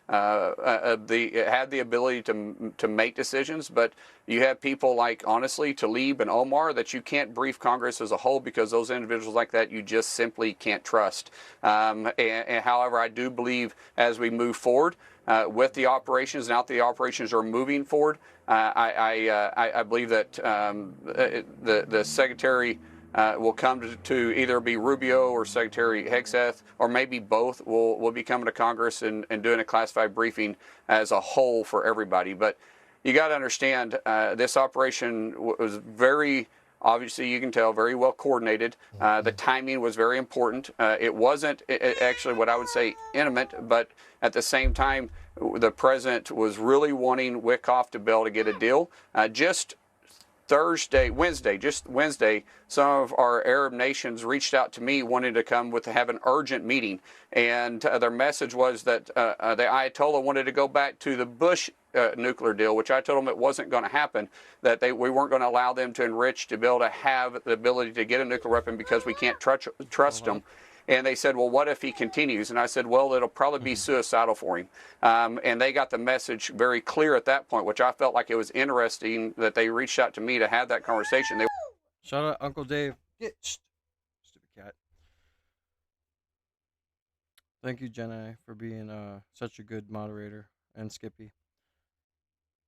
had the ability to make decisions. But you have people like, honestly, Tlaib and Omar, that you can't brief Congress as a whole, because those individuals like that you just simply can't trust. And however, I do believe as we move forward with the operations, now that the operations are moving forward, I believe that the secretary will come to either be Rubio or Secretary Hegseth, or maybe both. Will be coming to Congress and doing a classified briefing as a whole for everybody. But you got to understand, this operation was very, obviously you can tell, very well coordinated. The timing was very important. It wasn't actually what I would say intimate, but at the same time, the president was really wanting Witkoff to be able to get a deal. Just Wednesday, some of our Arab nations reached out to me wanting to have an urgent meeting. And their message was that the Ayatollah wanted to go back to the Bush nuclear deal, which I told them it wasn't going to happen, that we weren't going to allow them to enrich to be able to have the ability to get a nuclear weapon because we can't trust them. And they said, well, what if he continues? And I said, well, it'll probably be suicidal for him. And they got the message very clear at that point, which I felt like it was interesting that they reached out to me to have that conversation. Shout out Uncle Dave. Stupid cat. Thank you, Jenna, for being such a good moderator, and Skippy.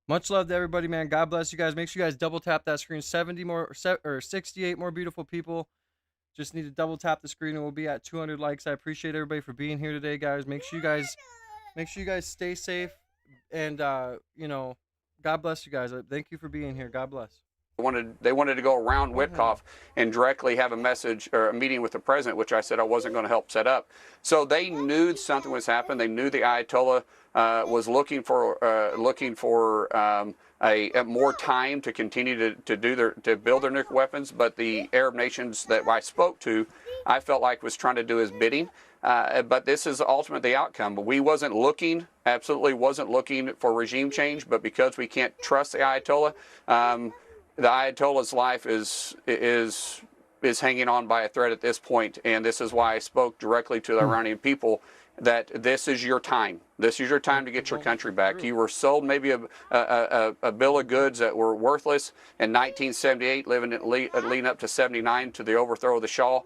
Much love to everybody, man. God bless you guys. Make sure you guys double tap that screen. 68 more beautiful people. Just need to double tap the screen and we'll be at 200 likes. I appreciate everybody for being here today, guys. Make sure you guys stay safe, and you know, God bless you guys. Thank you for being here. God bless. They wanted to go around Witkoff and directly have a message or a meeting with the president, which I said I wasn't going to help set up. So they knew something was happening. They knew the Ayatollah was looking for a more time to continue to build their nuclear weapons. But the Arab nations that I spoke to, I felt like was trying to do his bidding. But this is ultimately the outcome. But we absolutely wasn't looking for regime change. But because we can't trust the Ayatollah, the Ayatollah's life is hanging on by a thread at this point. And this is why I spoke directly to the Iranian people that this is your time. This is your time to get your country back. You were sold maybe a bill of goods that were worthless in 1978, leading up to 79 to the overthrow of the Shah.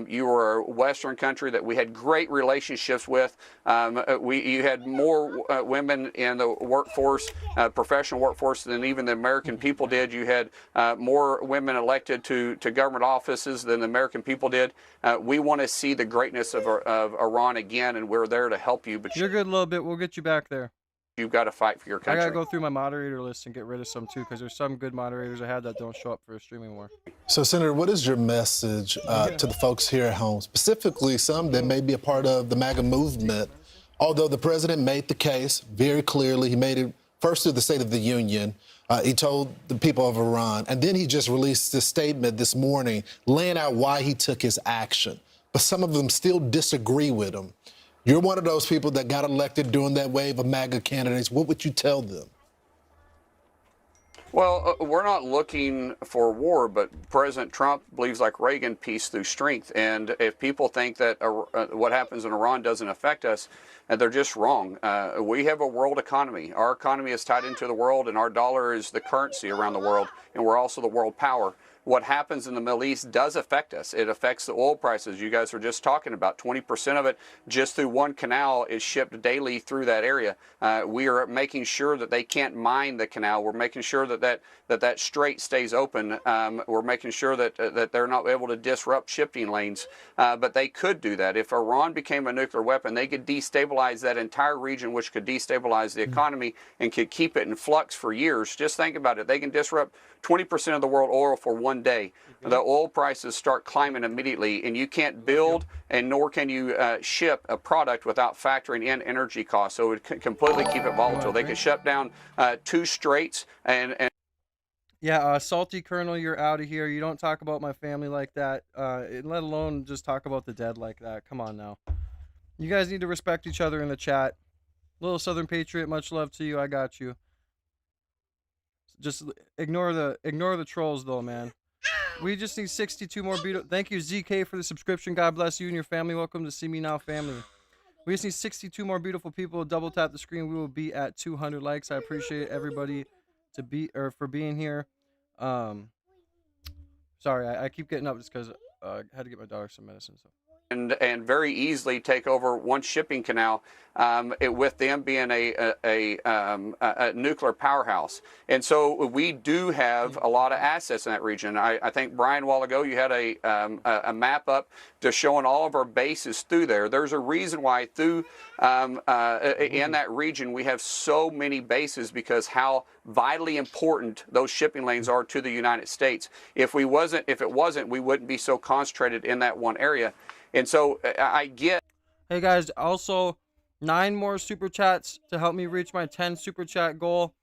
You were a Western country that we had great relationships with. You had more women in the workforce, professional workforce, than even the American people did. You had more women elected to government offices than the American people did. We want to see the greatness of Iran again, and we're there to help you. But you're good a little bit. We'll get you back there. You've got to fight for your country. I gotta go through my moderator list and get rid of some too, because there's some good moderators I had that don't show up for streaming more. So, Senator, what is your message to the folks here at home, specifically some that may be a part of the MAGA movement? Although the president made the case very clearly, he made it first through the State of the Union. He told the people of Iran, and then he just released this statement this morning laying out why he took his action. But some of them still disagree with him. You're one of those people that got elected during that wave of MAGA candidates. What would you tell them? Well, we're not looking for war, but President Trump believes, like Reagan, peace through strength. And if people think that what happens in Iran doesn't affect us, they're just wrong. We have a world economy. Our economy is tied into the world, and our dollar is the currency around the world, and we're also the world power. What happens in the Middle East does affect us. It affects the oil prices you guys were just talking about. 20% of it just through one canal is shipped daily through that area. We are making sure that they can't mine the canal. We're making sure that strait stays open. We're making sure that they're not able to disrupt shipping lanes. But they could do that. If Iran became a nuclear weapon, they could destabilize that entire region, which could destabilize the economy and could keep it in flux for years. Just think about it. They can disrupt 20% of the world oil for one day. The oil prices start climbing immediately, and you can't build and nor can you ship a product without factoring in energy costs. So it would completely keep it volatile. They could shut down 2 straits and yeah, Salty Colonel, you're out of here. You don't talk about my family like that, let alone just talk about the dead like that. Come on now. You guys need to respect each other in the chat. Little Southern Patriot, much love to you. I got you. Just ignore the trolls though, man. We just need 62 more beautiful. Thank you, ZK, for the subscription. God bless you and your family. Welcome to See Me Now family. We just need 62 more beautiful people. Double tap the screen. We will be at 200 likes. I appreciate everybody for being here. Sorry, I keep getting up just because I had to get my daughter some medicine. So and very easily take over one shipping canal, with them being a nuclear powerhouse. And so we do have a lot of assets in that region. I think, Brian, a while ago, you had a map up just showing all of our bases through there. There's a reason why through in that region we have so many bases, because how vitally important those shipping lanes are to the United States. If it wasn't, we wouldn't be so concentrated in that one area. And so I get. Hey guys, also 9 more super chats to help me reach my 10 super chat goal.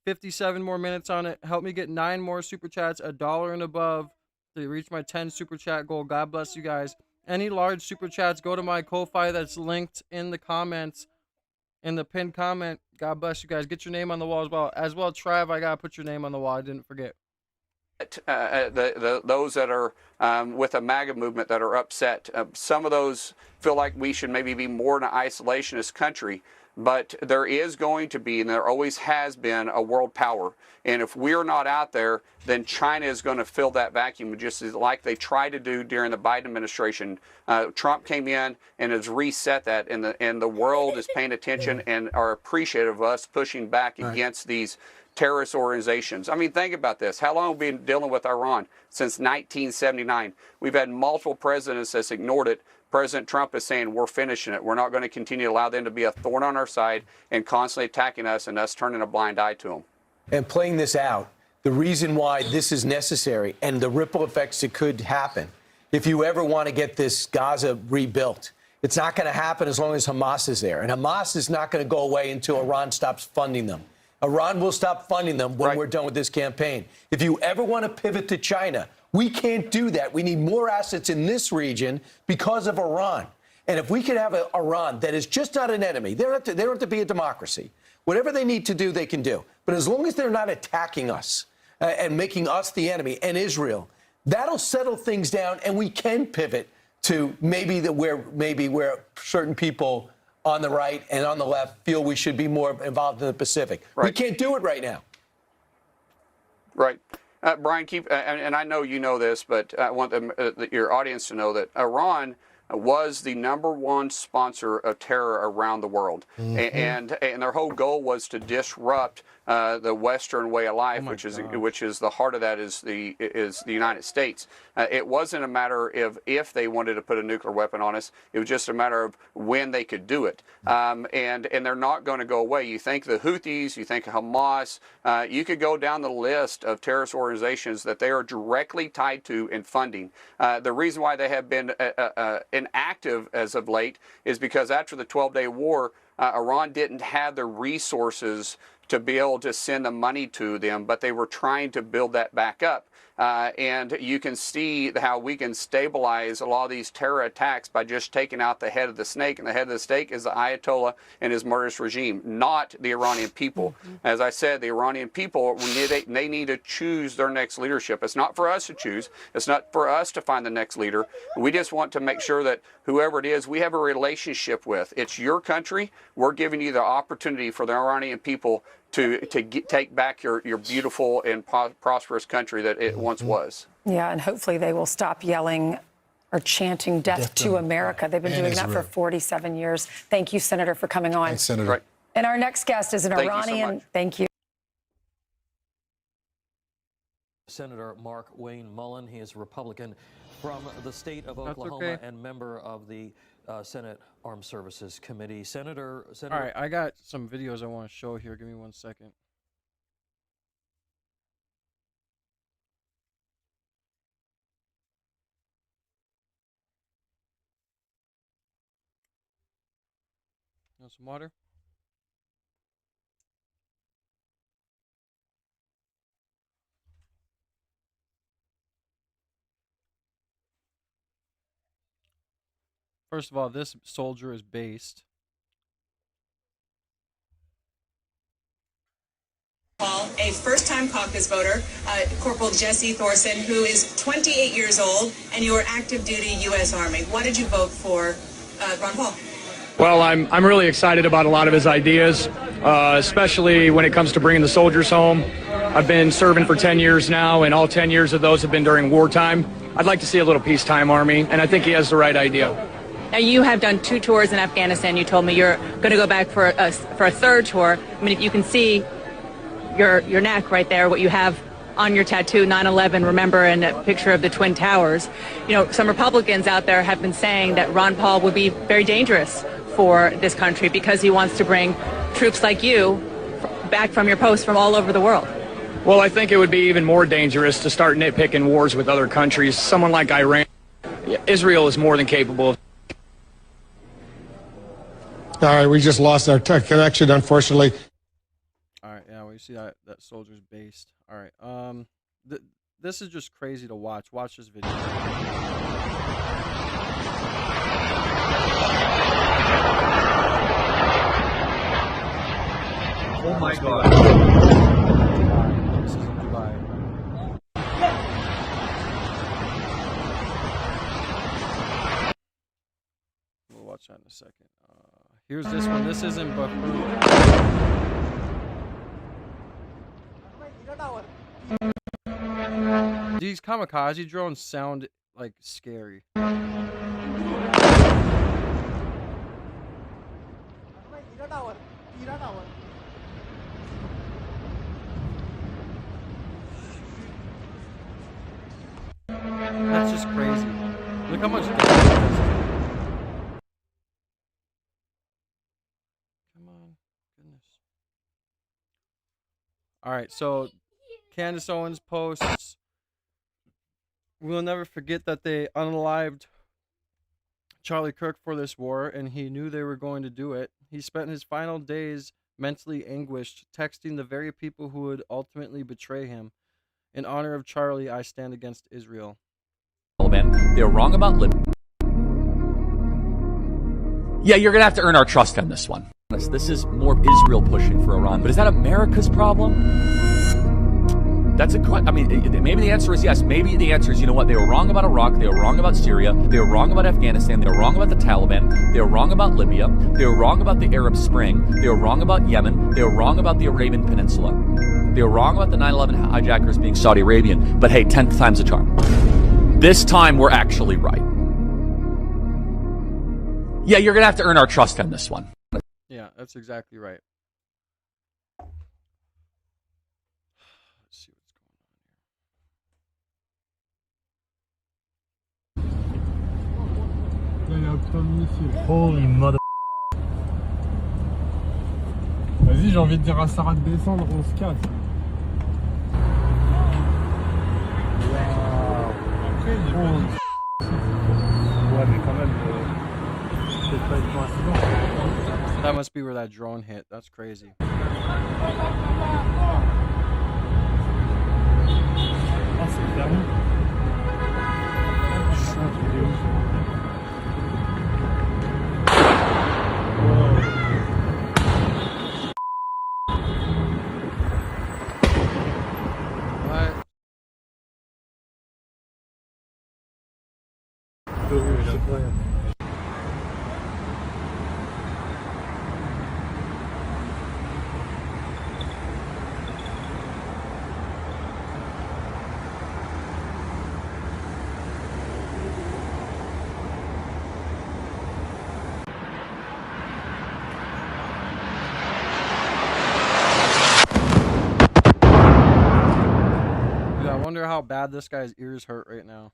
57 more minutes on it. Help me get 9 more super chats, $1 and above, to reach my 10 super chat goal. God bless you guys. Any large super chats, go to my Ko-Fi that's linked in the comments, in the pinned comment. God bless you guys. Get your name on the wall as well. As well, Trav, I gotta put your name on the wall. I didn't forget. Those that are with the MAGA movement that are upset. Some of those feel like we should maybe be more in an isolationist country, but there is going to be, and there always has been, a world power. And if we're not out there, then China is going to fill that vacuum, just as like they tried to do during the Biden administration. Trump came in and has reset that, and the world is paying attention and are appreciative of us pushing back against these terrorist organizations. I mean, think about this. How long have we been dealing with Iran? Since 1979. We've had multiple presidents that's ignored it. President Trump is saying we're finishing it. We're not going to continue to allow them to be a thorn on our side and constantly attacking us and us turning a blind eye to them. And playing this out, the reason why this is necessary and the ripple effects that could happen if you ever want to get this Gaza rebuilt. It's not going to happen as long as Hamas is there. And Hamas is not going to go away until Iran stops funding them. Iran will stop funding them when we're done with this campaign. If you ever want to pivot to China, we can't do that. We need more assets in this region because of Iran. And if we could have an Iran that is just not an enemy, they don't have to be a democracy. Whatever they need to do, they can do. But as long as they're not attacking us and making us the enemy and Israel, that'll settle things down, and we can pivot to where certain people on the right and on the left feel we should be more involved in the Pacific. We can't do it right now. Right. Brian, and I know you know this, but I want your audience to know that Iran was the #1 sponsor of terror around the world. And their whole goal was to disrupt the Western way of life, which is the heart of that is the United States. It wasn't a matter of if they wanted to put a nuclear weapon on us. It was just a matter of when they could do it. And they're not going to go away. You think the Houthis, you think Hamas, you could go down the list of terrorist organizations that they are directly tied to in funding. The reason why they have been inactive as of late is because after the 12-day war, Iran didn't have the resources to be able to send the money to them, but they were trying to build that back up. And you can see how we can stabilize a lot of these terror attacks by just taking out the head of the snake. And the head of the snake is the Ayatollah and his murderous regime, not the Iranian people. As I said, the Iranian people, they need to choose their next leadership. It's not for us to choose. It's not for us to find the next leader. We just want to make sure that whoever it is, we have a relationship with. It's your country. We're giving you the opportunity for the Iranian people to take back your beautiful and prosperous country that it once was. Yeah, and hopefully they will stop yelling or chanting death to America. They've been doing that for 47 years. Thank you, Senator, for coming on. Thanks, Senator. Right. And our next guest is an Iranian. Thank you. Senator Mark Wayne Mullen. He is a Republican from the state of Oklahoma and member of the Senate Armed Services Committee. Senator. All right, I got some videos I want to show here. Give me 1 second. You want some water? First of all, this soldier is based. A first-time caucus voter, Corporal Jesse Thorson, who is 28 years old, and you are active duty U.S. Army. Why did you vote for Ron Paul? Well, I'm really excited about a lot of his ideas, especially when it comes to bringing the soldiers home. I've been serving for 10 years now, and all 10 years of those have been during wartime. I'd like to see a little peacetime Army, and I think he has the right idea. Now, you have done 2 tours in Afghanistan. You told me you're going to go back for a 3rd tour. I mean, if you can see your neck right there, what you have on your tattoo, 9/11, remember, and a picture of the Twin Towers. You know, some Republicans out there have been saying that Ron Paul would be very dangerous for this country because he wants to bring troops like you back from your post from all over the world. Well, I think it would be even more dangerous to start nitpicking wars with other countries. Someone like Iran, Israel is more than capable of. All right, we just lost our connection, unfortunately. All right, yeah, we see that soldier's based. All right, this is just crazy to watch. Watch this video. Oh my God. This is in Dubai. We'll watch that in a second. Here's this one. This is in Beirut. These kamikaze drones sound like scary. That's just crazy. Look how much damage it does. Come on, goodness. All right, so Candace Owens posts, "We'll never forget that they unalived Charlie Kirk for this war, and he knew they were going to do it. He spent his final days mentally anguished, texting the very people who would ultimately betray him. In honor of Charlie, I stand against Israel." They were wrong about Libya. Yeah, you're going to have to earn our trust on this one. This is more Israel pushing for Iran. But is that America's problem? That's a question. I mean, maybe the answer is yes. Maybe the answer is, you know what? They were wrong about Iraq. They were wrong about Syria. They were wrong about Afghanistan. They were wrong about the Taliban. They were wrong about Libya. They were wrong about the Arab Spring. They were wrong about Yemen. They were wrong about the Arabian Peninsula. They were wrong about the 9/11 hijackers being Saudi Arabian. But hey, 10th time's a charm. This time we're actually right. Yeah, you're going to have to earn our trust on this one. Yeah, that's exactly right. Let's see what's going on. Holy mother. Vas-y, j'ai envie de dire à Sarah de descendre, on se casse. Après, il est pas... Ouais, mais quand même, peut-être pas être un accident. That must be where that drone hit. That's crazy. Ah, c'est fermé. I wonder how bad this guy's ears hurt right now.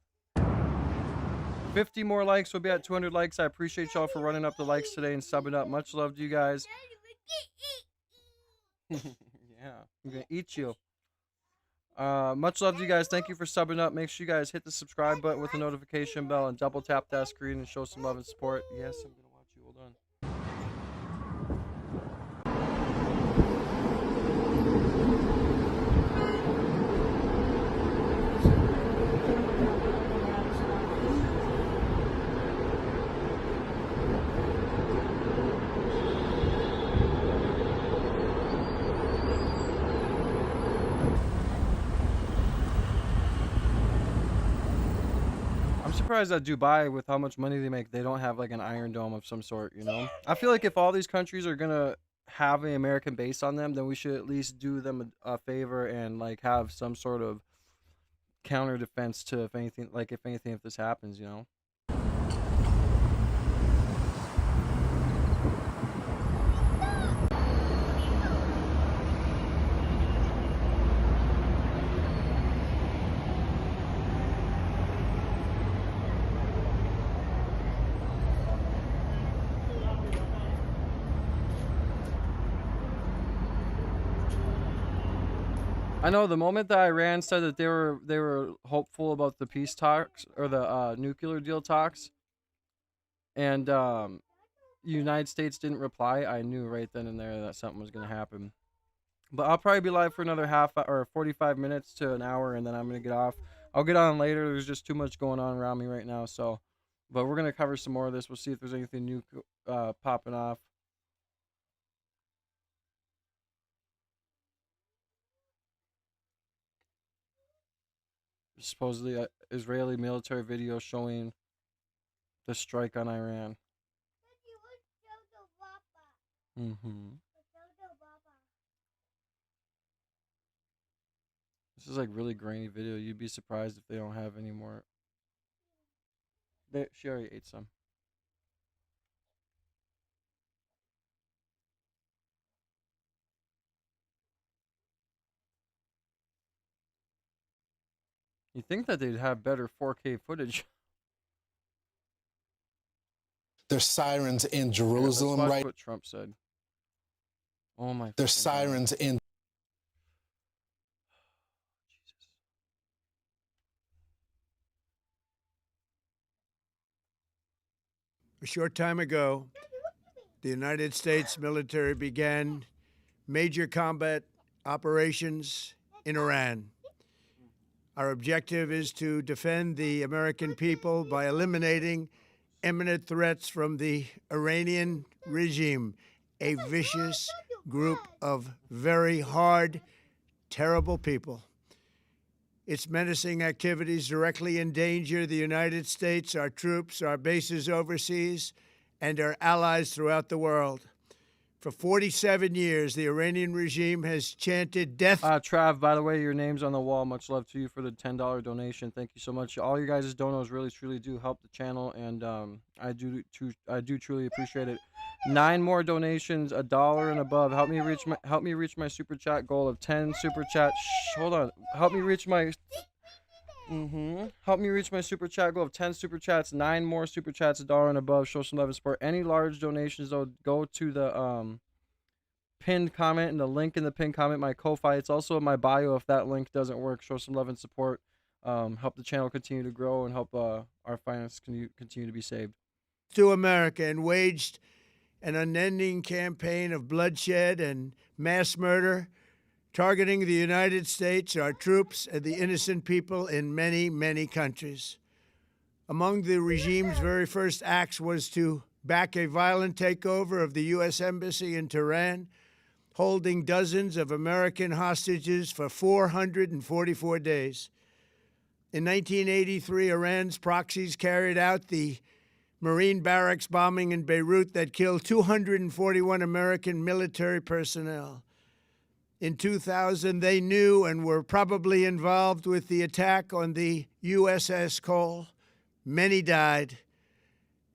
50 more likes. We'll be at 200 likes. I appreciate y'all for running up the likes today and subbing up. Much love to you guys. Yeah, I'm gonna eat you. Much love to you guys. Thank you for subbing up. Make sure you guys hit the subscribe button with the notification bell and double tap that screen and show some love and support. Yes, I'm gonna watch you. Hold on. I'm surprised that Dubai, with how much money they make, they don't have like an Iron Dome of some sort, you know? I feel like if all these countries are gonna have an American base on them, then we should at least do them a favor and like have some sort of counter defense to if anything, if this happens, you know? I know the moment that Iran said that they were hopeful about the peace talks or the nuclear deal talks, and United States didn't reply, I knew right then and there that something was going to happen. But I'll probably be live for another half or 45 minutes to an hour, and then I'm going to get off. I'll get on later. There's just too much going on around me right now. So, but we're going to cover some more of this. We'll see if there's anything new popping off. Supposedly Israeli military video showing the strike on Iran. This is like really grainy video. You'd be surprised if they don't have any more. She already ate some. You think that they'd have better 4K footage? There's sirens in Jerusalem, Watch right? what Trump said. Oh my. There's sirens in. A short time ago, the United States military began major combat operations in Iran. Our objective is to defend the American people by eliminating imminent threats from the Iranian regime, a vicious group of very hard, terrible people. Its menacing activities directly endanger the United States, our troops, our bases overseas, and our allies throughout the world. For 47 years, the Iranian regime has chanted death. Trav, by the way, your name's on the wall. Much love to you for the $10 donation. Thank you so much. All you guys' donos really, truly do help the channel, and I do truly appreciate it. 9 more donations, $1 and above. Help me reach my super chat goal of 10 super chats. Hold on. Help me reach my super chat goal of 10 super chats. 9 more super chats, $1 and above. Show some love and support. Any large donations though, go to the pinned comment, and the link in the pinned comment, my Ko-Fi. It's also in my bio if that link doesn't work. Show some love and support. Help the channel continue to grow and help our finances continue to be saved. To America and waged an unending campaign of bloodshed and mass murder, targeting the United States, our troops, and the innocent people in many, many countries. Among the regime's very first acts was to back a violent takeover of the U.S. Embassy in Tehran, holding dozens of American hostages for 444 days. In 1983, Iran's proxies carried out the Marine barracks bombing in Beirut that killed 241 American military personnel. In 2000, they knew and were probably involved with the attack on the USS Cole. Many died.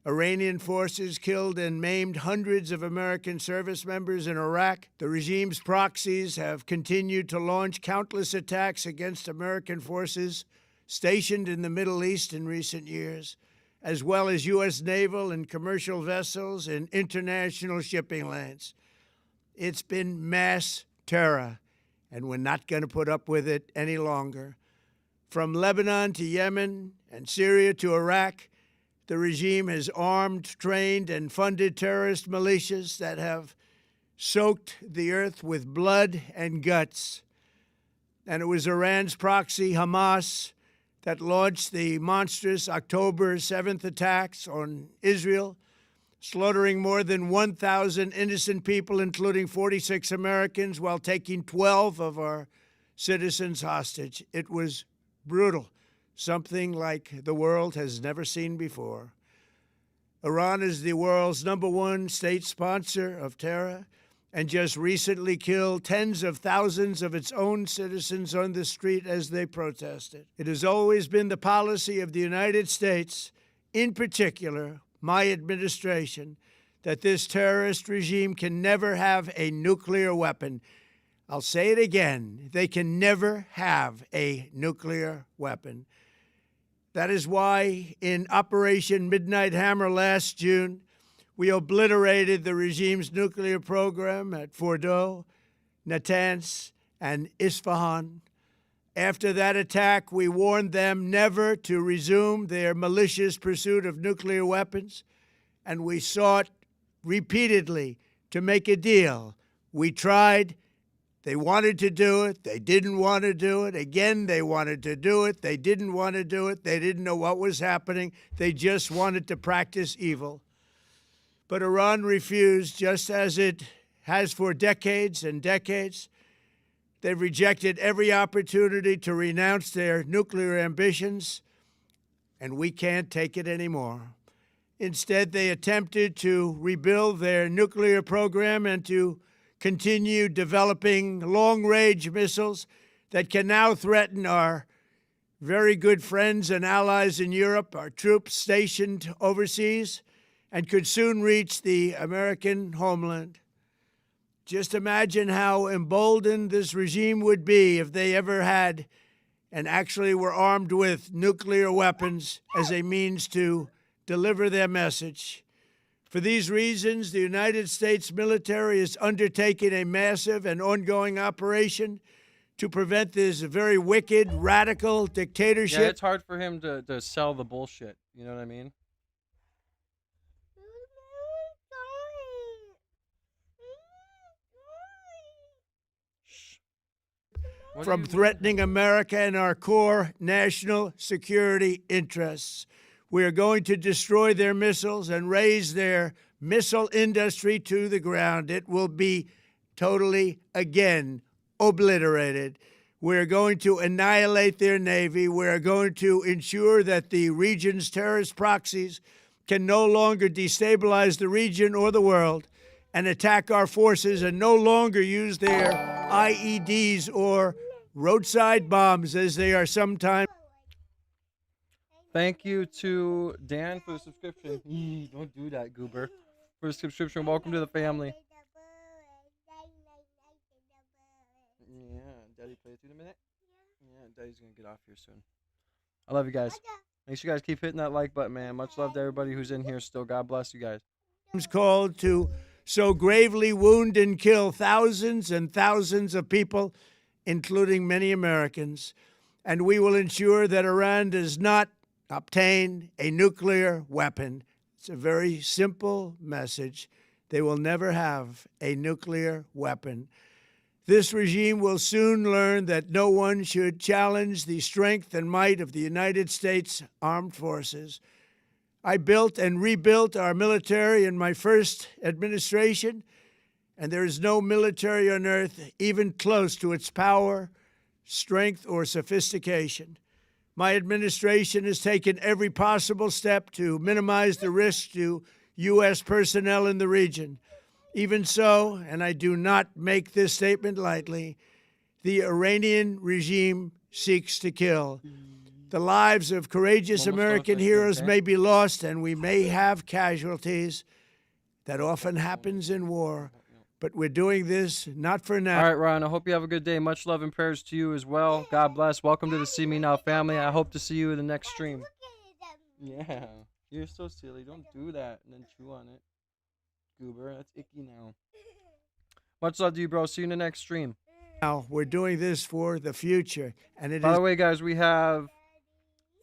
Iranian forces killed and maimed hundreds of American service members in Iraq. The regime's proxies have continued to launch countless attacks against American forces stationed in the Middle East in recent years, as well as U.S. naval and commercial vessels and international shipping lanes. It's been mass terror, and we're not going to put up with it any longer. From Lebanon to Yemen and Syria to Iraq, the regime has armed, trained, and funded terrorist militias that have soaked the earth with blood and guts. And it was Iran's proxy, Hamas, that launched the monstrous October 7th attacks on Israel, slaughtering more than 1,000 innocent people, including 46 Americans, while taking 12 of our citizens hostage. It was brutal, something like the world has never seen before. Iran is the world's #1 state sponsor of terror and just recently killed tens of thousands of its own citizens on the street as they protested. It has always been the policy of the United States, in particular, my administration, that this terrorist regime can never have a nuclear weapon. I'll say it again, they can never have a nuclear weapon. That is why in Operation Midnight Hammer last June, we obliterated the regime's nuclear program at Fordow, Natanz, and Isfahan. After that attack, we warned them never to resume their malicious pursuit of nuclear weapons, and we sought repeatedly to make a deal. We tried. They wanted to do it. They didn't want to do it. Again, they wanted to do it. They didn't want to do it. They didn't know what was happening. They just wanted to practice evil. But Iran refused, just as it has for decades and decades. They've rejected every opportunity to renounce their nuclear ambitions, and we can't take it anymore. Instead, they attempted to rebuild their nuclear program and to continue developing long-range missiles that can now threaten our very good friends and allies in Europe, our troops stationed overseas, and could soon reach the American homeland. Just imagine how emboldened this regime would be if they ever had and actually were armed with nuclear weapons as a means to deliver their message. For these reasons, the United States military is undertaking a massive and ongoing operation to prevent this very wicked, radical dictatorship. Yeah, it's hard for him to sell the bullshit. You know what I mean? From threatening America and our core national security interests. We are going to destroy their missiles and raise their missile industry to the ground. It will be totally, again, obliterated. We're going to annihilate their Navy. We're going to ensure that the region's terrorist proxies can no longer destabilize the region or the world and attack our forces and no longer use their IEDs or roadside bombs as they are sometimes. Thank you to Dan for the subscription. Don't do that, goober. For the subscription, welcome to the family. Yeah, Daddy play through the minute? Yeah, Daddy's going to get off here soon. I love you guys. Make sure you guys keep hitting that like button, man. Much love to everybody who's in here still. God bless you guys. Called to so gravely wound and kill thousands and thousands of people, including many Americans. And we will ensure that Iran does not obtain a nuclear weapon. It's a very simple message. They will never have a nuclear weapon. This regime will soon learn that no one should challenge the strength and might of the United States Armed Forces. I built and rebuilt our military in my first administration, and there is no military on earth even close to its power, strength, or sophistication. My administration has taken every possible step to minimize the risk to U.S. personnel in the region. Even so, and I do not make this statement lightly, the Iranian regime seeks to kill. The lives of courageous American heroes may be lost, and we may have casualties. That often happens in war. But we're doing this not for now. All right, Ron, I hope you have a good day. Much love and prayers to you as well. God bless. Welcome to the See Me Now family. I hope to see you in the next stream. Yeah, you're so silly. Don't do that and then chew on it. Goober, that's icky now. Much love to you, bro. See you in the next stream. Now, we're doing this for the future. And By the way, guys, we have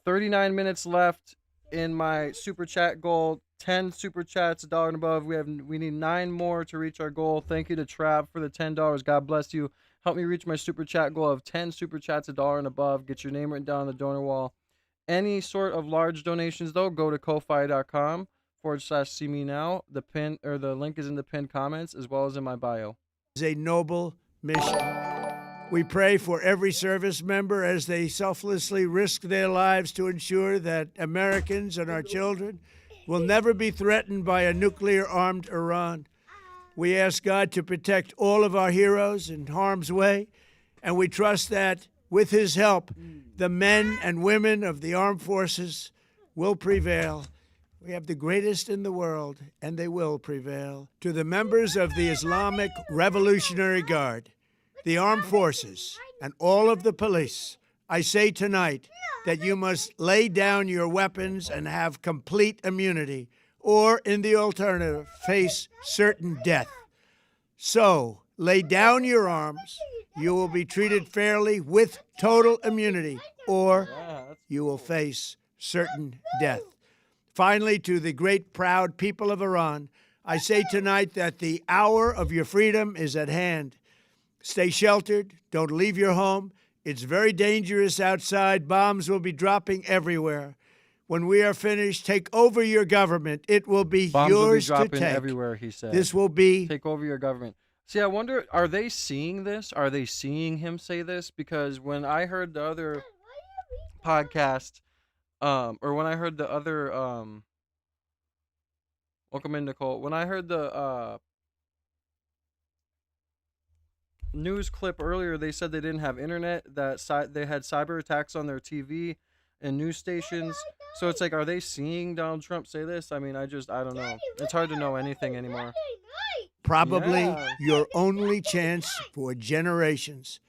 39 minutes left in my super chat goal. 10 super chats, $1 and above. We need 9 more to reach our goal. Thank you to Trav for the $10. God bless you. Help me reach my super chat goal of 10 super chats, $1 and above. Get your name written down on the donor wall. Any sort of large donations, though, go to ko-fi.com/see me now. The link is in the pinned comments as well as in my bio. It's a noble mission. We pray for every service member as they selflessly risk their lives to ensure that Americans and our children will never be threatened by a nuclear-armed Iran. We ask God to protect all of our heroes in harm's way, and we trust that with his help, the men and women of the armed forces will prevail. We have the greatest in the world, and they will prevail. To the members of the Islamic Revolutionary Guard, the armed forces, and all of the police, I say tonight that you must lay down your weapons and have complete immunity, or, in the alternative, face certain death. So, lay down your arms. You will be treated fairly with total immunity, or you will face certain death. Finally, to the great, proud people of Iran, I say tonight that the hour of your freedom is at hand. Stay sheltered. Don't leave your home. It's very dangerous outside. Bombs will be dropping everywhere. When we are finished, take over your government. It will be Bombs yours will be dropping to take. everywhere, he said. This will be... Take over your government. See, I wonder, are they seeing this? Are they seeing him say this? Because when I heard the other podcast, or when I heard the other, welcome in, Nicole. When I heard the news clip earlier, they said they didn't have internet, that they had cyber attacks on their TV and news stations. So it's like, are they seeing Donald Trump say this? I mean, I don't know. It's hard to know anything anymore. Probably your only chance for generations.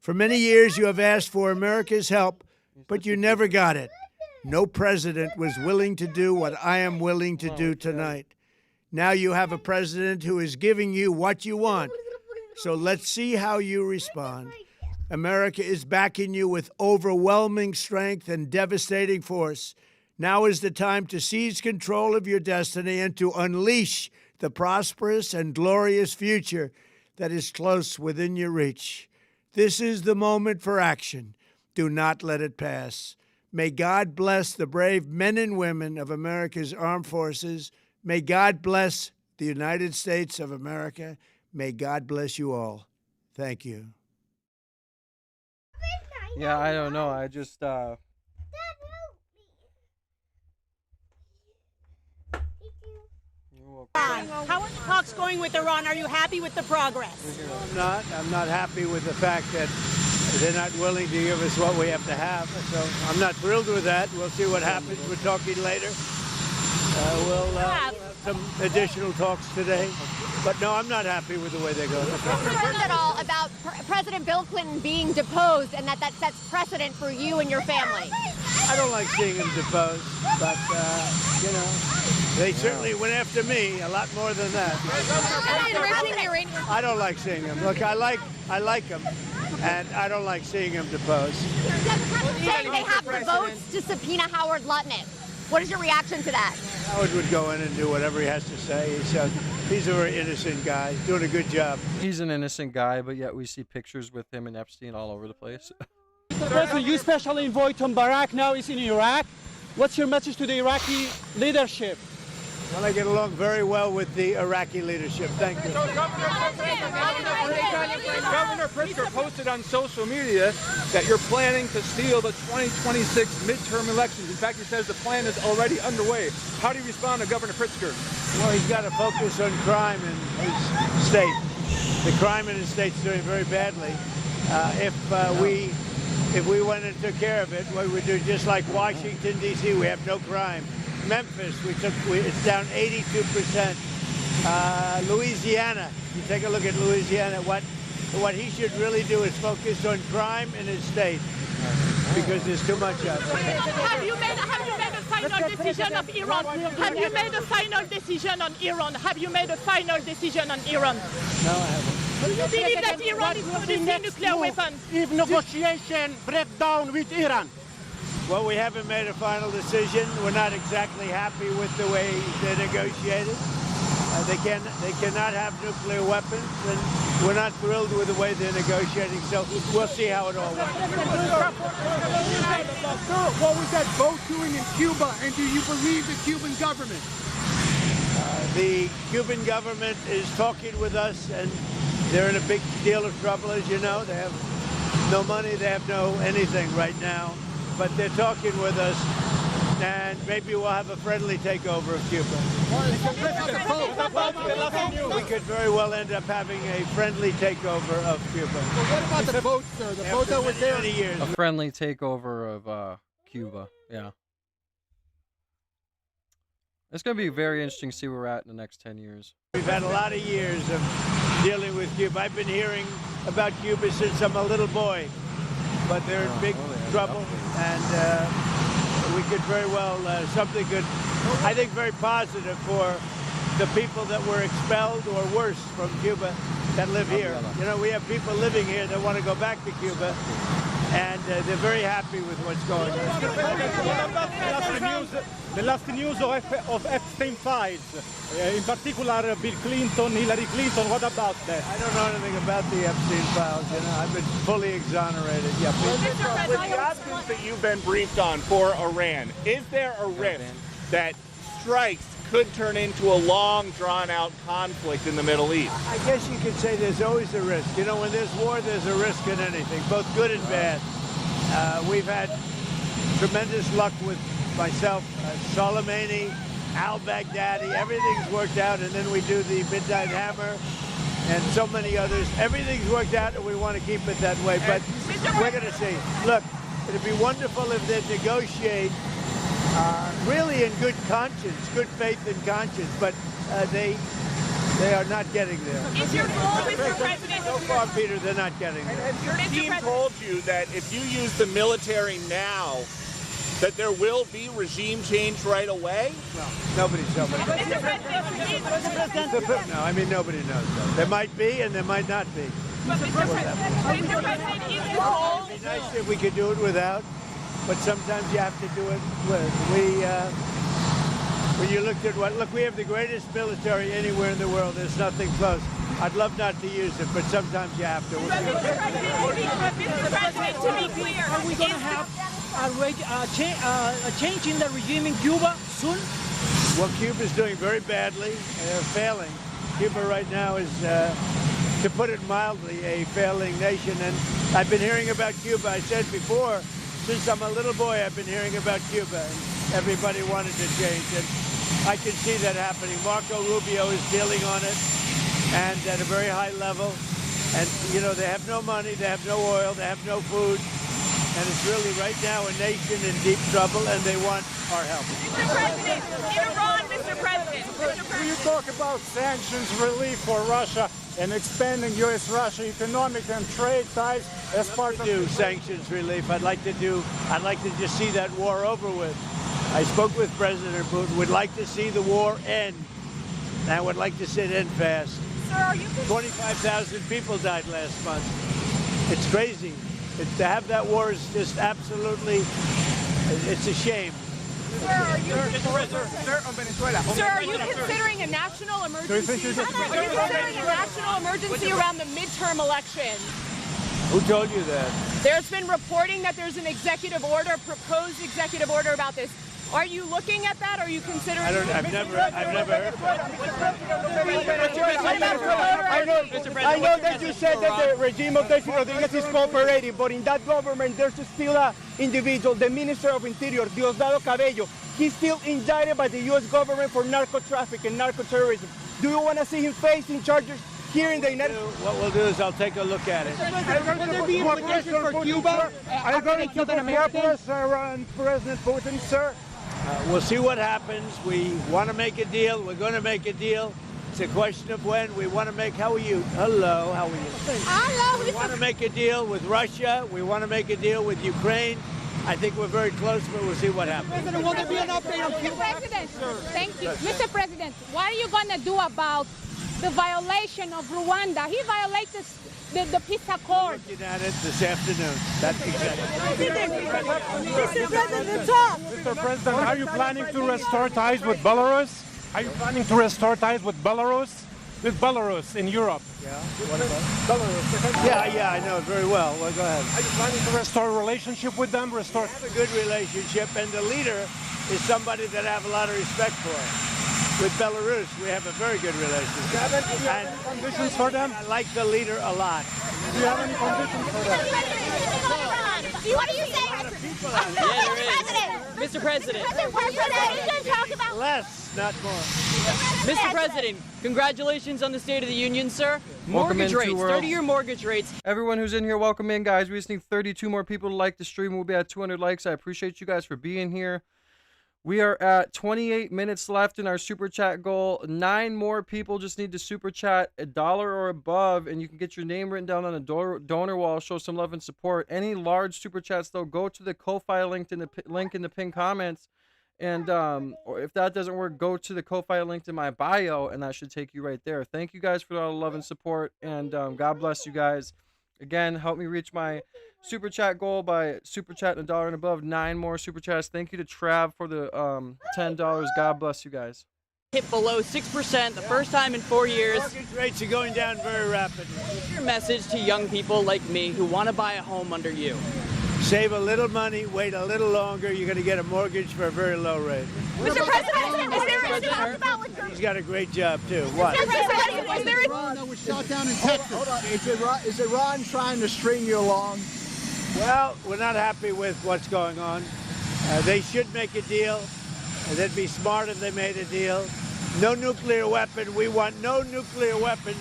For many years, you have asked for America's help, but you never got it. No president was willing to do what I am willing to do tonight. Now you have a president who is giving you what you want. So let's see how you respond. America is backing you with overwhelming strength and devastating force. Now is the time to seize control of your destiny and to unleash the prosperous and glorious future that is close within your reach. This is the moment for action. Do not let it pass. May God bless the brave men and women of America's armed forces. May God bless the United States of America. May God bless you all. Thank you. Yeah, I don't know. I just, How are the talks going with Iran? Are you happy with the progress? I'm not happy with the fact that they're not willing to give us what we have to have. So I'm not thrilled with that. We'll see what happens. We're talking later. We'll have some additional talks today. But no, I'm not happy with the way they're going. Concerned at all about President Bill Clinton being deposed and that sets precedent for you and your family? I don't like seeing him deposed, but, you know, they certainly went after me a lot more than that. I don't like seeing him. Look, I like him, and I don't like seeing him deposed. Saying they have the votes to subpoena Howard Lutnick. What is your reaction to that? Howard would go in and do whatever he has to say. He's a very innocent guy. He's doing a good job. He's an innocent guy, but yet we see pictures with him and Epstein all over the place. President, you especially envoy Tom Barak now is in Iraq. What's your message to the Iraqi leadership? Well, I get along very well with the Iraqi leadership. Thank you. Governor Pritzker posted on social media that you're planning to steal the 2026 midterm elections. In fact, he says the plan is already underway. How do you respond to Governor Pritzker? Well, he's got to focus on crime in his state. The crime in his state's doing very badly. If we went and took care of it, we would do just like Washington, D.C. We have no crime. Memphis, it's down 82%. Louisiana, you take a look at Louisiana. What he should really do is focus on crime in his state because there's too much of it. Have you made a final decision of Iran? Have you made a final decision on Iran? Have you made a final decision on Iran? No, I haven't. Do you believe that Iran is producing nuclear weapons? If negotiation break down with Iran? Well, we haven't made a final decision. We're not exactly happy with the way they negotiated. They cannot have nuclear weapons, and we're not thrilled with the way they're negotiating. So we'll see how it all works. What was that vote doing in Cuba, and do you believe the Cuban government? The Cuban government is talking with us, and they're in a big deal of trouble, as you know. They have no money, they have no anything right now. But they're talking with us, and maybe we'll have a friendly takeover of Cuba. We could very well end up having a friendly takeover of Cuba. Well, what about the vote, sir? The vote that was there. Years. A friendly takeover of Cuba, yeah. It's going to be very interesting to see where we're at in the next 10 years. We've had a lot of years of dealing with Cuba. I've been hearing about Cuba since I'm a little boy. But they're in big trouble, and we could very well, something good, I think very positive for the people that were expelled or worse from Cuba that live here. You know, we have people living here that want to go back to Cuba, and they're very happy with what's going on. The last news of Epstein files, in particular Bill Clinton, Hillary Clinton, what about that? I don't know anything about the Epstein files, you know. I've been fully exonerated. Yeah, With the options that you've been briefed on for Iran, is there a risk that strikes could turn into a long, drawn-out conflict in the Middle East? I guess you could say there's always a risk. You know, when there's war, there's a risk in anything, both good and bad. We've had tremendous luck with myself, Soleimani, al-Baghdadi. Everything's worked out, and then we do the Midnight Hammer and so many others. Everything's worked out, and we want to keep it that way, but we're going to see. Look, it'd be wonderful if they'd negotiate really in good conscience, good faith and conscience, but they are not getting there. Is your goal, Mr. President? So far, Peter, they're not getting there. Has your team told you that if you use the military now, that there will be regime change right away? Well, nobody's told me. Mr. President, No, I mean, nobody knows that. There might be and there might not be. Mr. President, is your goal? It'd be nice if we could do it without, but sometimes you have to do it with. When you looked at look, we have the greatest military anywhere in the world. There's nothing close. I'd love not to use it, but sometimes you have to. Mr. President, to be clear, Are we going to have a change in the regime in Cuba soon? Well, Cuba's doing very badly. They're failing. Cuba right now is, to put it mildly, a failing nation. And I've been hearing about Cuba. I said before, since I'm a little boy, I've been hearing about Cuba. And everybody wanted to change. And I can see that happening. Marco Rubio is dealing on it, and at a very high level. And, you know, they have no money, they have no oil, they have no food. And it's really right now a nation in deep trouble, and they want our help. Mr. President, in Iran, Mr. President. You talk about sanctions relief for Russia and expanding U.S.-Russia economic and trade ties as part of sanctions relief. I'd like to just see that war over with. I spoke with President Putin. Would like to see the war end. And I would like to see it end fast. Sir, are you 25,000 people died last month. It's crazy. To have that war is just absolutely, it's a shame. Sir, are you considering a national emergency? Are you considering a national emergency around the midterm elections? Who told you that? There's been reporting that there's an executive order, proposed executive order about this. Are you looking at that? Are you considering? I've never heard. I know that you said that the regime of Delcy Rodriguez is cooperating, but in that government there's still an individual, the Minister of Interior, Diosdado Cabello. He's still indicted by the U.S. government for narco trafficking and narco terrorism. Do you want to see him facing charges here in the United States? What we'll do is I'll take a look at it. Will there be implications for Cuba? Are you going to Minneapolis around President Putin, sir? We'll see what happens. We want to make a deal. We're going to make a deal. It's a question of when. We want to make. How are you? Hello. How are you? Hello. We want to make a deal with Russia. We want to make a deal with Ukraine. I think we're very close, but we'll see what happens. President, will there be an update on Mr. President, thank you. Mr. President, what are you going to do about the violation of Rwanda? He violated the peace accord. We're looking at it this afternoon. That's exactly. Mr. President, talk. Mr. President, are you planning to restore ties with Belarus? Are you planning to restore ties with Belarus? With Belarus in Europe? Yeah. What about Belarus? Yeah, I know it very well. Well, go ahead. Are you planning to restore a relationship with them? We have a good relationship, and the leader is somebody that I have a lot of respect for. With Belarus, we have a very good relationship. Do you have any conditions for them? I like the leader a lot. Do you have any conditions for them? What are you saying? Mr. President. Less, not more. Mr. President, congratulations on the State of the Union, sir. Mortgage rates, 30-year mortgage rates. Everyone who's in here, welcome in, guys. We just need 32 more people to like the stream. We'll be at 200 likes. I appreciate you guys for being here. We are at 28 minutes left in our super chat goal. 9 more people just need to super chat $1 or above, and you can get your name written down on a donor wall. Show some love and support. Any large super chats, though, go to the Ko-Fi link in the pinned comments And or if that doesn't work, go to the Ko-Fi linked in my bio, and that should take you right there. Thank you guys for all the love and support, and God bless you guys. Again, help me reach my super chat goal by super chatting $1 and above. 9 more super chats. Thank you to Trav for the $10. God bless you guys. Hit below 6% the first time in 4 years. Mortgage rates are going down very rapidly. What's your message to young people like me who want to buy a home under you? Save a little money, wait a little longer. You're going to get a mortgage for a very low rate. Mr. President, is there talk about with He's got a great job, too. What? Is there that was shot down in Texas. Hold on. Is Iran trying to string you along? Well, we're not happy with what's going on. They should make a deal. They'd be smart if they made a deal. No nuclear weapon. We want no nuclear weapons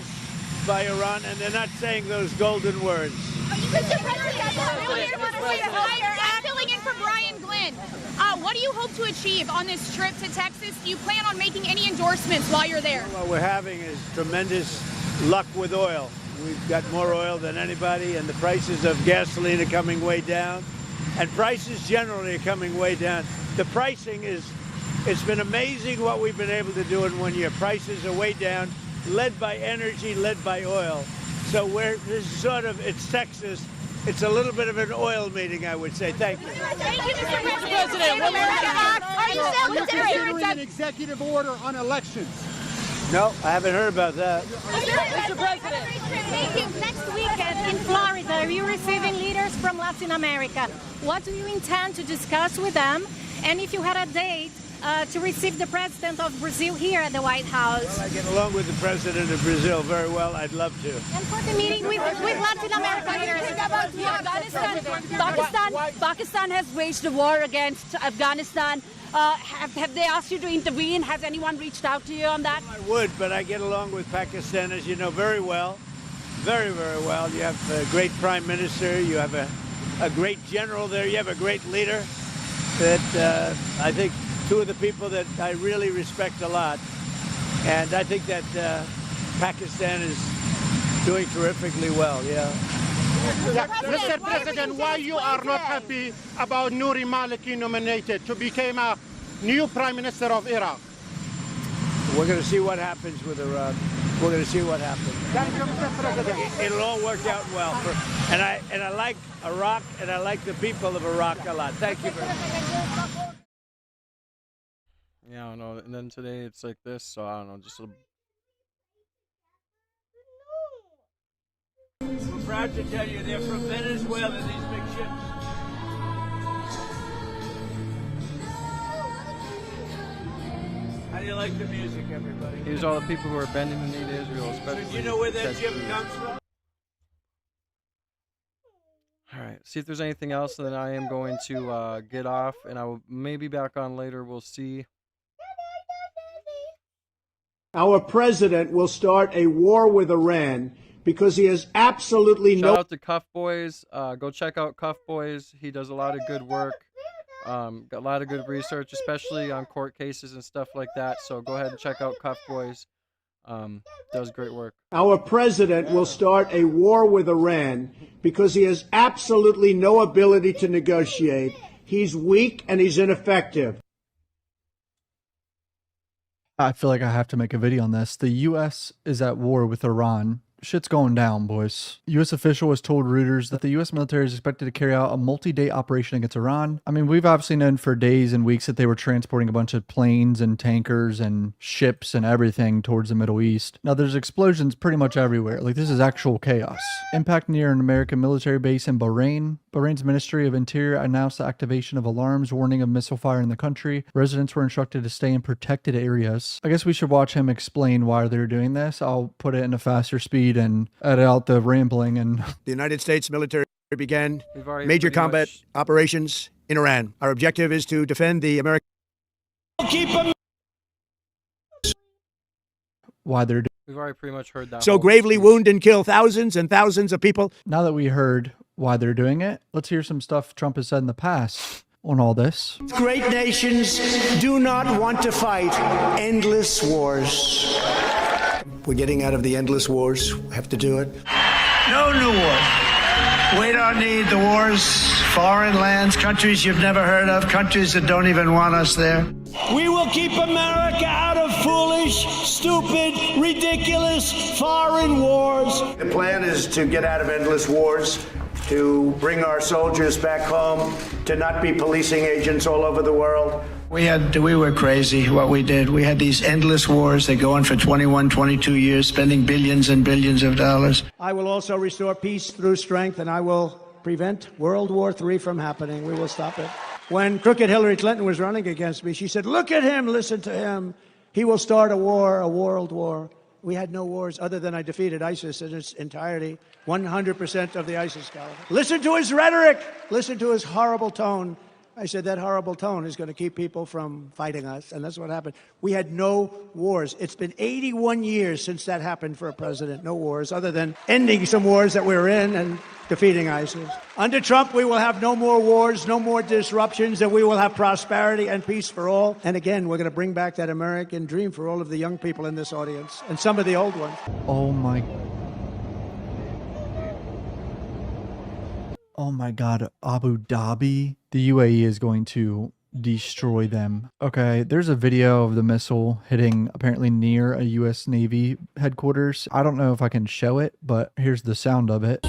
by Iran, and they're not saying those golden words. Mr. President, I'm filling in for Brian Glenn. What do you hope to achieve on this trip to Texas? Do you plan on making any endorsements while you're there? What we're having is tremendous luck with oil. We've got more oil than anybody, and the prices of gasoline are coming way down, and prices generally are coming way down. The pricing it's been amazing what we've been able to do in 1 year. Prices are way down, led by energy, led by oil. So it's Texas. It's a little bit of an oil meeting, I would say. Thank you. Thank you, Mr. President. Are you still considering an executive order on elections? No, I haven't heard about that. Mr. President. Thank you. Next weekend in Florida, are you receiving leaders from Latin America? What do you intend to discuss with them? And if you had a date to receive the president of Brazil here at the White House? Well, I get along with the president of Brazil very well. I'd love to. And for the meeting with Latin American leaders? Pakistan has waged a war against Afghanistan. Have they asked you to intervene? Has anyone reached out to you on that? I would, but I get along with Pakistan, as you know, very well. Very, very well. You have a great prime minister. You have a great general there. You have a great leader that I think two of the people that I really respect a lot. And I think that Pakistan is doing terrifically well, yeah. Mr. President, why you are not happy about Nouri Maliki nominated to become a new Prime Minister of Iraq? We're going to see what happens with Iraq. We're going to see what happens. Thank you, Mr. President. It'll all work out well. And I like Iraq, and I like the people of Iraq a lot. Thank you very much. Yeah, I don't know. And then today it's like this, so I don't know. Just a... We're proud to tell you they're from Venezuela, these big ships. How do you like the music, everybody? Here's all the people who are bending the knee to Israel, especially. Do you know where that ship comes from? All right, see if there's anything else, and then I am going to get off, and I will maybe back on later. We'll see. Our president will start a war with Iran because he has absolutely no... Shout out to Cuff Boys. Go check out Cuff Boys. He does a lot of good work. Got a lot of good research, especially on court cases and stuff like that. So go ahead and check out Cuff Boys. Does great work. Our president will start a war with Iran because he has absolutely no ability to negotiate. He's weak and he's ineffective. I feel like I have to make a video on this. The U.S. is at war with Iran. Shit's going down, boys. U.S. official has told Reuters that the U.S. military is expected to carry out a multi-day operation against Iran. I mean, we've obviously known for days and weeks that they were transporting a bunch of planes and tankers and ships and everything towards the Middle East. Now, there's explosions pretty much everywhere. Like, this is actual chaos. Impact near an American military base in Bahrain. Bahrain's Ministry of Interior announced the activation of alarms warning of missile fire in the country. Residents were instructed to stay in protected areas. I guess we should watch him explain why they're doing this. I'll put it in a faster speed and edit out the rambling. And the United States military began major combat operations in Iran. Our objective is to defend the American. Why they're doing. We've already pretty much heard that. So gravely wound and kill thousands and thousands of people. Now that we heard why they're doing it, let's hear some stuff Trump has said in the past on all this. Great nations do not want to fight endless wars. We're getting out of the endless wars. We have to do it. No new war. We don't need the wars, foreign lands, countries you've never heard of, countries that don't even want us there. We will keep America out of foolish, stupid, ridiculous foreign wars. The plan is to get out of endless wars, to bring our soldiers back home, to not be policing agents all over the world. We were crazy what we did. We had these endless wars that go on for 21, 22 years, spending billions and billions of dollars. I will also restore peace through strength, and I will prevent World War III from happening. We will stop it. When crooked Hillary Clinton was running against me, she said, look at him, listen to him. He will start a war, a world war. We had no wars other than I defeated ISIS in its entirety, 100% of the ISIS caliber. Listen to his rhetoric. Listen to his horrible tone. I said that horrible tone is going to keep people from fighting us, and that's what happened. We had no wars. It's been 81 years since that happened for a president. No wars, other than ending some wars that we were in and defeating ISIS. Under Trump, we will have no more wars, no more disruptions, and we will have prosperity and peace for all. And again, we're going to bring back that American dream for all of the young people in this audience, and some of the old ones. Oh my God, Abu Dhabi. The UAE is going to destroy them. Okay, there's a video of the missile hitting apparently near a US Navy headquarters. I don't know if I can show it, but here's the sound of it.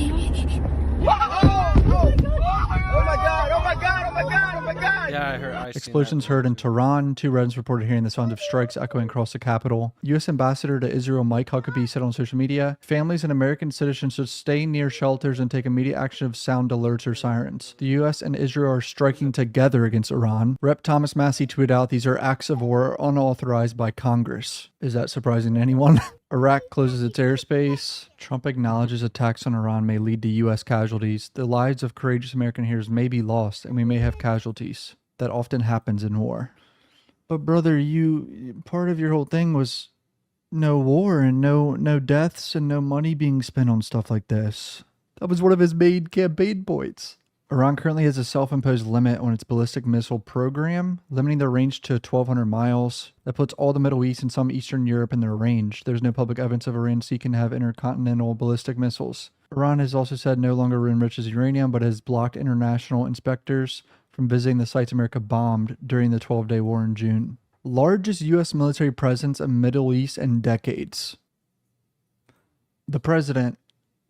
Yeah, Explosions heard in Tehran. 2 residents reported hearing the sound of strikes echoing across the capital. U.S. Ambassador to Israel Mike Huckabee said on social media, families and American citizens should stay near shelters and take immediate action if sound alerts or sirens. The U.S. and Israel are striking together against Iran. Rep. Thomas Massey tweeted out, these are acts of war unauthorized by Congress. Is that surprising to anyone? Iraq closes its airspace. Trump acknowledges attacks on Iran may lead to U.S. casualties. The lives of courageous American heroes may be lost, and we may have casualties. That often happens in war. But brother, part of your whole thing was no war and no deaths and no money being spent on stuff like this. That was one of his main campaign points. Iran currently has a self-imposed limit on its ballistic missile program, limiting their range to 1,200 miles. That puts all the Middle East and some Eastern Europe in their range. There's no public evidence of Iran seeking to have intercontinental ballistic missiles. Iran has also said no longer enriches uranium, but has blocked international inspectors from visiting the sites America bombed during the 12-day war in June. Largest U.S. military presence in Middle East in decades. The president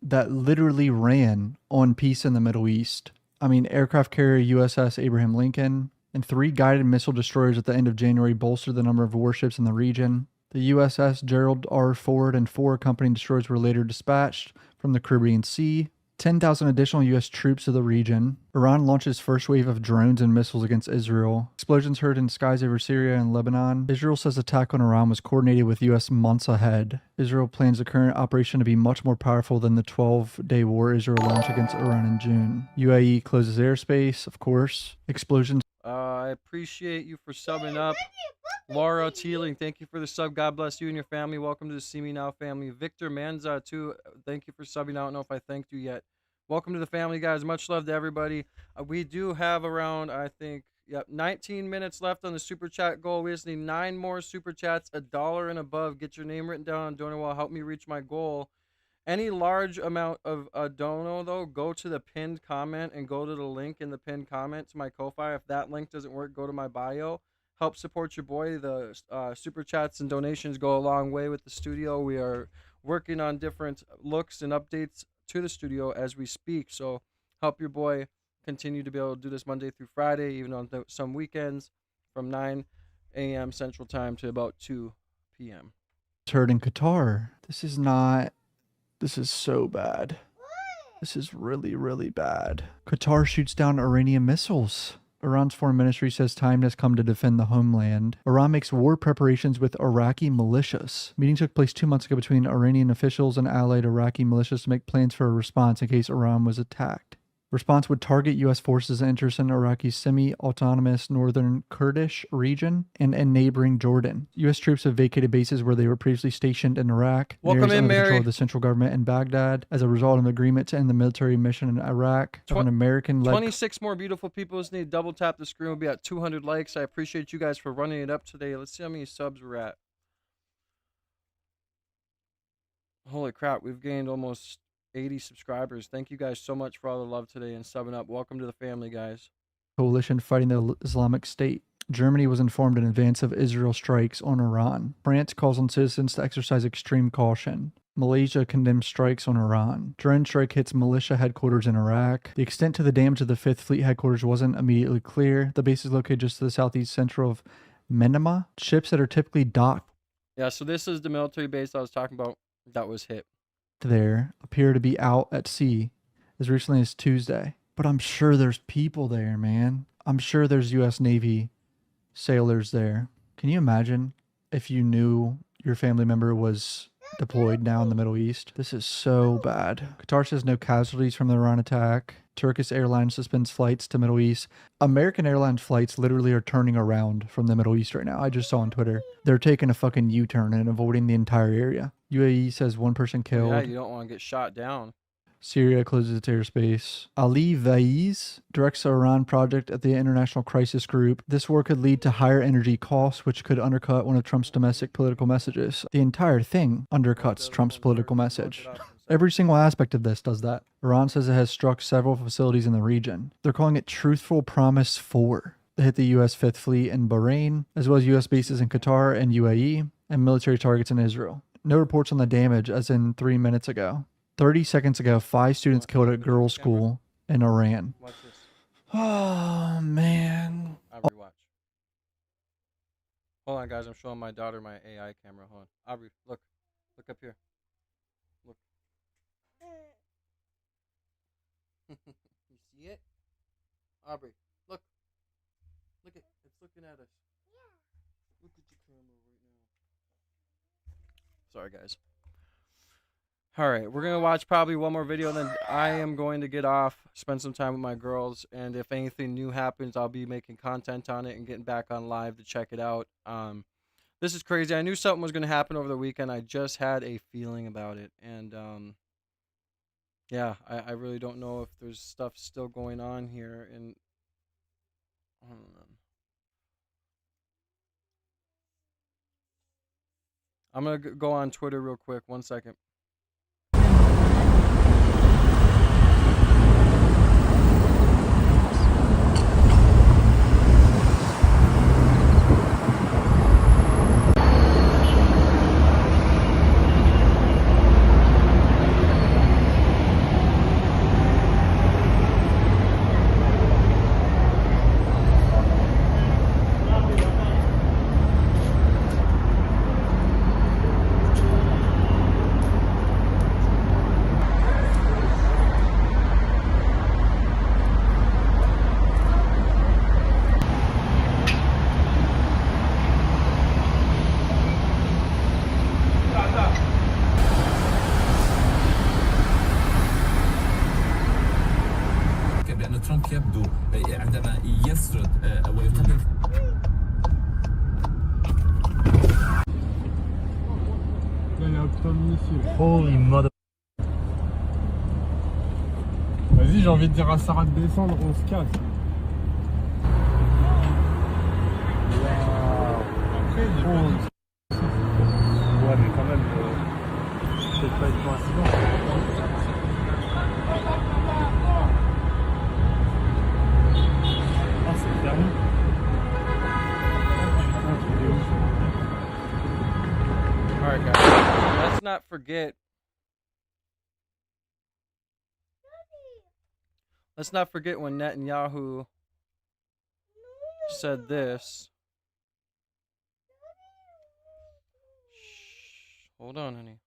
that literally ran on peace in the Middle East. I mean, aircraft carrier USS Abraham Lincoln and 3 guided missile destroyers at the end of January bolstered the number of warships in the region. The USS Gerald R. Ford and 4 accompanying destroyers were later dispatched from the Caribbean Sea. 10,000 additional U.S. troops to the region. Iran launches first wave of drones and missiles against Israel. Explosions heard in skies over Syria and Lebanon. Israel says attack on Iran was coordinated with U.S. months ahead. Israel plans the current operation to be much more powerful than the 12-day war Israel launched against Iran in June. UAE closes airspace, of course. Explosions. I appreciate you for subbing up. Laura Teeling, thank you for the sub. God bless you and your family. Welcome to the See Me Now family. Victor Manza, too, thank you for subbing. I don't know if I thanked you yet. Welcome to the family, guys. Much love to everybody. We do have around, I think, 19 minutes left on the super chat goal. We just need 9 more super chats, $1 and above. Get your name written down on Donor. Help me reach my goal. Any large amount of dono, though, go to the pinned comment and go to the link in the pinned comment to my Ko-Fi. If that link doesn't work, go to my bio. Help support your boy. The super chats and donations go a long way with the studio. We are working on different looks and updates to the studio as we speak. So help your boy continue to be able to do this Monday through Friday, even on some weekends from 9 a.m. Central Time to about 2 p.m. Heard in Qatar. This is so bad. This is really, really bad. Qatar shoots down Iranian missiles. Iran's foreign ministry says time has come to defend the homeland. Iran makes war preparations with Iraqi militias. Meeting took place 2 months ago between Iranian officials and allied Iraqi militias to make plans for a response in case Iran was attacked. Response would target U.S. forces' interests in Iraqi semi-autonomous northern Kurdish region and in neighboring Jordan. U.S. troops have vacated bases where they were previously stationed in Iraq. Welcome in, Mary. Control of the central government in Baghdad as a result of an agreement to end the military mission in Iraq. An American-led 26 more beautiful people. Just need to double tap the screen. We'll be at 200 likes. I appreciate you guys for running it up today. Let's see how many subs we're at. Holy crap, we've gained almost 80 subscribers. Thank you guys so much for all the love today and subbing up. Welcome to the family, guys. Coalition fighting the Islamic State. Germany was informed in advance of Israel strikes on Iran. France calls on citizens to exercise extreme caution. Malaysia condemns strikes on Iran. Drone strike hits militia headquarters in Iraq. The extent to the damage of the 5th Fleet headquarters wasn't immediately clear. The base is located just to the southeast central of Manama. Ships that are typically docked Yeah, so this is the military base I was talking about that was hit. there appear to be out at sea as recently as Tuesday. But I'm sure there's people there, man. I'm sure there's U.S. Navy sailors there. Can you imagine if you knew your family member was deployed now in the Middle East? This is so bad. Qatar says no casualties from the Iran attack. Turkish Airlines suspends flights to Middle East. American Airlines flights literally are turning around from the Middle East right now. I just saw on Twitter. They're taking a fucking U-turn and avoiding the entire area. UAE says 1 person killed. Yeah, you don't want to get shot down. Syria closes its airspace. Ali Vaiz directs the Iran project at the International Crisis Group. This war could lead to higher energy costs, which could undercut one of Trump's domestic political messages. The entire thing undercuts Trump's political message. Every single aspect of this does that. Iran says it has struck several facilities in the region. They're calling it Truthful Promise 4. They hit the U.S. 5th Fleet in Bahrain, as well as U.S. bases in Qatar and UAE, and military targets in Israel. No reports on the damage, as in 3 minutes ago. 30 seconds ago, 5 students killed at a girls' school in Iran. Watch this. Oh, man. Aubrey, watch. Hold on, guys. I'm showing my daughter my AI camera. Hold on. Aubrey, look. Look up here. Look. You see it? Aubrey, look. Look at it's looking at us. Yeah. Look at your camera right now. Sorry, guys. All right, we're going to watch probably one more video, and then I am going to get off, spend some time with my girls, and if anything new happens, I'll be making content on it and getting back on live to check it out. This is crazy. I knew something was going to happen over the weekend. I just had a feeling about it, and yeah, I really don't know if there's stuff still going on here, and I don't know. I'm going to go on Twitter real quick. 1 second. ترامب يبدو عندما يسرد ويطلق Holy mother. Vas-y, j'ai envie de dire à Sarah de descendre, on se casse. Après, il est pas dit. Ouais, mais quand même, peut-être pas être pour incident. Ah, c'est permis. Alright, guys, let's not forget. Let's not forget when Netanyahu said this. Shh, hold on, honey.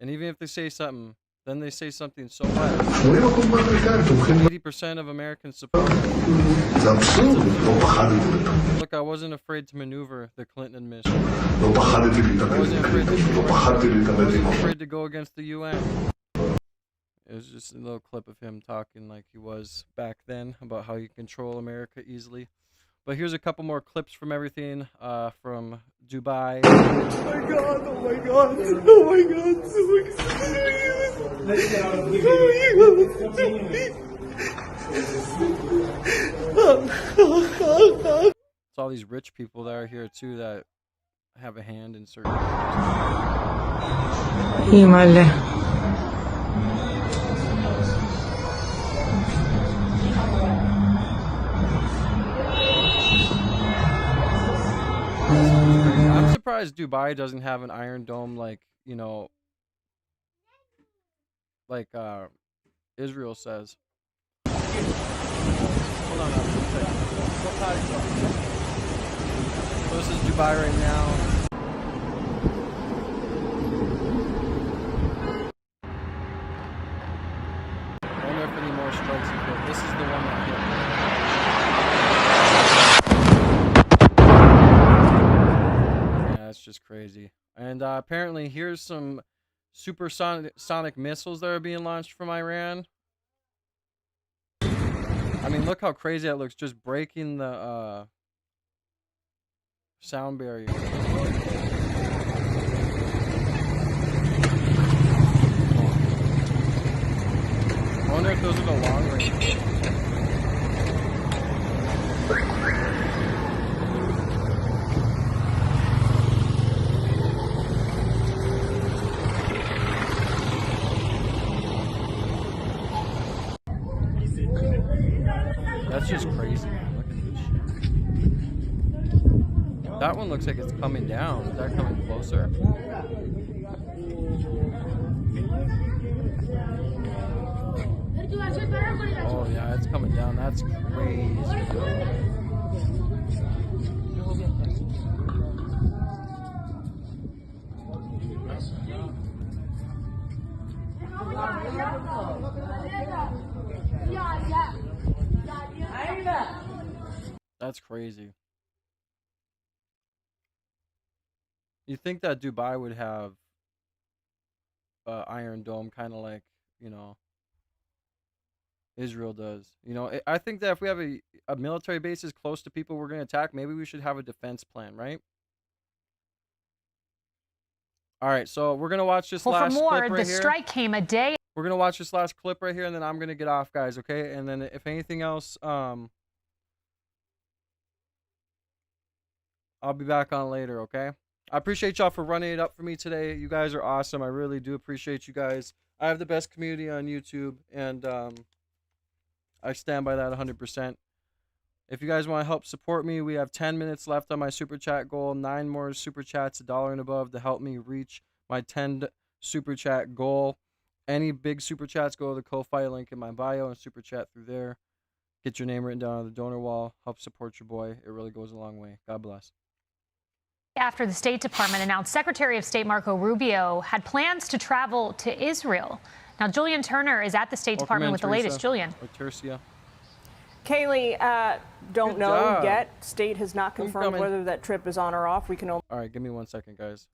And even if they say something, then they say something so much. 80% of Americans support it. Look, I wasn't afraid to maneuver the Clinton administration. I wasn't afraid to go against the UN. It was just a little clip of him talking like he was back then about how you control America easily. But here's a couple more clips from everything from Dubai. Oh my god, oh my god, oh my god, oh my god. It's all these rich people that are here too that have a hand in certain. I'm surprised Dubai doesn't have an Iron Dome like, you know, like Israel says. Hold on, so this is Dubai right now. I wonder if any more strikes have hit. This is the one that hit. Yeah, that's just crazy. And apparently here's some supersonic missiles that are being launched from Iran. I mean, look how crazy that looks, just breaking the sound barrier. I wonder if those are the long range. That's just crazy, man. Look at this shit. That one looks like it's coming down. Is that coming closer? Oh yeah, it's coming down. That's crazy. That's crazy. You think that Dubai would have Iron Dome, kind of like, you know, Israel does. You know, I think that if we have a military bases close to people we're going to attack, maybe we should have a defense plan, right? All right, so we're going to watch this last for more, clip right the here. strike came a day. We're going to watch this last clip right here, and then I'm going to get off, guys, okay? And then if anything else, I'll be back on later, okay? I appreciate y'all for running it up for me today. You guys are awesome. I really do appreciate you guys. I have the best community on YouTube, and I stand by that 100%. If you guys want to help support me, we have 10 minutes left on my super chat goal. 9 more super chats, $1 and above, to help me reach my 10 super chat goal. Any big super chats, go to the Ko-Fi link in my bio and super chat through there. Get your name written down on the donor wall. Help support your boy. It really goes a long way. God bless. After the State Department announced Secretary of State Marco Rubio had plans to travel to Israel. Now, Julian Turner is at the State Department with the latest. Julian. Or Tercia. Kaylee, don't Good know job. yet. State has not confirmed Homecoming. whether that trip is on or off. We can only. All right, give me 1 second, guys.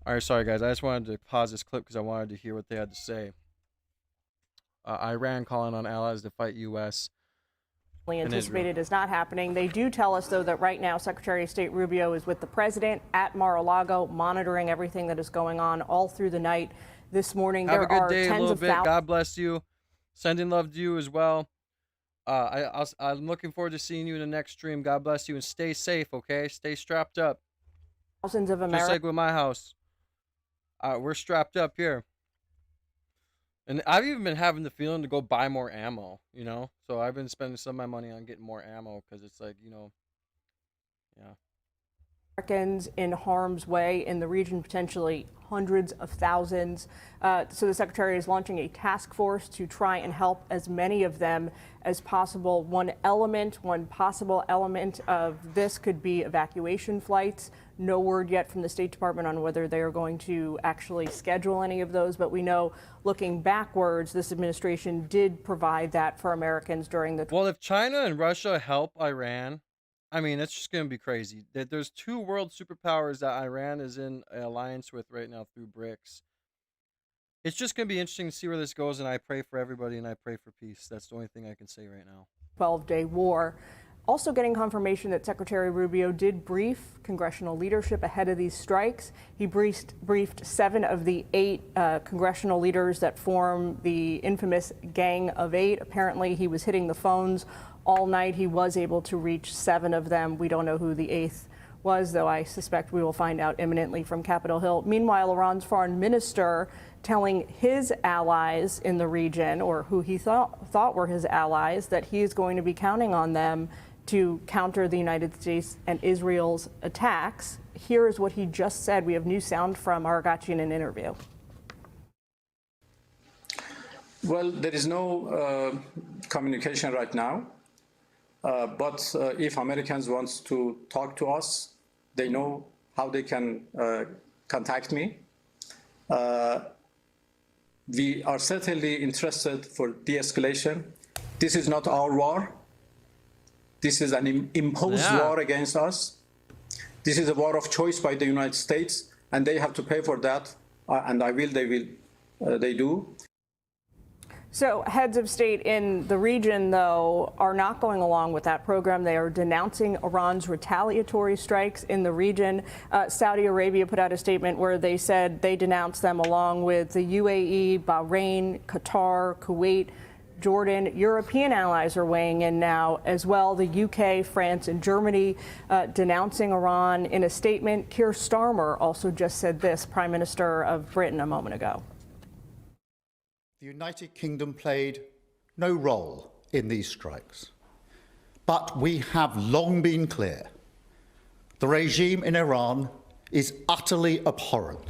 All right, sorry guys. I just wanted to pause this clip because I wanted to hear what they had to say. Iran calling on allies to fight U.S. anticipated is not happening. They do tell us, though, that right now Secretary of State Rubio is with the president at Mar-a-Lago, monitoring everything that is going on all through the night. This morning, Have there a good are day, a tens little of bit. thousands. God bless you. Sending love to you as well. I'm looking forward to seeing you in the next stream. God bless you and stay safe, okay? Stay strapped up. Thousands of Just Americans. like with my house. We're strapped up here. And I've even been having the feeling to go buy more ammo, you know? So I've been spending some of my money on getting more ammo because it's like, you know, yeah. Americans in harm's way in the region, potentially hundreds of thousands. So the Secretary is launching a task force to try and help as many of them as possible. One possible element of this could be evacuation flights. No word yet from the State Department on whether they are going to actually schedule any of those, but we know looking backwards, this administration did provide that for Americans during the... Well, if China and Russia help Iran, I mean, it's just going to be crazy. There's two world superpowers that Iran is in an alliance with right now through BRICS. It's just going to be interesting to see where this goes, and I pray for everybody, and I pray for peace. That's the only thing I can say right now. 12-day war. Also getting confirmation that Secretary Rubio did brief congressional leadership ahead of these strikes. He briefed 7 of the 8 congressional leaders that form the infamous Gang of 8. Apparently, he was hitting the phones all night. He was able to reach 7 of them. We don't know who the 8th was, though I suspect we will find out imminently from Capitol Hill. Meanwhile, Iran's foreign minister telling his allies in the region, or who he thought were his allies, that he is going to be counting on them to counter the United States and Israel's attacks. Here is what he just said. We have new sound from Aragachi in an interview. Well, there is no communication right now. But if Americans want to talk to us, they know how they can contact me. We are certainly interested for de-escalation. This is not our war. This is an imposed war against us. This is a war of choice by the United States, and they have to pay for that. And they do. So heads of state in the region, though, are not going along with that program. They are denouncing Iran's retaliatory strikes in the region. Saudi Arabia put out a statement where they said they denounced them along with the UAE, Bahrain, Qatar, Kuwait, Jordan. European allies are weighing in now as well. The UK, France, and Germany denouncing Iran in a statement. Keir Starmer also just said this, Prime Minister of Britain, a moment ago. The United Kingdom played no role in these strikes, but we have long been clear. The regime in Iran is utterly abhorrent.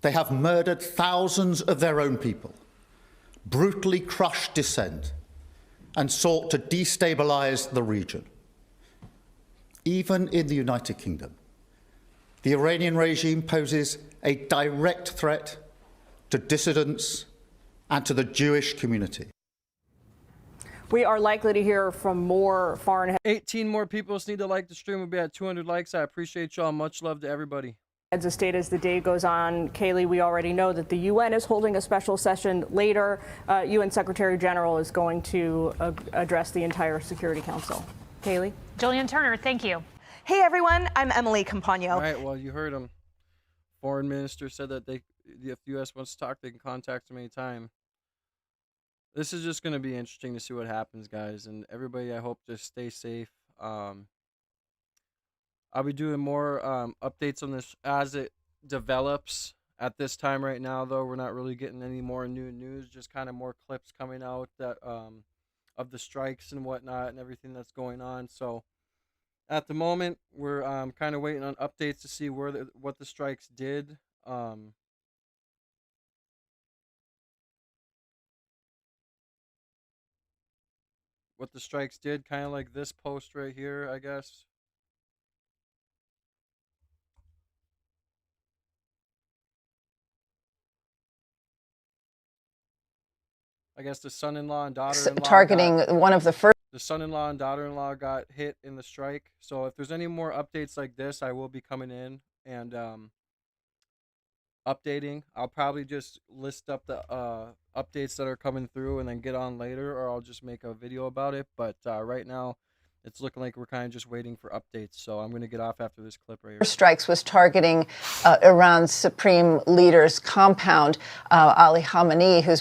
They have murdered thousands of their own people, brutally crushed dissent, and sought to destabilize the region. Even in the United Kingdom, the Iranian regime poses a direct threat to dissidents and to the Jewish community. We are likely to hear from more foreign... 18 more people just need to like the stream. We'll be at 200 likes. I appreciate y'all. Much love to everybody. Heads of state as the day goes on. Kaylee, we already know that the UN is holding a special session later. UN Secretary General is going to address the entire Security Council. Kaylee? Jillian Turner, thank you. Hey, everyone. I'm Emily Campagno. All right, well, you heard him. Foreign minister said that if the U.S. wants to talk, they can contact him anytime. This is just going to be interesting to see what happens, guys. And everybody, I hope, just stay safe. I'll be doing more updates on this as it develops. At this time right now, though, we're not really getting any more new news, just kind of more clips coming out that of the strikes and whatnot and everything that's going on. So at the moment, we're kind of waiting on updates to see what the strikes did. What the strikes did, kind of like this post right here, I guess. I guess the son-in-law and daughter-in-law targeting one of the first. The son-in-law and daughter-in-law got hit in the strike. So if there's any more updates like this, I will be coming in and updating. I'll probably just list up the updates that are coming through and then get on later, or I'll just make a video about it. But right now, it's looking like we're kind of just waiting for updates. So I'm going to get off after this clip right here. Strikes was targeting Iran's supreme leader's compound, Ali Khamenei, who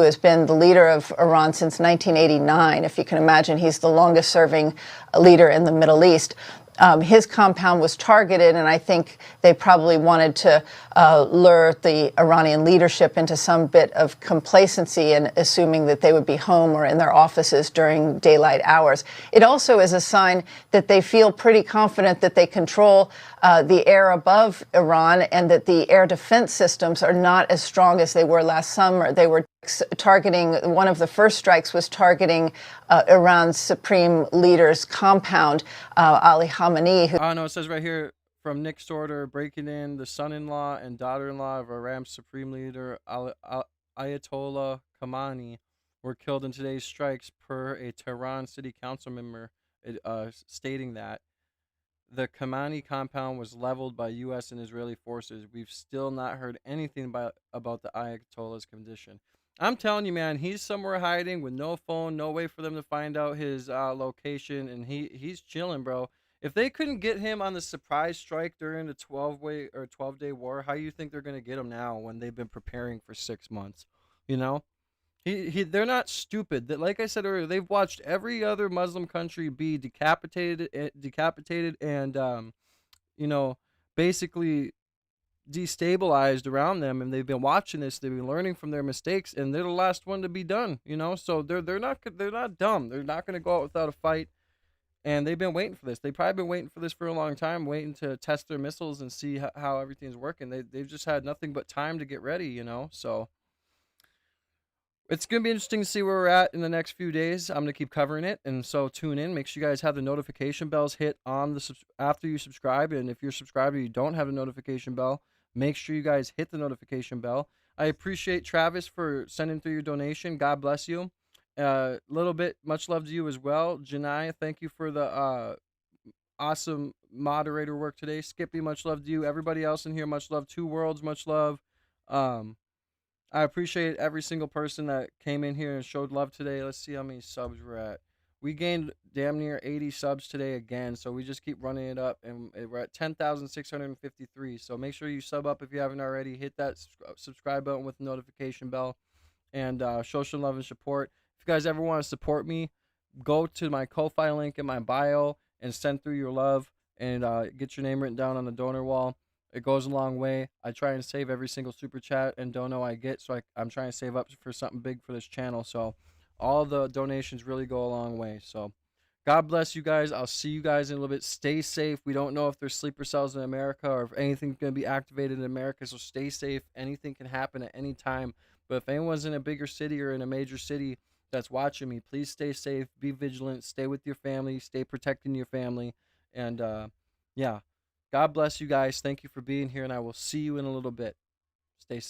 has been the leader of Iran since 1989. If you can imagine, he's the longest-serving leader in the Middle East. his compound was targeted, and I think they probably wanted to lure the Iranian leadership into some bit of complacency and assuming that they would be home or in their offices during daylight hours. It also is a sign that they feel pretty confident that they control the air above Iran and that the air defense systems are not as strong as they were last summer. They were targeting, one of the first strikes was targeting Iran's supreme leader's compound, Ali Khamenei. Oh, no, it says right here from Nick Sorter, breaking in, the son-in-law and daughter-in-law of Iran's supreme leader, Ayatollah Khamenei, were killed in today's strikes, per a Tehran city council member stating that the Khamenei compound was leveled by U.S. and Israeli forces. We've still not heard anything about the Ayatollah's condition. I'm telling you, man, he's somewhere hiding with no phone, no way for them to find out his location, and he's chilling, bro. If they couldn't get him on the surprise strike during the 12-day war, how do you think they're gonna get him now when they've been preparing for 6 months? You know, they're not stupid. That, like I said earlier, they've watched every other Muslim country be decapitated, and you know, basically destabilized around them, and they've been watching this, they've been learning from their mistakes, and they're the last one to be done, you know. So they're not dumb. They're not going to go out without a fight, and they've been waiting for this. They've probably been waiting for this for a long time, waiting to test their missiles and see how everything's working. They've just had nothing but time to get ready, you know. So it's going to be interesting to see where we're at in the next few days. I'm going to keep covering it, and so tune in. Make sure you guys have the notification bells hit on after you subscribe, and if you're subscribed and you don't have a notification bell, make sure you guys hit the notification bell. I appreciate Travis for sending through your donation. God bless you. Little bit, much love to you as well. Janai, thank you for the awesome moderator work today. Skippy, much love to you. Everybody else in here, much love. Two Worlds, much love. I appreciate every single person that came in here and showed love today. Let's see how many subs we're at. We gained damn near 80 subs today again, so we just keep running it up, and we're at 10,653. So make sure you sub up if you haven't already. Hit that subscribe button with the notification bell, and show some love and support. If you guys ever want to support me, go to my Ko-Fi link in my bio and send through your love, and get your name written down on the donor wall. It goes a long way. I try and save every single super chat and dono I get, so I'm trying to save up for something big for this channel. So all the donations really go a long way. So God bless you guys. I'll see you guys in a little bit. Stay safe. We don't know if there's sleeper cells in America or if anything's going to be activated in America, so stay safe. Anything can happen at any time. But if anyone's in a bigger city or in a major city that's watching me, please stay safe. Be vigilant. Stay with your family. Stay protecting your family. And yeah, God bless you guys. Thank you for being here, and I will see you in a little bit. Stay safe.